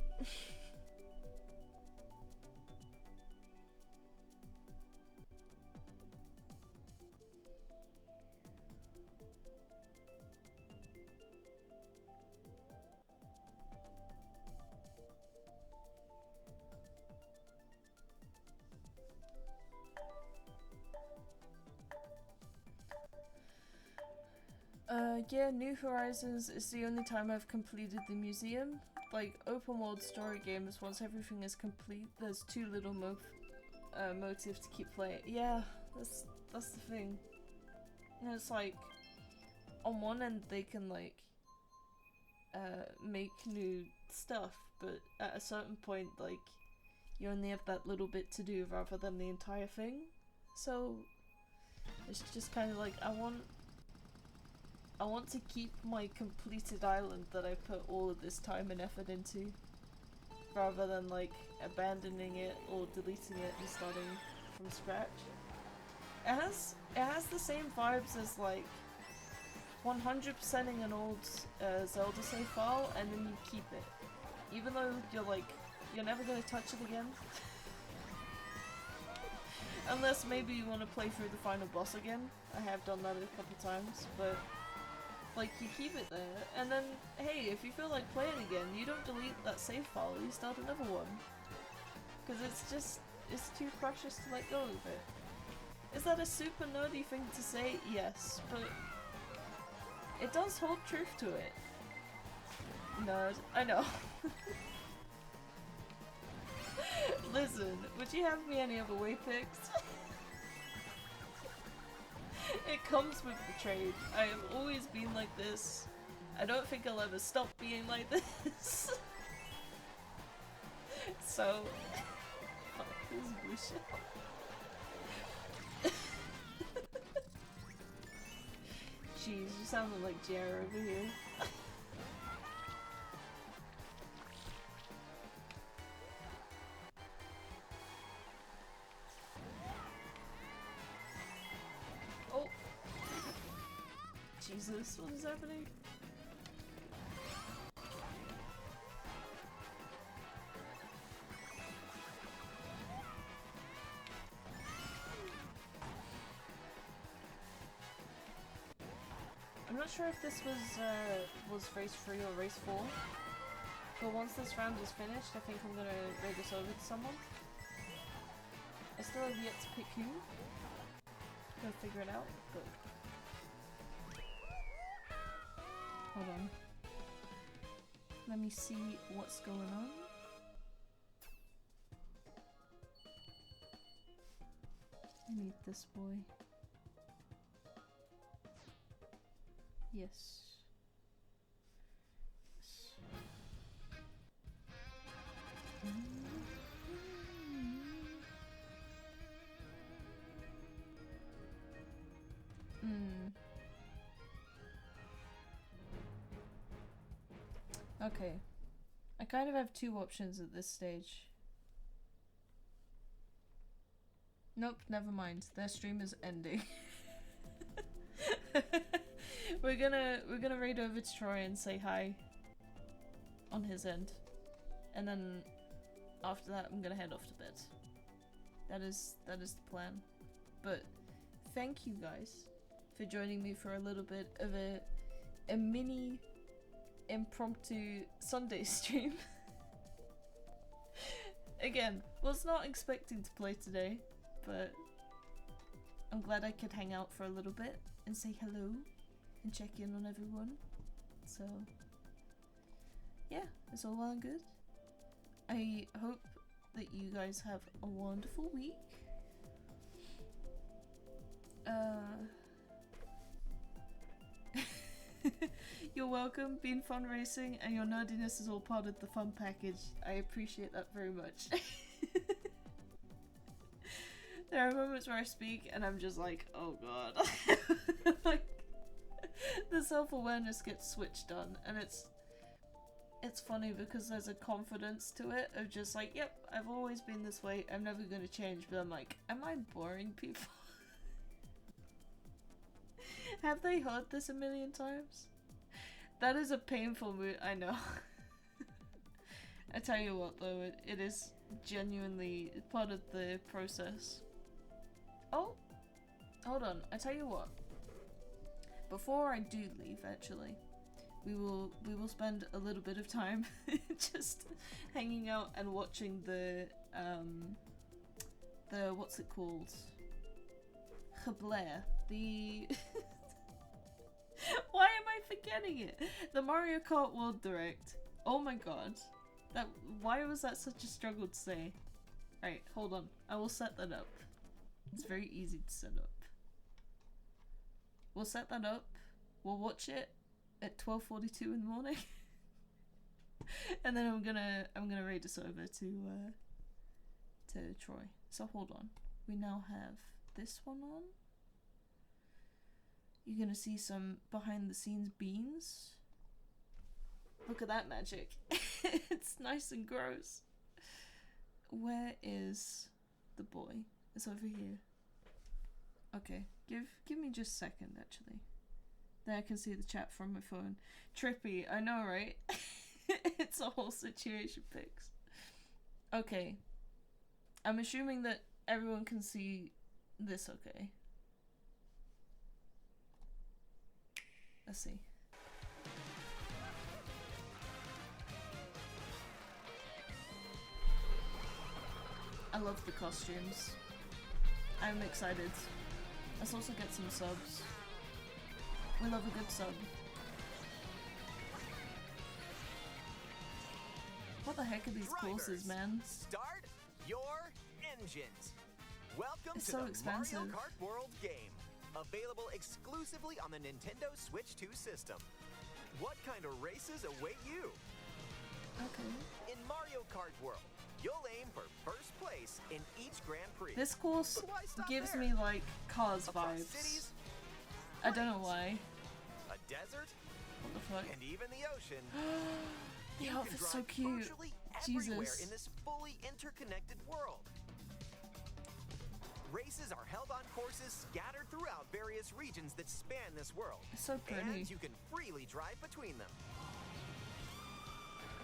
Yeah, New Horizons is the only time I've completed the museum. Like, open world story games, once everything is complete, there's too little motive to keep playing. Yeah, that's the thing. And it's like, on one end they can like, make new stuff, but at a certain point, like, you only have that little bit to do rather than the entire thing. So, it's just kind of like, I want to keep my completed island that I put all of this time and effort into, rather than like abandoning it or deleting it and starting from scratch. It has the same vibes as like 100%ing an old Zelda save file and then you keep it, even though you're never gonna touch it again. Unless maybe you want to play through the final boss again. I have done that a couple times, but like, you keep it there, and then, hey, if you feel like playing again, you don't delete that save file, you start another one. Because it's too precious to let go of it. Is that a super nerdy thing to say? Yes, but it does hold truth to it. Nerd, I know. Listen, would you have me any other way picked? It comes with the trade. I have always been like this. I don't think I'll ever stop being like this. So, fuck this bullshit. Jeez, you sounded like JR over here. Oh! Jesus, what is happening? I'm not sure if this was race 3 or race 4, but once this round is finished, I think I'm gonna raid this over to someone. I still have yet to pick who. Gonna figure it out, but Hold on. Let me see what's going on. I need this boy. Yes. Okay. I kind of have two options at this stage. Nope, never mind. Their stream is ending. we're gonna raid over to Troy and say hi on his end. And then after that I'm gonna head off to bed. That is the plan. But thank you guys for joining me for a little bit of a mini impromptu Sunday stream. Again, was not expecting to play today, but I'm glad I could hang out for a little bit and say hello and check in on everyone. So yeah, it's all well and good. I hope that you guys have a wonderful week. You're welcome. Being fun racing and your nerdiness is all part of the fun package. I appreciate that very much. There are moments where I speak and I'm just like, oh god. Like, the self-awareness gets switched on, and it's funny because there's a confidence to it of just like, yep, I've always been this way, I'm never gonna change, but I'm like, am I boring people? Have they heard this a million times? That is a painful mood, I know. I tell you what though, it is genuinely part of the process. Oh, hold on, I tell you what. Before I do leave, actually, we will spend a little bit of time just hanging out and watching the what's it called? Geblair. The why am I forgetting it? The Mario Kart World Direct. Oh my god. Why was that such a struggle to say? Right, hold on. I will set that up. It's very easy to set up. We'll set that up. We'll watch it at 12:42 in the morning. And then I'm gonna raid us over to Troy. So hold on. We now have this one on. You're gonna see some behind the scenes beans. Look at that magic. It's nice and gross. Where is the boy? It's over here. Okay, give me just a second actually. There I can see the chat from my phone. Trippy, I know, right? It's a whole situation pics. Okay. I'm assuming that everyone can see this okay. Let's see. I love the costumes. I'm excited. Let's also get some subs. We love a good sub. What the heck are these courses, man? Start your engines. Welcome it's to so the expensive. Mario Kart World game. Available exclusively on the Nintendo Switch 2 system. What kind of races await you? Okay. In Mario Kart World, you'll aim for first place in each Grand Prix. This course But why stop gives there? me like Cars Across vibes. cities, I don't know plains, why. a desert, What the fuck? and even the ocean. The You outfit's so can drive cute. virtually everywhere Jesus. in this fully interconnected world. Races are held on courses scattered throughout various regions that span this world. It's so pretty. And you can freely drive between them.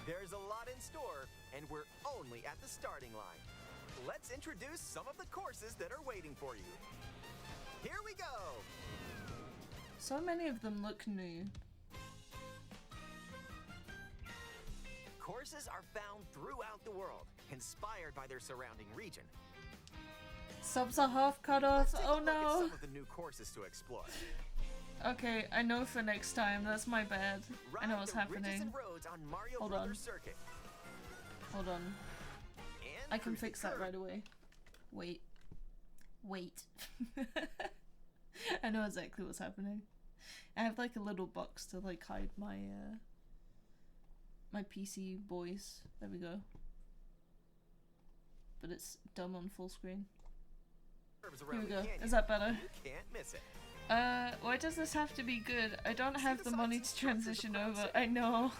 There's a lot in store, and we're only at the starting line. Let's introduce some of the courses that are waiting for you. Here we go! So many of them look new. Courses are found throughout the world, inspired by their surrounding region. Subs are half cut off. Let's take a Oh look at no. some of the new courses to explore. Okay, I know for next time. That's my bad. I know what's Ride the ridges happening. and roads on Mario Hold on. Brothers Circuit. Hold on. And I can cruise the fix that curb. right away. Wait. Wait. I know exactly what's happening. I have like a little box to like hide my my PC boys. There we go. But it's dumb on full screen. Curves Here around we the go. canyon. Is that better? You can't miss it. Why does this have to be good? I don't See have the the money sights to and structures of transition Kart over. City? I know.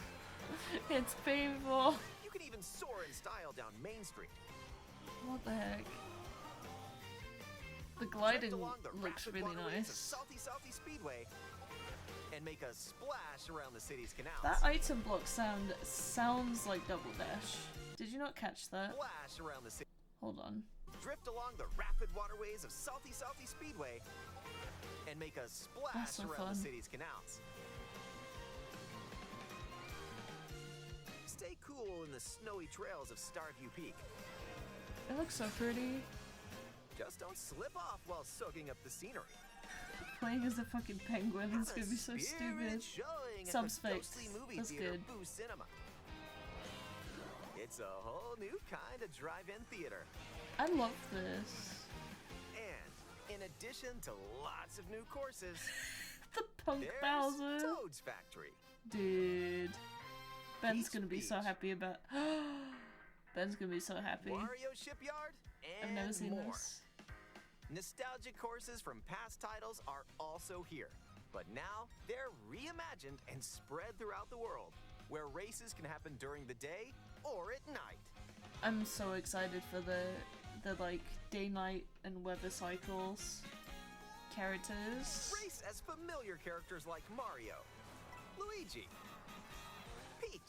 It's painful. You can even soar in style down Main Street. What the heck? The Drift gliding along the looks rapid really waterways of nice. Salty Speedway and make a splash around the city's canals. That item block sounds like Double Dash. Did you not catch that? Splash around the city. Hold on. Drift along the rapid waterways of Salty Speedway and make a splash so around fun. the city's canals. Stay cool in the snowy trails of Starview Peak. It looks so pretty. Just don't slip off while soaking up the scenery. Playing as a fucking penguin is gonna be so stupid. Subspace. That's good. Boo Cinema. It's a whole new kind of drive-in theater. I love this. And in addition to lots of new courses, The punk there's Bowser. Toad's Factory. Dude. Ben's Peach gonna be so Beach. happy about. Ben's gonna be so happy. Wario Shipyard, and I've never seen more. this. Nostalgic courses from past titles are also here, but now they're reimagined and spread throughout the world, where races can happen during the day or at night. I'm so excited for the like day, night, and weather cycles characters. Race as familiar characters like Mario, Luigi, Peach,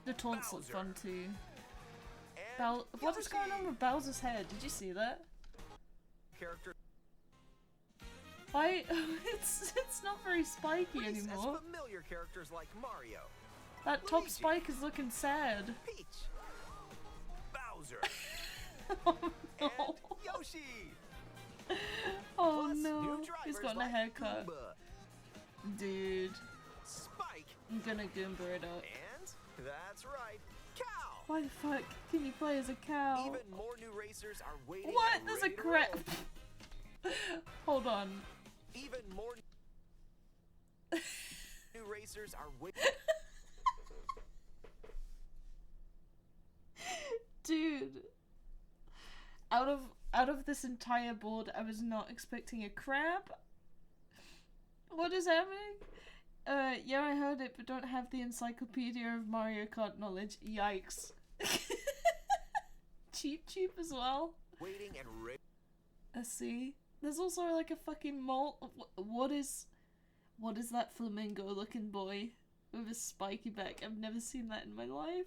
The taunts look Bowser. fun too. and What is going on Yoshi. with Bowser's head? Did you see that? Characters Why? it's not very spiky race anymore. as familiar characters like Mario, That top Luigi. spike is looking sad. Peach, Bowser, Oh and no! Yoshi. Oh Plus, no! new He's drivers gotten a like haircut. Goomba, Dude, Spike, I'm gonna Goomba it up. and that's right, Cow. Why the fuck can you play as a cow? Even more new racers are waiting. What? and There's a ready to crap. roll. Hold on. Even more new racers are waiting. Dude. Out of this entire board, I was not expecting a crab. What is happening? Yeah, I heard it, but don't have the Encyclopedia of Mario Kart knowledge. Yikes. Cheap as well. Waiting and ready. I see. There's also like a fucking mole. What is that flamingo looking boy with a spiky back? I've never seen that in my life.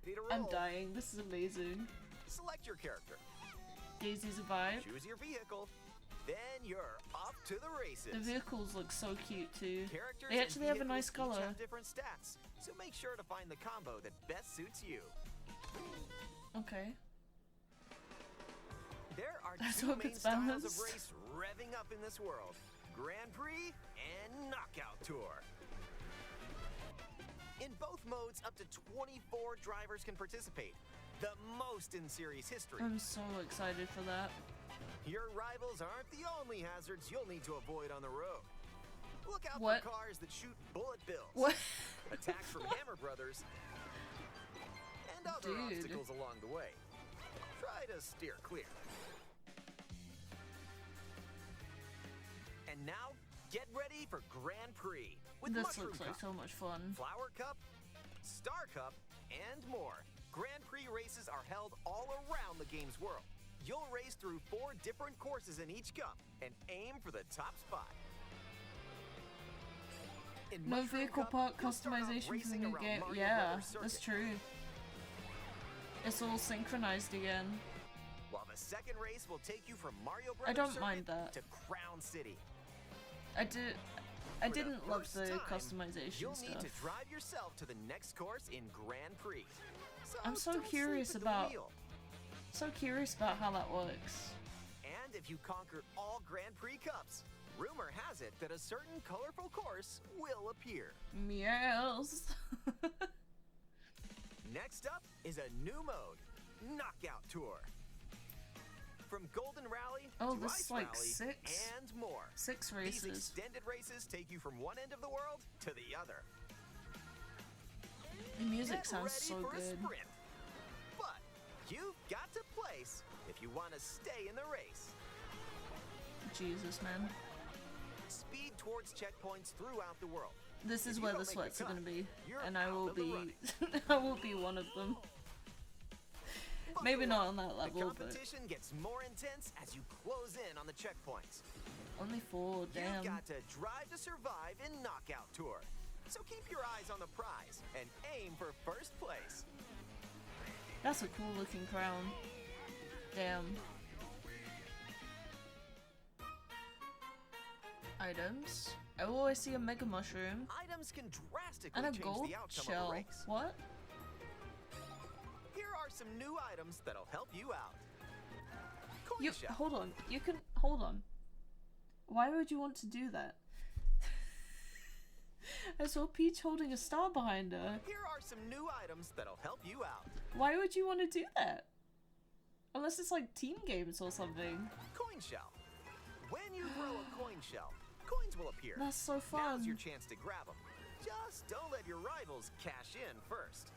to roll. I'm dying. This is amazing. Select your character. Daisy's a vibe. Choose your vehicle. Then you're off to the races. The vehicles look so cute too. Characters They and actually have a nice vehicles each color. have different stats, so make sure to find the combo that best suits you. Okay. There are Let's two hope main it's styles of balanced. race revving up in this world: Grand Prix and Knockout Tour. In both modes, up to 24 drivers can participate, the most in series history. I'm so excited for that. Your rivals aren't the only hazards you'll need to avoid on the road. Look out What? for cars that shoot bullet bills, What? attacks from Hammer Brothers, and other Dude. obstacles along the way. Try to steer clear. And now, get ready for Grand Prix with This Mushroom looks like Cup, so much fun. Flower Cup, Star Cup, and more. Grand Prix races are held all around the game's world. You'll race through 4 different courses in each cup and aim for the top spot. In No Mushroom vehicle Cup, part you'll start off customization for the racing new around game. Mario Yeah, Brothers that's Circuit, true. It's all synchronized again. while the second race will take you from Mario I Brothers don't mind Circuit that. to Crown City. I For the didn't love first the time, customization You'll stuff. need to drive yourself to the next course in Grand Prix. I'm so don't sleep curious at the about- wheel. So curious about how that works. And if you conquer all Grand Prix cups, rumor has it that a certain colorful course will appear. Meows. Next up is a new mode, Knockout Tour. From Golden Rally Oh, to this Ice is like Rally six and more. These races. extended races take you from one end of the world to the other. The music Get sounds ready so for good. A sprint. But you've got to place if you want to stay in the race. Jesus, man. Speed towards checkpoints throughout the world. This is If you where don't the make sweats the are gonna cut, be, you're and I out will of the be. running. I will be one of them. Maybe not on that The level, but competition gets more intense as you close in on the checkpoints. only 4. Damn. You've got to drive to survive in Knockout Tour. So keep your eyes on the prize and aim for first place. That's a cool looking crown. Damn. Items. Oh, I see a mega mushroom. Items can drastically And a change gold the outcome shell. of a race. What? Here are some new items that'll help you out. Coin You shell. hold on. You can hold on. Why would you want to do that? I saw Peach holding a star behind her. Here are some new items that'll help you out. Why would you want to do that? Unless it's like team games or something. Coin shell. When you throw a coin shell, coins will appear. That's so Now's fun. your chance to grab them. Just don't let your rivals cash in first.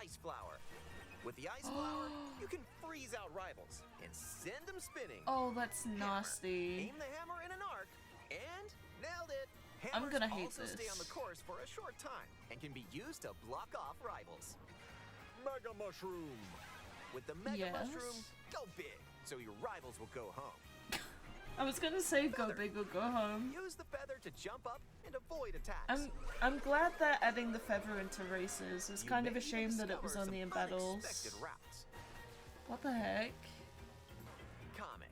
Ice flower. With the ice flower, you can freeze out rivals and send them spinning. Oh, that's Hammer. nasty. Aim the hammer in an arc, and nailed it. I'm Hammers gonna hate also stay on this. the course for a short time and can be used to block off rivals. Mega mushroom. With the mega Yes? mushroom, go big, so your rivals will go home. I was gonna say go Feather. big or go home. Use the feather to jump up and avoid attacks. I'm glad they're adding the feather into races. It's You kind of may a shame that it discover was some only in battles. unexpected routes. What the heck? Comic.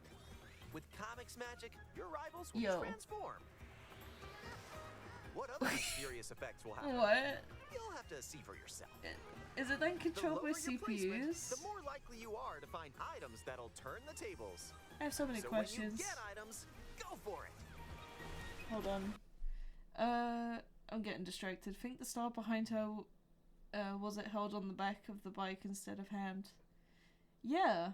With Comic's magic, your rivals will Yo. transform. What other mysterious effects will happen? What? You'll have to see for yourself. Is it then The controlled lower with your placement, CPUs? the more likely you are to find items that'll turn the tables. I have so many So questions. when you get items, go for it. Hold on. I'm getting distracted. Think the star behind her, was it held on the back of the bike instead of hand? Yeah.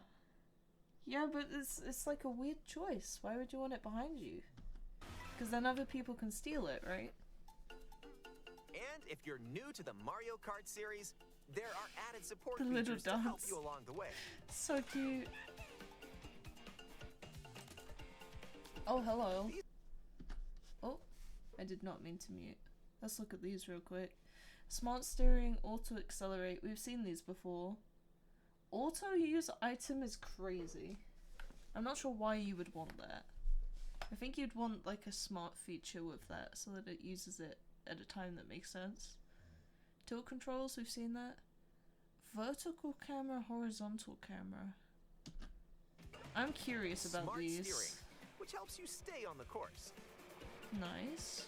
Yeah, but it's like a weird choice. Why would you want it behind you? Because then other people can steal it, right? And if you're new to the Mario Kart series, there are added support The little features to help dance. you along the way. So cute. Oh, hello. Oh, I did not mean to mute. Let's look at these real quick. Smart steering, auto accelerate. We've seen these before. Auto use item is crazy. I'm not sure why you would want that. I think you'd want like a smart feature with that so that it uses it at a time that makes sense. Tilt controls, we've seen that. Vertical camera, horizontal camera. I'm curious about Smart these. steering, which helps you stay on the course. Nice.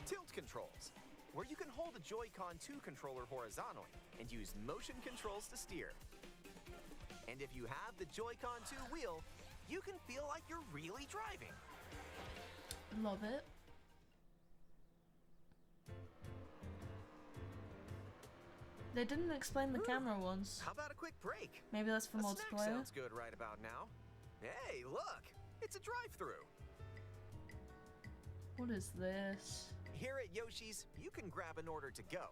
Tilt controls, where you can hold a Joy-Con 2 controller horizontally and use motion controls to steer. And if you have the Joy-Con 2 wheel, you can feel like you're really driving. Love it. They didn't explain the camera ones. How about a quick break? Maybe that's for A snack multiplayer. sounds good right about now. Hey, look! It's a drive-through. What is this? Here at Yoshi's, you can grab an order to go.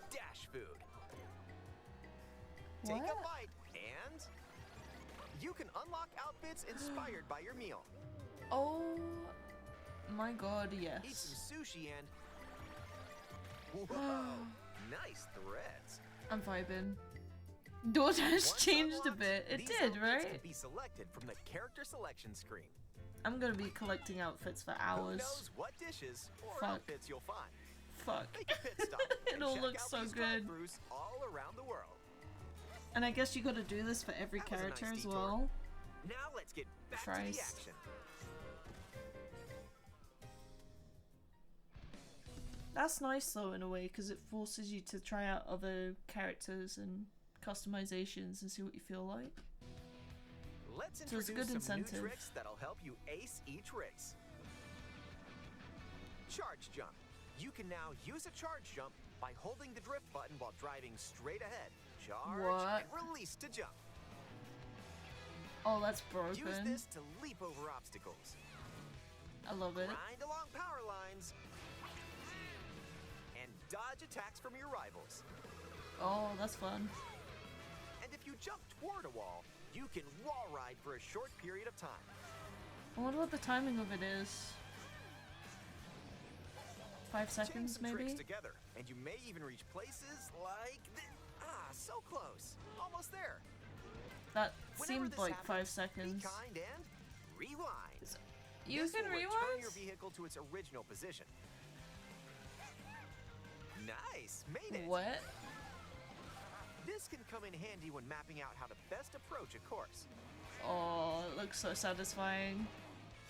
Dash food. Take a What? bite and you can unlock outfits inspired by your meal. Oh my god, Eat yes. some sushi and whoa, nice threads. I'm vibing. DoorDash Once changed a unlocked, bit. It these did, outfits right? Can be selected from the character selection screen. I'm gonna be collecting outfits for Who hours. knows what dishes or Fuck. outfits you'll find? Fuck. Make a pit stop It and all check looks out so these good. drive-thrus all around the world. And I guess you gotta do this for every That was a character nice as detour. well. Now let's get back to Christ. the action. That's nice though in a way because it forces you to try out other characters and customizations and see what you feel like. Let's So it's a introduce good some incentive. new tricks that'll help you ace each race. Charge jump. You can now use a charge jump by holding the drift button while driving straight ahead. Charge What? and release to jump. Oh, that's Use broken. this to leap over obstacles. I love it. Grind along power lines. And dodge attacks from your rivals. Oh, that's fun. And if you jump toward a wall, you can wall ride for a short period of time. I wonder what the timing of it is. 5 Chain seconds, some maybe? tricks together, and you may even reach places like so close. Almost there. That Whenever seemed this like happens, 5 seconds. Be kind and rewind. You This can will rewind? return your vehicle to its original position. Nice, made it. What? This can come in handy when mapping out how to best approach a course. Oh, it looks so satisfying.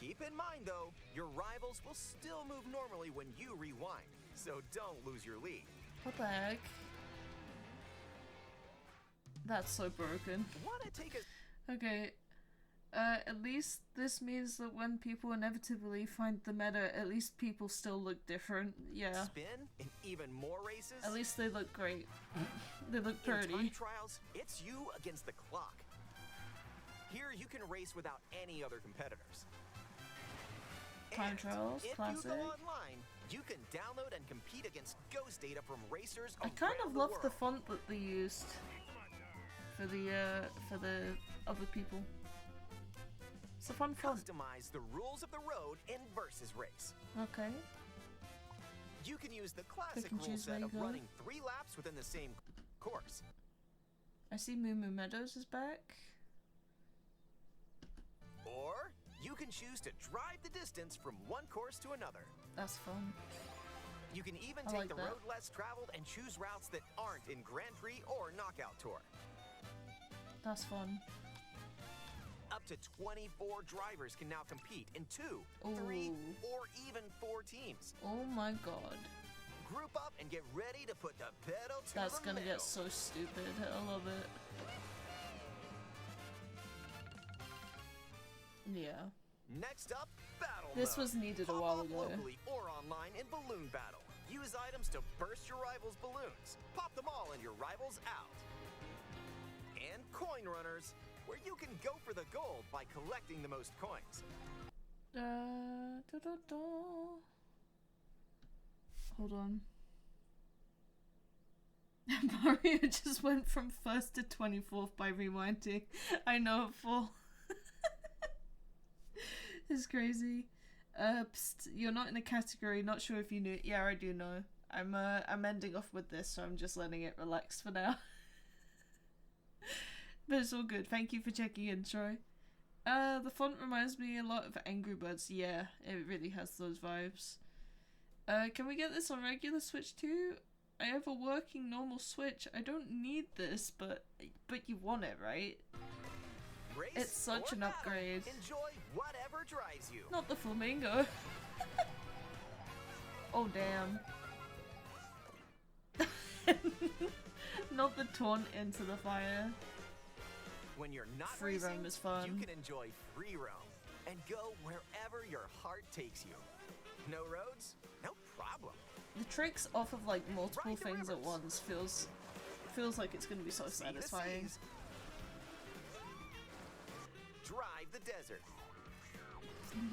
Keep in mind though, your rivals will still move normally when you rewind, so don't lose your lead. What the heck? That's so broken. Wanna take a Okay. At least this means that when people inevitably find the meta, at least people still look different. Yeah. spin in even more races? At least they look great. They look In time pretty. trials, it's you against the clock. Here you can race without any other competitors. Time And trials, if classic. you go online, you can download and compete against ghost data from racers I around kind of the love world. the font that they used for the other people. It's a fun font. Customize the rules of the road in Versus Race. Okay. You can use the classic and rule choose where set you of go. running 3 laps within the same course. I see Moo Moo Meadows is back. Or you can choose to drive the distance from one course to another. That's fun. You can even I take like the that. road less traveled and choose routes that aren't in Grand Prix or Knockout Tour. That's fun. Up to 24 drivers can now compete in 2, 3, Ooh. or even 4 teams. Oh my god. Group up and get ready to put the pedal to That's the gonna metal. get so stupid. I love it. Yeah. Next up, battle This mode. was needed a Pop while up ago. locally or online in balloon battle. Use items to burst your rivals' balloons. Pop them all and your rivals out. And coin runners, where you can go for the gold by collecting the most coins. Da, da, da, da. Hold on. Mario just went from 1st to 24th by rewinding. I know, full. It's crazy. Psst, you're not in a category, not sure if you knew. Yeah, I do know. I'm ending off with this, so I'm just letting it relax for now. But it's all good. Thank you for checking in, Troy. The font reminds me a lot of Angry Birds. Yeah, it really has those vibes. Can we get this on regular Switch too? I have a working normal Switch. I don't need this, but you want it, right? Race It's such or an battle, upgrade. Enjoy whatever drives you. Not the flamingo. Oh damn. Not the taunt into the fire. When you're not Free racing, roam is fun. you can enjoy free roam and go wherever your heart takes you. No roads? No problem. The tricks off of like multiple Ride the things at rivers. once feels like it's gonna be so See the satisfying. seas. Drive the desert.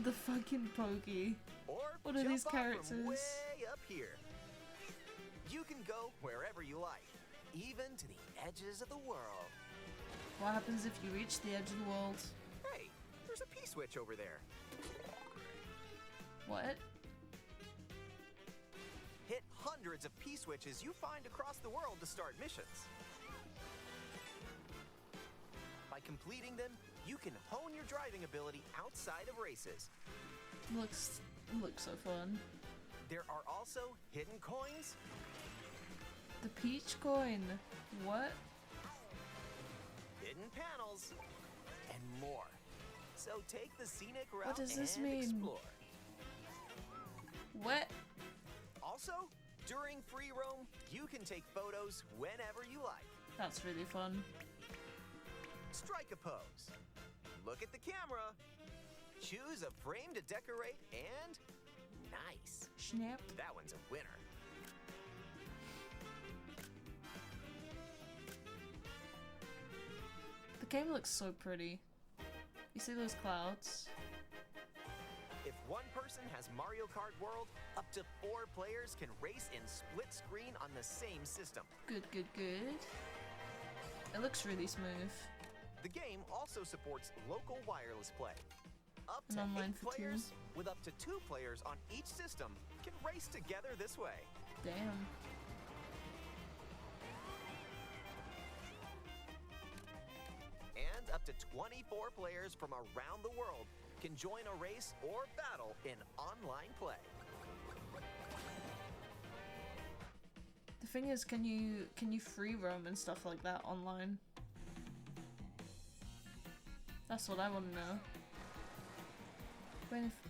The fucking pokey. Or What are jump these off characters? from way up here. You can go wherever you like, even to the edges of the world. What happens if you reach the edge of the world? Hey, there's a P-switch over there. What? Hit hundreds of P-switches you find across the world to start missions. By completing them, you can hone your driving ability outside of races. Looks so fun. There are also hidden coins, The peach coin. What? hidden panels, and more. So take the scenic route What does this and mean? explore. What? Also, during free roam, you can take photos whenever you like. That's really fun. strike a pose. Look at the camera. Choose a frame to decorate and nice. Snap. That one's a winner. The game looks so pretty. You see those clouds? If one person has Mario Kart World, up to 4 players can race in split screen on the same system. Good, good, good. It looks really smooth. The game also supports local wireless play. Up to And online 8 for players, with up to 2 players on each system, can race together this way. Damn. And up to 24 players from around the world can join a race or battle in online play. The thing is, can you free roam and stuff like that online? That's what I want to know.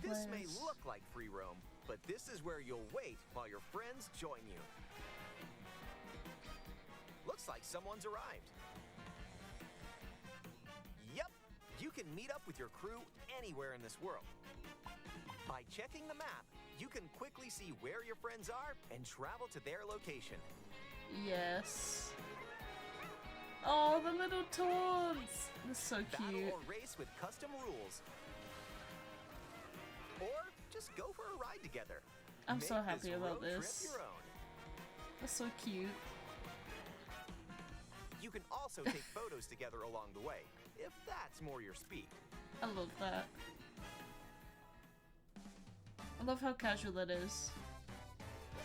This may look like free roam, but this is where you'll wait while your friends join you. Looks like someone's arrived. Yep, you can meet up with your crew anywhere in this world. By checking the map, you can quickly see where your friends are and travel to their location. Yes. Oh, the little toads! That's so Battle cute. or race with custom rules. Or just go for a ride together. I'm so Make happy about road trip this. your own. That's so cute. You can also take photos together along the way, if that's more your speed. I love that. I love how casual that is.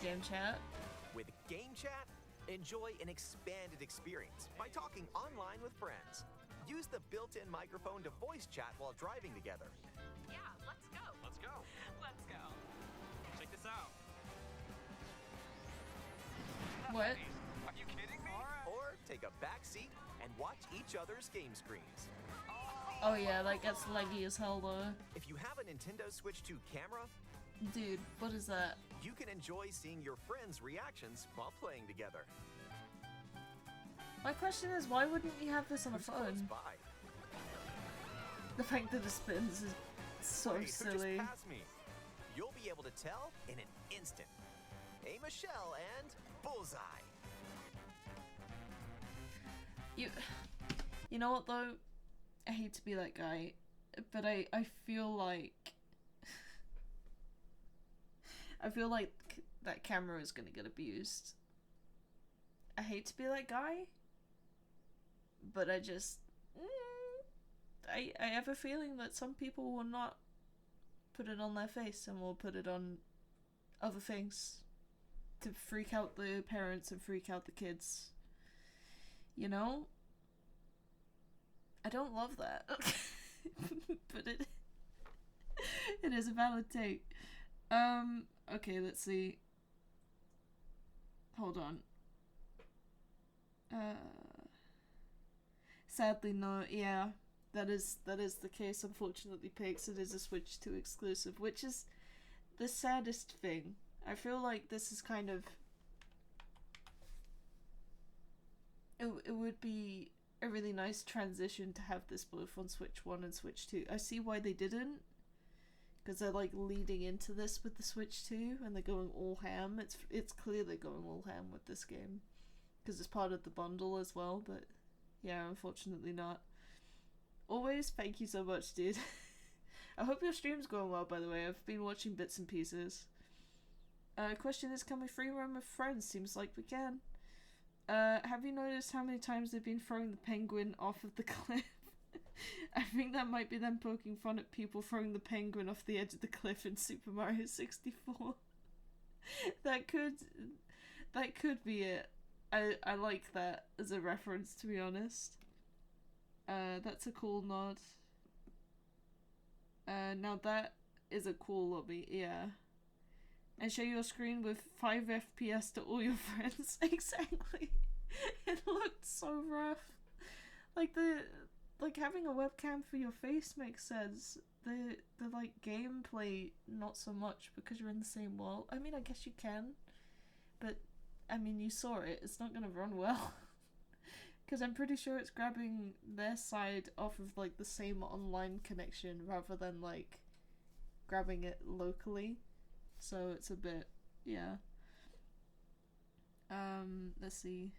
Game chat. With Game Chat, enjoy an expanded experience by talking online with friends. Use the built-in microphone to voice chat while driving together. Yeah, let's go. Let's go. Let's go. Check this out. What? Are you kidding me? Or take a back seat and watch each other's game screens. Oh yeah, that gets laggy as hell though. If you have a Nintendo Switch 2 camera, Dude, what is that? you can enjoy seeing your friends' reactions while playing together. My question is, why wouldn't you have this on a Who's close phone? by? The fact that it spins is so Wait, who silly. just passed me? You'll be able to tell in an instant. Aim a shell and bullseye. You know what though? I hate to be that guy, but I feel like I feel like that camera is gonna get abused. I hate to be that guy, but I just I have a feeling that some people will not put it on their face and will put it on other things to freak out the parents and freak out the kids. You know? I don't love that. But it is a valid take. Okay, let's see. Hold on. Sadly no, yeah. That is the case, unfortunately, Pigs. It is a Switch 2 exclusive, which is the saddest thing. I feel like this is kind of... It would be a really nice transition to have this both on Switch 1 and Switch 2. I see why they didn't, because they're like leading into this with the Switch 2 and they're going all ham. It's clear they're going all ham with this game because it's part of the bundle as well, but yeah, unfortunately not. Always, thank you so much, dude. I hope your stream's going well, by the way. I've been watching bits and pieces. Question is, can we free roam with friends? Seems like we can. Have you noticed how many times they've been throwing the penguin off of the cliff? I think that might be them poking fun at people throwing the penguin off the edge of the cliff in Super Mario 64. That could be it. I like that as a reference, to be honest. That's a cool nod. Now that is a cool lobby, yeah. And share your screen with 5 FPS to all your friends. Exactly. It looked so rough. Like having a webcam for your face makes sense. The like gameplay not so much because you're in the same world. I mean, I guess you can, but I mean, you saw it. It's not gonna run well Because I'm pretty sure it's grabbing their side off of like the same online connection rather than like grabbing it locally. So it's a bit, yeah. Let's see.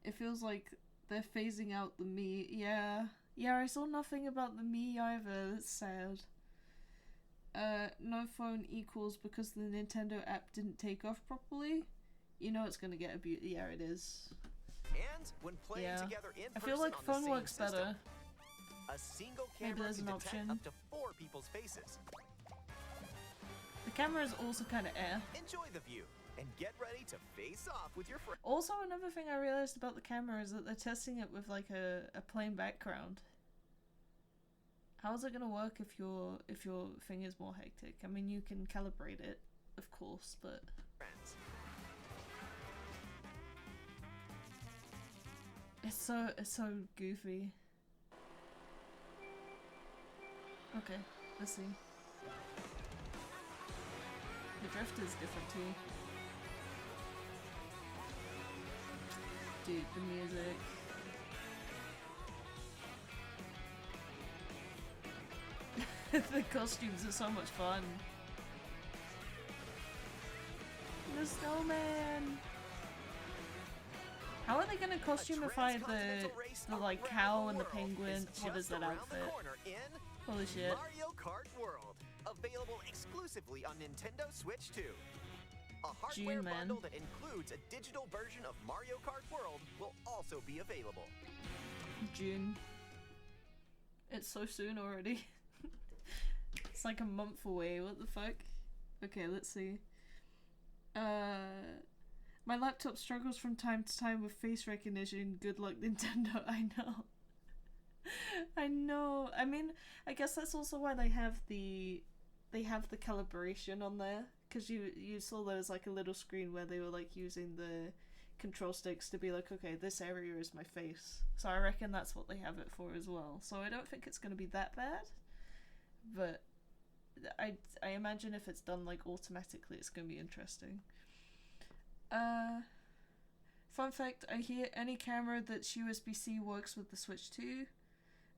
It feels like they're phasing out the me. Yeah. Yeah, I saw nothing about the me either. That's sad. No phone equals because the Nintendo app didn't take off properly. You know it's gonna get abused. Yeah, it is. And when playing together in I person feel like on phone the same works system, better. a single Maybe camera there's can an detect option. up to 4 people's faces. The camera is also kind of air. Enjoy the view and get ready to face off with your friends. Also, another thing I realized about the camera is that they're testing it with like a plain background. How is it gonna work if your thing is more hectic? I mean, you can calibrate it, of course, but it's so goofy. Okay, let's see. The drift is different too. Dude, the music. The costumes are so much fun. The snowman. How are they gonna costumify the like cow and the penguin? What is that outfit? Holy shit. Mario Kart World, available exclusively on Nintendo Switch 2. A hardware June, man. bundle that includes a digital version of Mario Kart World will also be available. June. It's so soon already. It's like a month away, what the fuck? Okay, let's see. My laptop struggles from time to time with face recognition. Good luck, Nintendo. I know. I know. I mean, I guess that's also why they have the calibration on there. Because you saw there was like a little screen where they were like using the control sticks to be like, okay, this area is my face. So I reckon that's what they have it for as well. So I don't think it's going to be that bad. But I imagine if it's done like automatically, it's going to be interesting. Fun fact, I hear any camera that's USB-C works with the Switch 2.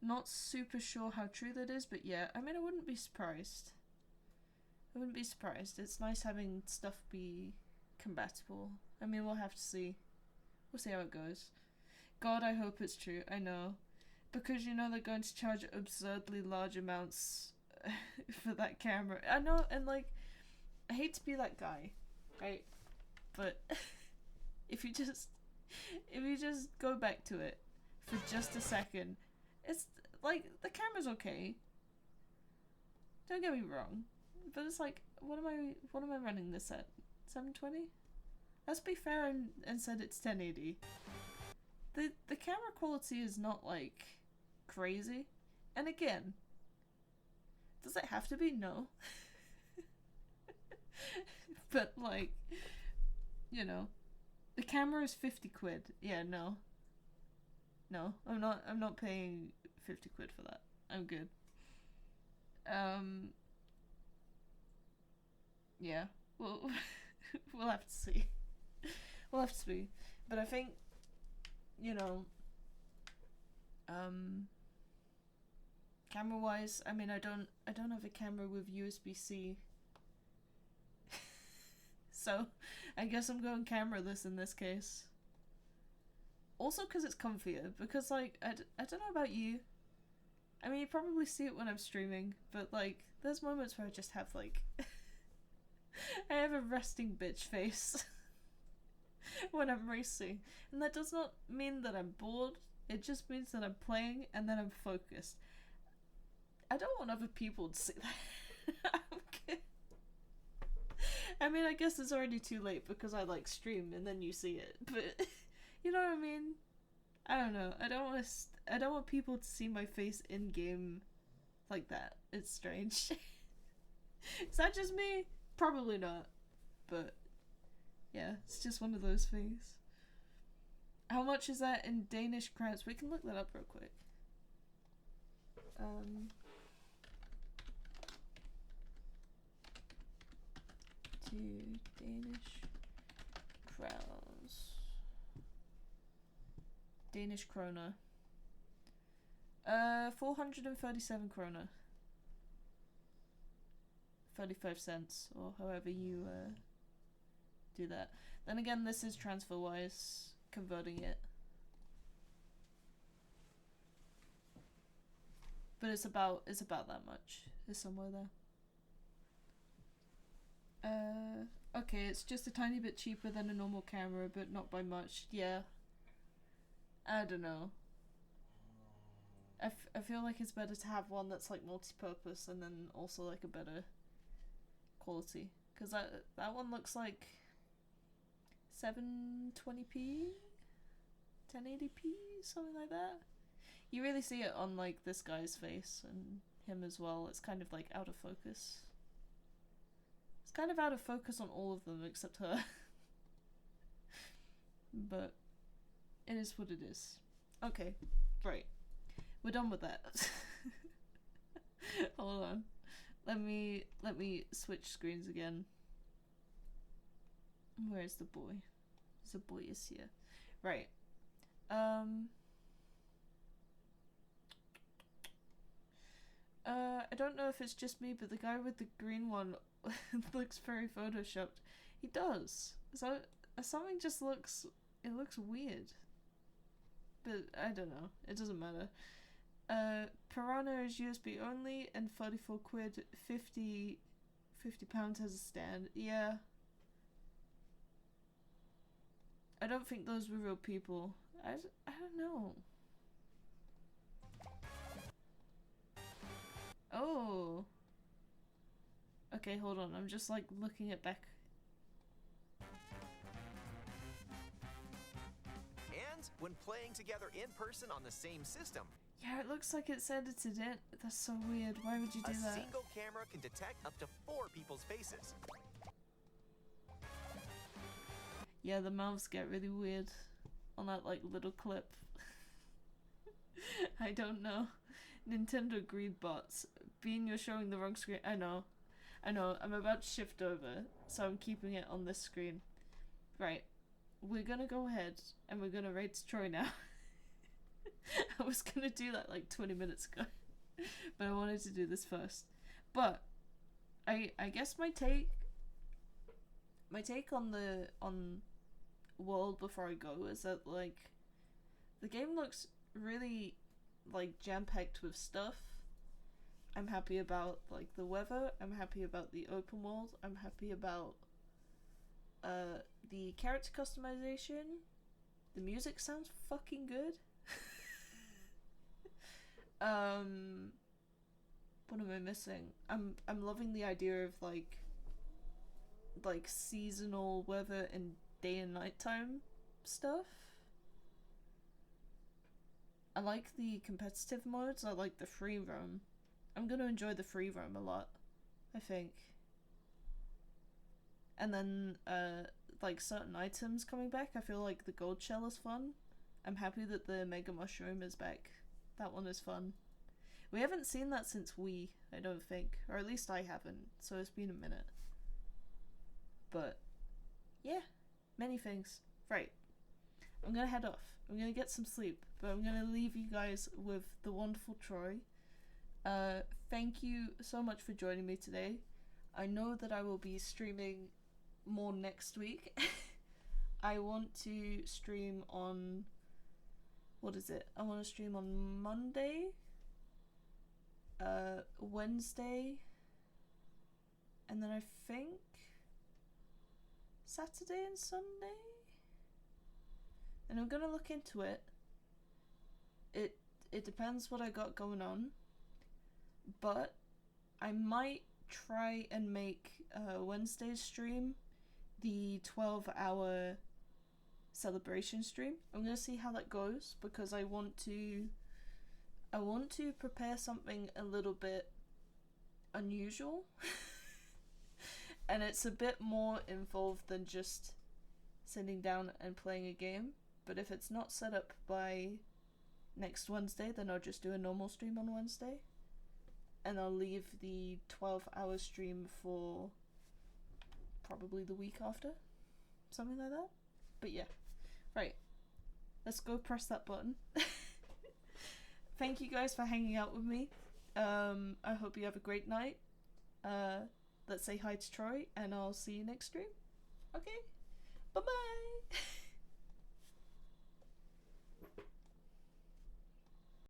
Not super sure how true that is, but yeah, I mean, I wouldn't be surprised. I wouldn't be surprised. It's nice having stuff be compatible. I mean, we'll have to see. We'll see how it goes. God, I hope it's true. I know. Because, you know, they're going to charge absurdly large amounts for that camera. I know, and, like, I hate to be that guy, right? But if you just go back to it for just a second, it's, like, the camera's okay. Don't get me wrong. But it's like, what am I running this at? 720? Let's be fair and said it's 1080. The camera quality is not like crazy. And again, does it have to be? No. But like, you know, the camera is 50 quid. Yeah, no. No, I'm not paying 50 quid for that. I'm good. Yeah, well, we'll have to see. We'll have to see. But I think, you know, camera-wise, I mean, I don't have a camera with USB-C. So, I guess I'm going cameraless in this case. Also because it's comfier, because, like, I don't know about you. I mean, you probably see it when I'm streaming, but, like, there's moments where I just have, like... I have a resting bitch face when I'm racing. And that does not mean that I'm bored. It just means that I'm playing and then I'm focused. I don't want other people to see that. I'm good. I mean, I guess it's already too late because I, like, stream and then you see it. But, you know what I mean? I don't know. I don't want people to see my face in-game like that. It's strange. Is that just me? Probably not, but yeah, it's just one of those things. How much is that in Danish crowns? We can look that up real quick. To Danish crowns. Danish kroner. 437 kroner. 35 cents, or however you do that. Then again, this is transfer wise, converting it. But it's about that much. It's somewhere there. Okay, it's just a tiny bit cheaper than a normal camera, but not by much. Yeah. I don't know. I feel like it's better to have one that's like multi-purpose and then also like a better quality. Because that one looks like 720p? 1080p? Something like that. You really see it on like this guy's face and him as well. It's kind of like out of focus. It's kind of out of focus on all of them except her. But it is what it is. Okay, right. We're done with that. Hold on. Let me switch screens again. Where's the boy? The boy is here. Right. I don't know if it's just me, but the guy with the green one looks very photoshopped. He does. So something just looks weird. But I don't know. It doesn't matter. Piranha is USB only and 34 quid, 50 pounds has a stand. Yeah. I don't think those were real people. I don't know. Oh. Okay, hold on. I'm just like looking it back. And when playing together in person on the same system, Yeah, it looks like it's edited in. That's so weird. Why would you do a that? single camera can detect up to 4 people's faces. Yeah, the mouths get really weird on that like little clip. I don't know. Nintendo greed bots. Bean, you're showing the wrong screen. I know. I'm about to shift over, so I'm keeping it on this screen. Right. We're gonna go ahead and we're gonna raid Troy now. I was gonna do that like 20 minutes ago, but I wanted to do this first. But I guess my take on World Before I Go is that like the game looks really like jam-packed with stuff. I'm happy about like the weather, I'm happy about the open world, I'm happy about the character customization. The music sounds fucking good. What am I missing? I'm loving the idea of like seasonal weather and day and nighttime stuff. I like the competitive modes. I like the free roam. I'm gonna enjoy the free roam a lot, I think. And then like certain items coming back. I feel like the gold shell is fun. I'm happy that the mega mushroom is back. That one is fun. We haven't seen that since Wii, I don't think. Or at least I haven't, so it's been a minute. But yeah, many things. Right. I'm gonna head off. I'm gonna get some sleep, but I'm gonna leave you guys with the wonderful Troy. Thank you so much for joining me today. I know that I will be streaming more next week. I want to stream on... What is it? I want to stream on Monday, Wednesday, and then I think Saturday and Sunday? And I'm gonna look into it. It depends what I got going on, but I might try and make Wednesday's stream the 12-hour celebration stream. I'm gonna see how that goes because I want to prepare something a little bit unusual. And it's a bit more involved than just sitting down and playing a game. But if it's not set up by next Wednesday, then I'll just do a normal stream on Wednesday. And I'll leave the 12-hour stream for probably the week after. Something like that. But yeah. Right. Let's go press that button. Thank you guys for hanging out with me. I hope you have a great night. Let's say hi to Troy, and I'll see you next stream. Okay? Bye-bye!